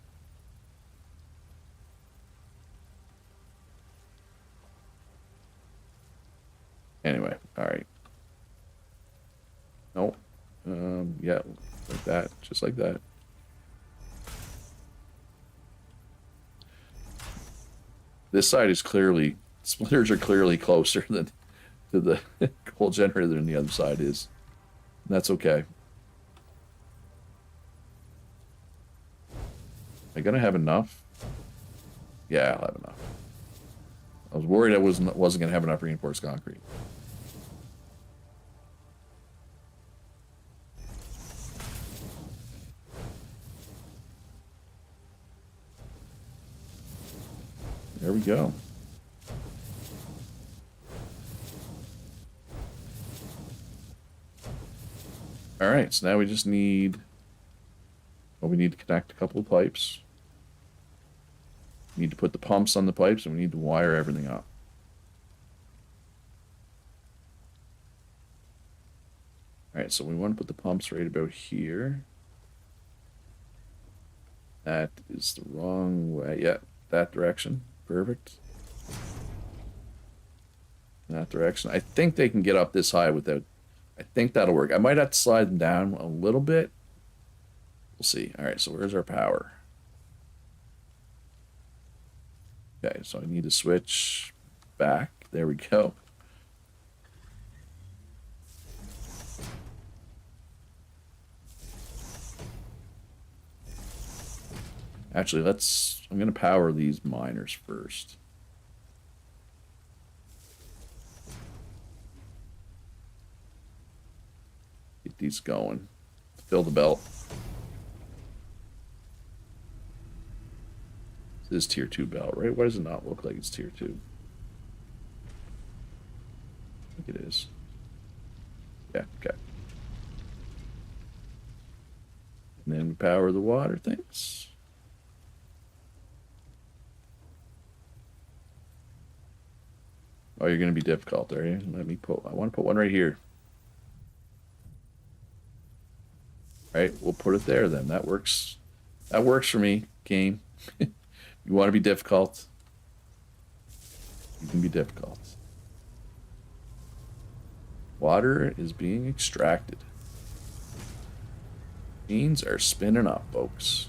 Anyway, alright. Nope. Yeah, like that. Just like that. This side is clearly... Splitters are clearly closer than to the coal generator than the other side is. And that's okay. Am I gonna have enough? Yeah, I'll have enough. I was worried I wasn't gonna have enough reinforced concrete. There we go. All right, so now we just need... Well, we need to connect a couple of pipes. We need to put the pumps on the pipes, and we need to wire everything up. All right, so we want to put the pumps right about here. That is the wrong way. Yeah, that direction. Perfect. That direction. I think they can get up this high without... I think that'll work. I might have to slide them down a little bit. We'll see. All right, so where's our power? Okay, so I need to switch back. There we go. Actually, I'm going to power these miners first. Get these going. Fill the belt. This is tier 2 belt, right? Why does it not look like it's tier 2? I think it is. Yeah, okay. And then we power the water things. Oh, you're going to be difficult, are you? I want to put one right here. All right, we'll put it there then. That works. That works for me, game. You want to be difficult? You can be difficult. Water is being extracted. Beans are spinning up, folks.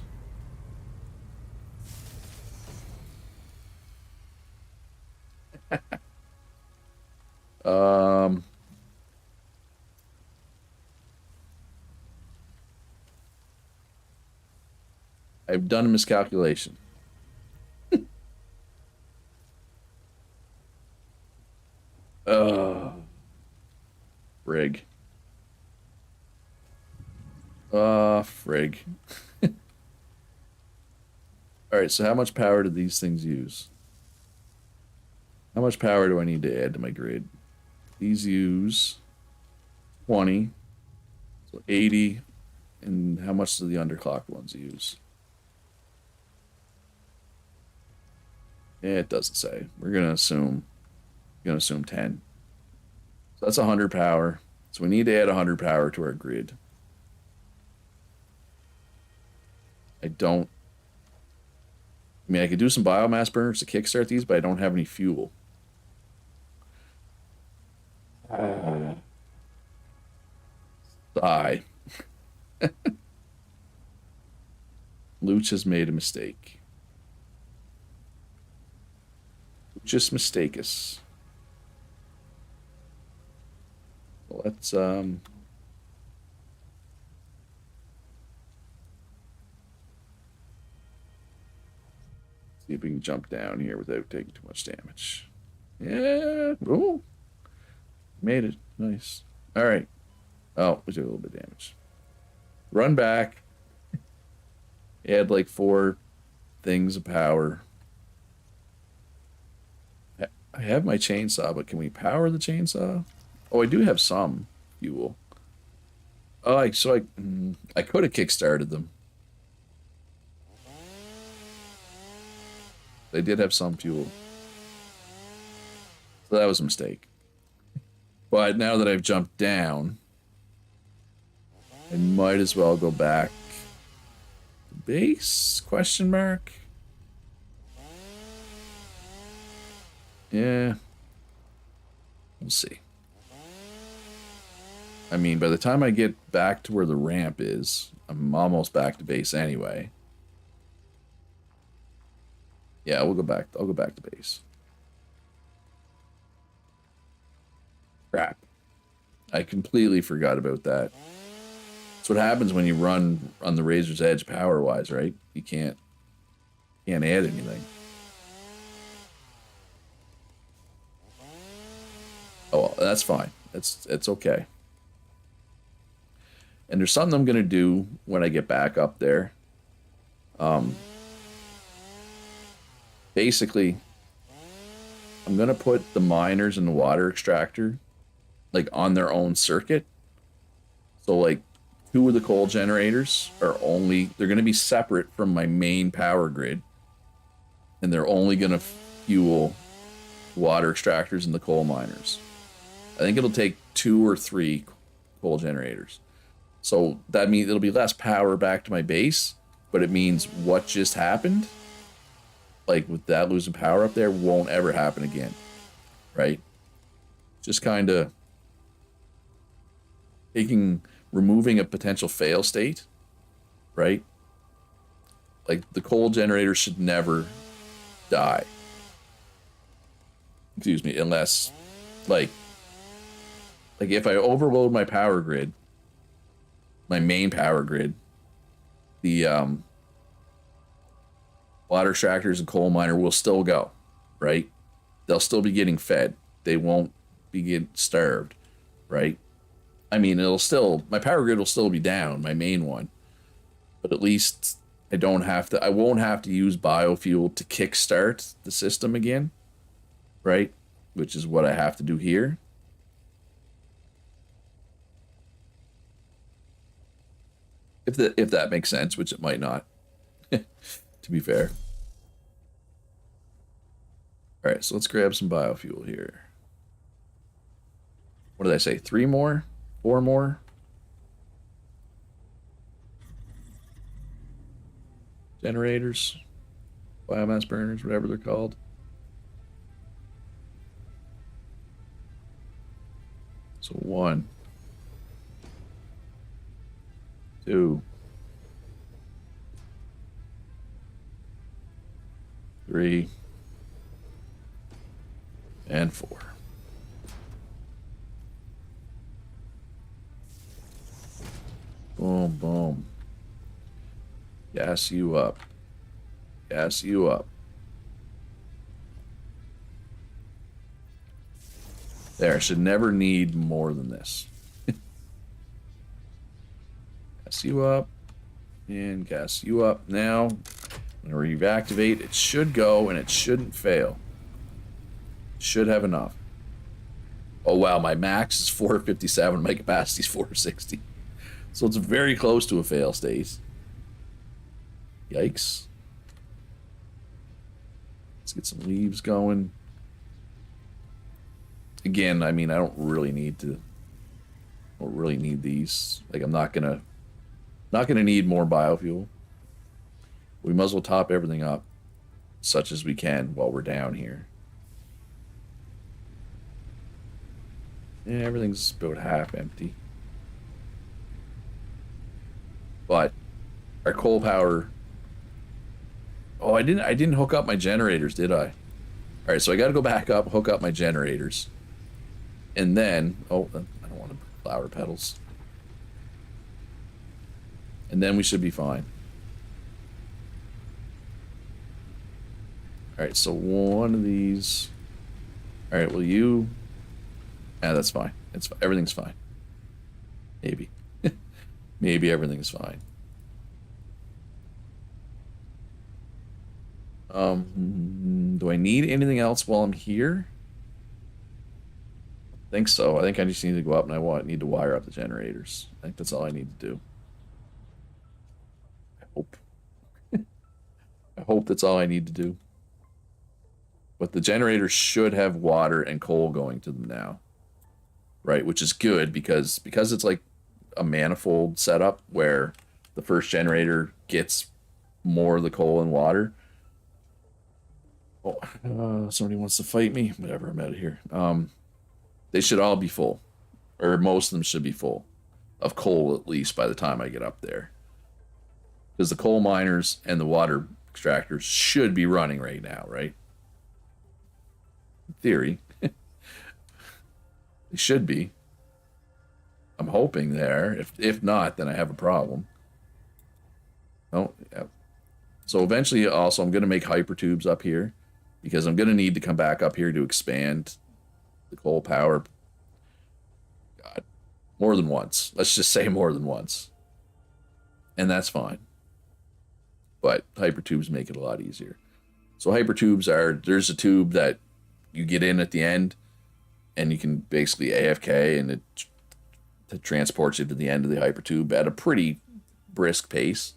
Um, I've done a miscalculation. Uh, frig. Frig. All right, so how much power do these things use? How much power do I need to add to my grid? These use 20, so 80, and how much do the underclocked ones use? It doesn't say. We're gonna assume 10. So that's 100 power. So we need to add 100 power to our grid. I don't. I mean, I could do some biomass burners to kickstart these, but I don't have any fuel. Die. Luch has made a mistake. Just mistake us. Let's see if we can jump down here without taking too much damage. Yeah. Oh, made it. Nice. All right. Oh, we took a little bit of damage. Run back. Add like 4 things of power. I have my chainsaw, but can we power the chainsaw? Oh, I do have some fuel. Oh, I could have kickstarted them. They did have some fuel. So that was a mistake. But now that I've jumped down, I might as well go back. Base? Question mark? Yeah. We'll see. I mean, by the time I get back to where the ramp is, I'm almost back to base anyway. Yeah, we'll go back. I'll go back to base. Crap. I completely forgot about that. That's what happens when you run on the razor's edge power-wise, right? You can't add anything. Oh, well, that's fine. It's okay. And there's something I'm gonna do when I get back up there. Basically, I'm gonna put the miners and the water extractor like on their own circuit. So like 2 of the coal generators they're gonna be separate from my main power grid, and they're only gonna fuel water extractors and the coal miners. I think it'll take 2 or 3 coal generators. So that means it'll be less power back to my base, but it means what just happened, like with that losing power up there, won't ever happen again, right? Just kind of removing a potential fail state, right? Like the coal generator should never die. Excuse me, unless like if I overload my power grid, my main power grid, the water extractors and coal miner will still go, right? They'll still be getting fed. They won't be getting starved, right? I mean, my power grid will still be down, my main one, but at least I won't have to use biofuel to kickstart the system again, right? Which is what I have to do here. If that makes sense, which it might not, to be fair. All right, so let's grab some biofuel here. What did I say? 3 more? 4 more? Generators, biomass burners, whatever they're called. So 1, 2, 3, And 4. Boom, boom. Gas you up. Gas you up. There, should never need more than this. Gas you up. And gas you up. Now, when we reactivate, it should go and it shouldn't fail. Should have enough. Oh wow, my max is 457, my capacity is 460. So it's very close to a fail state. Yikes. Let's get some leaves going. Again, I mean, I don't really need these. Like, I'm not gonna need more biofuel. We might as well top everything up such as we can while we're down here. Yeah, everything's about half empty. But our coal power. Oh, I didn't hook up my generators, did I? All right, so I got to go back up, hook up my generators. And then, oh, I don't want to flower petals. And then we should be fine. All right, so one of these. All right, well, you. Yeah, that's fine. Everything's fine. Maybe. Maybe everything's fine. Do I need anything else while I'm here? I think so. I think I just need to go up and I need to wire up the generators. I think that's all I need to do. I hope. I hope that's all I need to do. But the generators should have water and coal going to them now. Right, which is good because it's like a manifold setup where the first generator gets more of the coal and water. Oh, somebody wants to fight me. Whatever, I'm out of here. They should all be full, or most of them should be full of coal at least by the time I get up there. Because the coal miners and the water extractors should be running right now, right? In theory. They should be. I'm hoping there. If not, then I have a problem. Oh, yeah. So eventually, also, I'm going to make hypertubes up here because I'm going to need to come back up here to expand the coal power. God, more than once. Let's just say more than once. And that's fine. But hypertubes make it a lot easier. So hypertubes there's a tube that you get in at the end, and you can basically AFK, and it transports you to the end of the hypertube at a pretty brisk pace.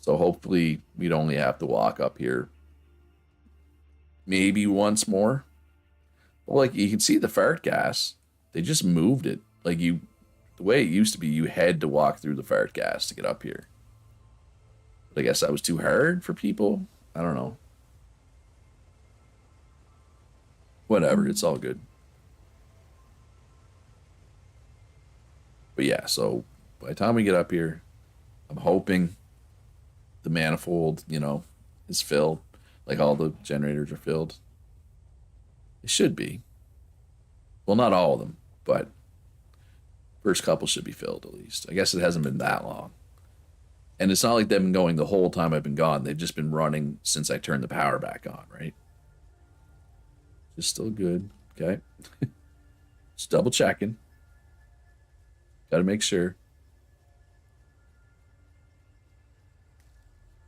So hopefully we'd only have to walk up here maybe once more. Well, like, you can see the fart gas. They just moved it. Like, the way it used to be, you had to walk through the fart gas to get up here. But I guess that was too hard for people. I don't know. Whatever, it's all good. But yeah, so by the time we get up here, I'm hoping the manifold, is filled. Like, all the generators are filled. It should be. Well, not all of them, but first couple should be filled at least. I guess it hasn't been that long. And it's not like they've been going the whole time I've been gone. They've just been running since I turned the power back on, right? Just still good. Okay. Just double checking. Got to make sure.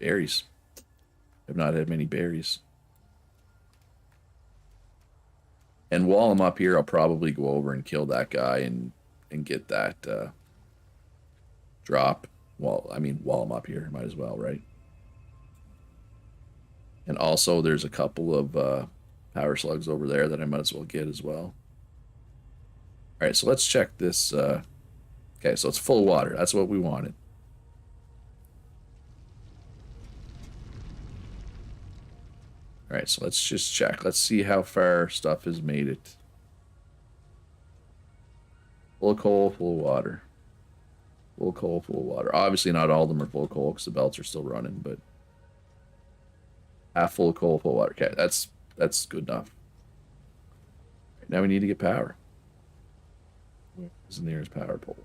Berries. I've not had many berries. And while I'm up here, I'll probably go over and kill that guy and get that drop. While I'm up here, might as well, right? And also, there's a couple of power slugs over there that I might as well get as well. All right, so let's check this. Okay, so it's full of water. That's what we wanted. All right, so let's just check. Let's see how far stuff has made it. Full of coal, full of water. Full of coal, full of water. Obviously, not all of them are full of coal because the belts are still running, but Half full of coal, full of water. Okay, that's good enough. Right, now we need to get power. Where's the nearest power pole?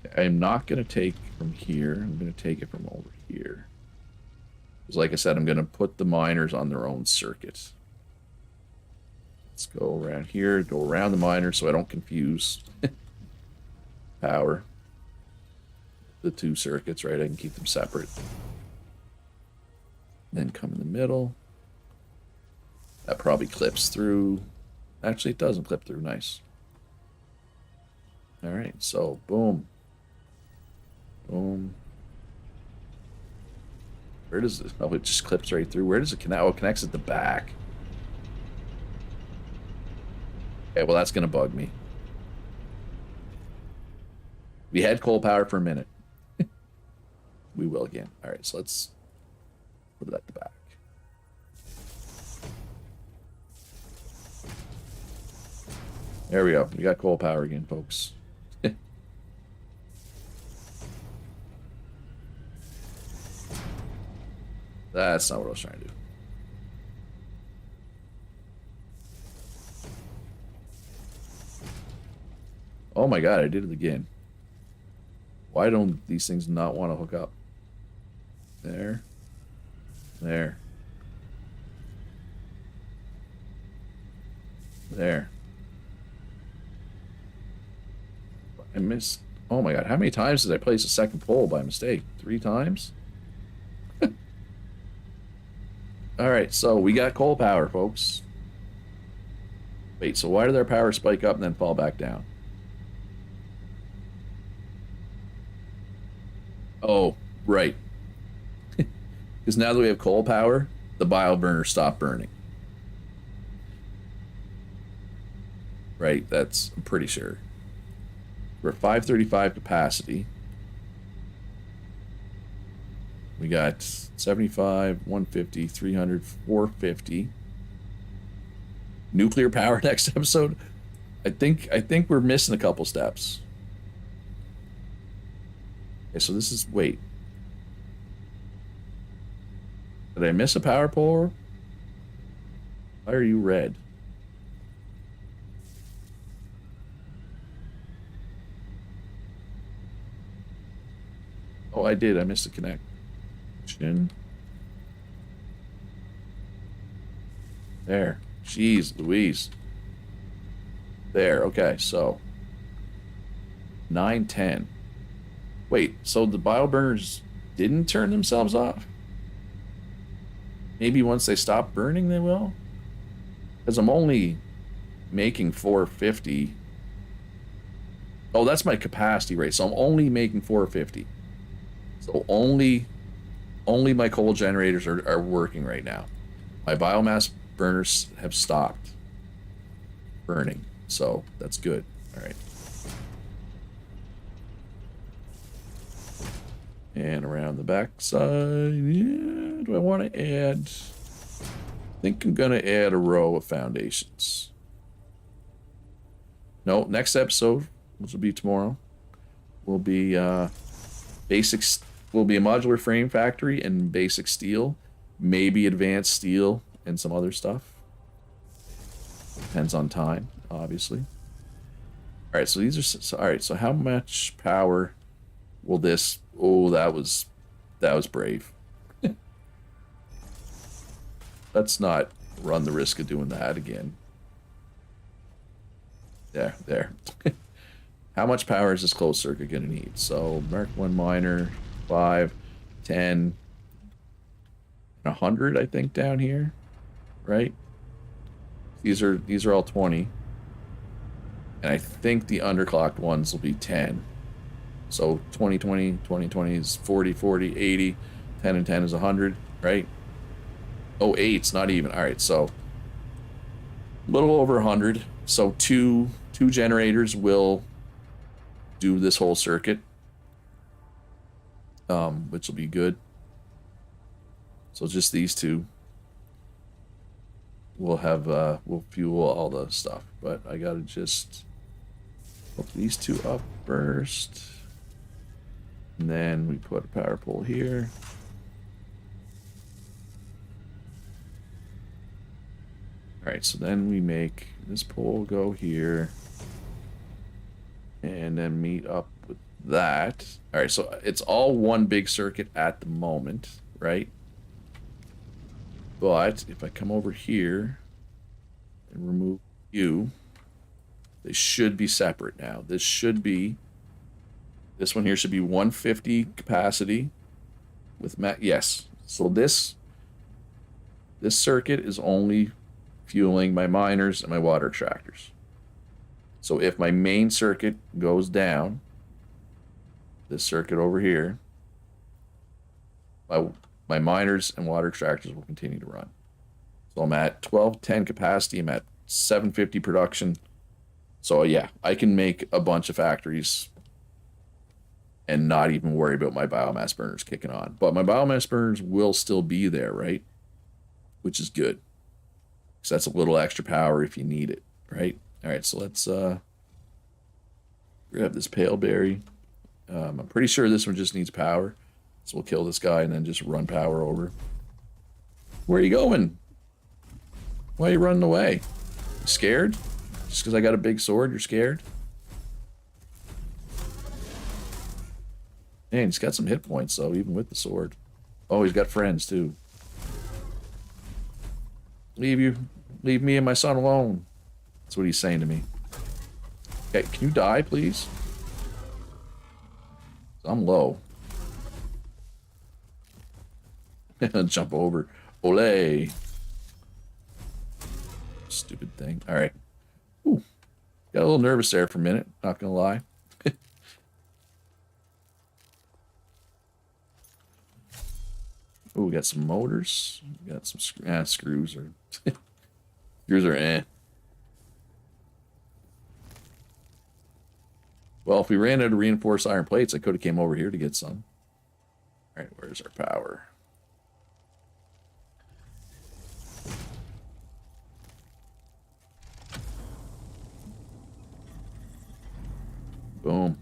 Okay, I am not going to take from here. I'm going to take it from over here. Because like I said, I'm going to put the miners on their own circuit. Let's go around here, go around the miners so I don't confuse power. The two circuits, right? I can keep them separate. Then come in the middle. That probably clips through. Actually, it doesn't clip through. Nice. All right, so boom. Boom. Where does it? Oh, it just clips right through. Where does it connect? Oh, it connects at the back. Okay, well, that's going to bug me. We had coal power for a minute. We will again. All right, so let's put it at the back. There we go. We got coal power again, folks. That's not what I was trying to do. Oh my god, I did it again. Why don't these things not want to hook up? There. There. There. I missed. Oh my god, how many times did I place a second pole by mistake? 3 times? Alright, so we got coal power, folks. Wait, so why did our power spike up and then fall back down? Oh, right. Because now that we have coal power, the bio burner stopped burning. Right, that's, I'm pretty sure. We're at 535 capacity. We got 75, 150, 300, 450. Nuclear power next episode. I think we're missing a couple steps. Okay, so this is wait. Did I miss a power pole? Why are you red? Oh, I did. I missed a connection. There. Jeez Louise. There. Okay, so 9, 10. Wait, so the bioburners didn't turn themselves off? Maybe once they stop burning, they will? Because I'm only making 450. Oh, that's my capacity rate. So I'm only making 450. So only my coal generators are working right now. My biomass burners have stopped burning. So that's good. All right. And around the back side, yeah, do I want to add? I think I'm going to add a row of foundations. No, next episode, which will be tomorrow, will be basics. Will be a modular frame factory and basic steel, maybe advanced steel and some other stuff. Depends on time, obviously. All right, so these are so, all right. So how much power will this? Oh, that was brave. Let's not run the risk of doing that again. There. How much power is this closed circuit going to need? So Mark 1 miner, 5, 10, 100, I think, down here, right? These are all 20. And I think the underclocked ones will be 10. So 20, 20, 20, 20 is 40, 40, 80, 10 and 10 is 100, right? Oh, 8's not even. All right, so a little over 100. So two generators will do this whole circuit, which will be good. So just these two will have will fuel all the stuff. But I gotta just hook these two up first, and then we put a power pole here. Alright, so then we make this pole go here. And then meet up with that. Alright, so it's all one big circuit at the moment, right? But if I come over here and remove you, they should be separate now. This one here should be 150 capacity with yes. So this circuit is only fueling my miners and my water extractors. So if my main circuit goes down, this circuit over here, my miners and water extractors will continue to run. So I'm at 1210 capacity. I'm at 750 production. So yeah, I can make a bunch of factories and not even worry about my biomass burners kicking on. But my biomass burners will still be there, right? Which is good. So that's a little extra power if you need it, right? All right, so let's grab this pale berry. I'm pretty sure this one just needs power. So we'll kill this guy and then just run power over. Where are you going? Why are you running away? You scared? Just because I got a big sword, you're scared? Man, he's got some hit points, though, even with the sword. Oh, he's got friends, too. Leave me and my son alone. That's what he's saying to me. Okay, can you die, please? I'm low. Jump over. Olay. Stupid thing. All right. Ooh. Got a little nervous there for a minute. Not gonna lie. Ooh, we got some motors. We got some screws or screws are eh. Well, if we ran out of reinforced iron plates, I could have came over here to get some. All right, where's our power? Boom.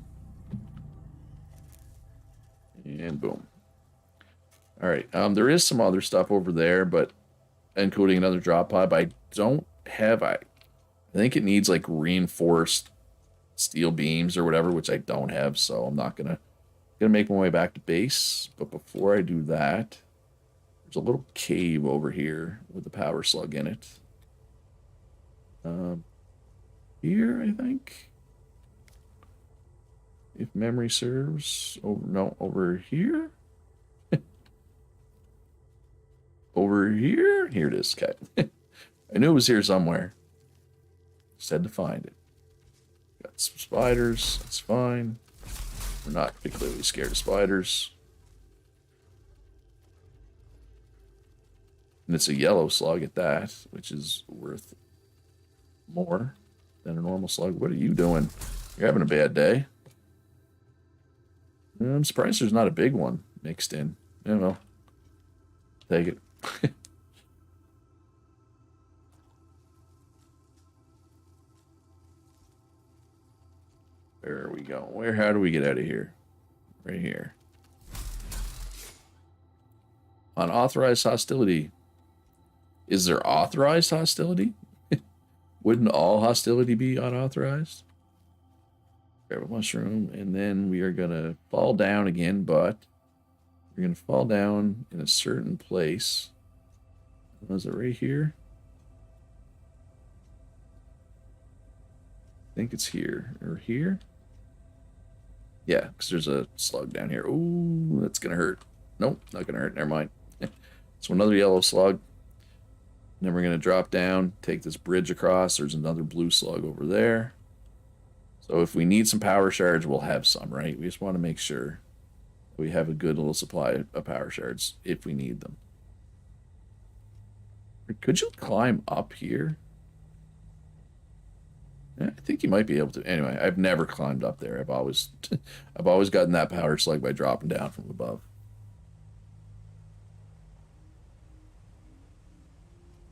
And boom. All right, there is some other stuff over there, but including another drop pod, but I don't have, I think it needs like reinforced steel beams or whatever, which I don't have, so I'm not gonna make my way back to base. But before I do that, there's a little cave over here with the power slug in it. Here, I think, if memory serves. Over here. Over here? Here it is. Okay. I knew it was here somewhere. Just had to find it. Got some spiders. That's fine. We're not particularly scared of spiders. And it's a yellow slug at that, which is worth more than a normal slug. What are you doing? You're having a bad day. I'm surprised there's not a big one mixed in. I don't know. Take it. Where are we going? How do we get out of here? Right here. Unauthorized hostility. Is there authorized hostility? Wouldn't all hostility be unauthorized? Grab a mushroom, and then we are going to fall down again, but we're going to fall down in a certain place. Was it right here? I think it's here. Or here? Yeah, because there's a slug down here. Ooh, that's going to hurt. Nope, not going to hurt. Never mind. So another yellow slug. And then we're going to drop down, take this bridge across. There's another blue slug over there. So if we need some power shards, we'll have some, right? We just want to make sure we have a good little supply of power shards if we need them. Could you climb up here? Yeah, I think you might be able to. Anyway, I've never climbed up there. I've always gotten that power slug by dropping down from above.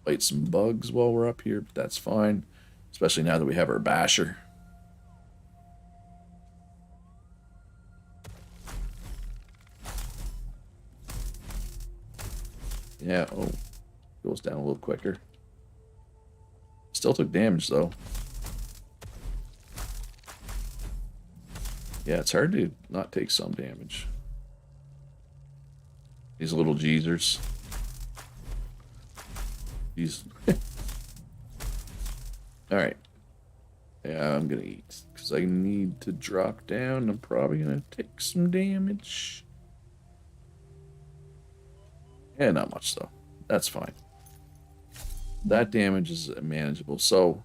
Fight some bugs while we're up here, but that's fine. Especially now that we have our basher. Yeah, oh, goes down a little quicker. Still took damage, though. Yeah, it's hard to not take some damage. These little geezers. These. Alright. Yeah, I'm gonna eat. Because I need to drop down. I'm probably gonna take some damage. Yeah, not much, though. That's fine. That damage is manageable. So,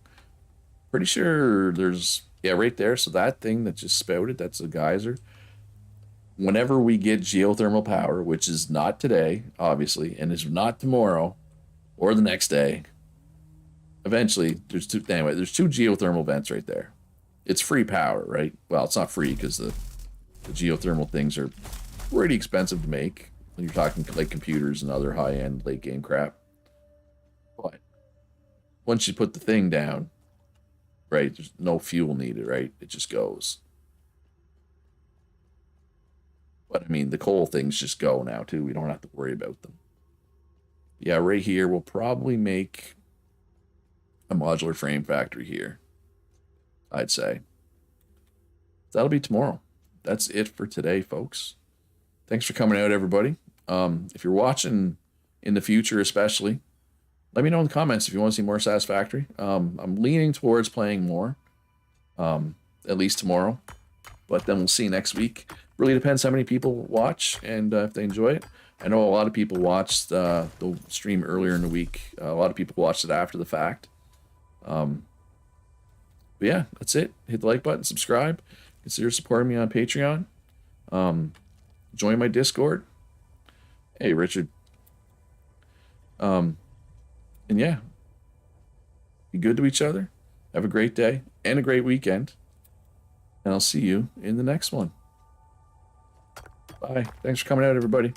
pretty sure there's... Yeah, right there. So that thing that just spouted, that's a geyser. Whenever we get geothermal power, which is not today, obviously, and is not tomorrow or the next day, eventually, there's two geothermal vents right there. It's free power, right? Well, it's not free because the geothermal things are pretty expensive to make when you're talking like computers and other high-end late game crap. But once you put the thing down, right, there's no fuel needed, right? It just goes. But I mean, the coal things just go now too. We don't have to worry about them. Yeah, right here, we'll probably make a modular frame factory here, I'd say. That'll be tomorrow. That's it for today, folks. Thanks for coming out, everybody. If you're watching in the future, especially, let me know in the comments if you want to see more Satisfactory. I'm leaning towards playing more, at least tomorrow. But then we'll see next week. Really depends how many people watch and if they enjoy it. I know a lot of people watched the stream earlier in the week. A lot of people watched it after the fact. But yeah, that's it. Hit the like button, subscribe. Consider supporting me on Patreon. Join my Discord. Hey, Richard. And yeah, be good to each other. Have a great day and a great weekend. And I'll see you in the next one. Bye. Thanks for coming out, everybody.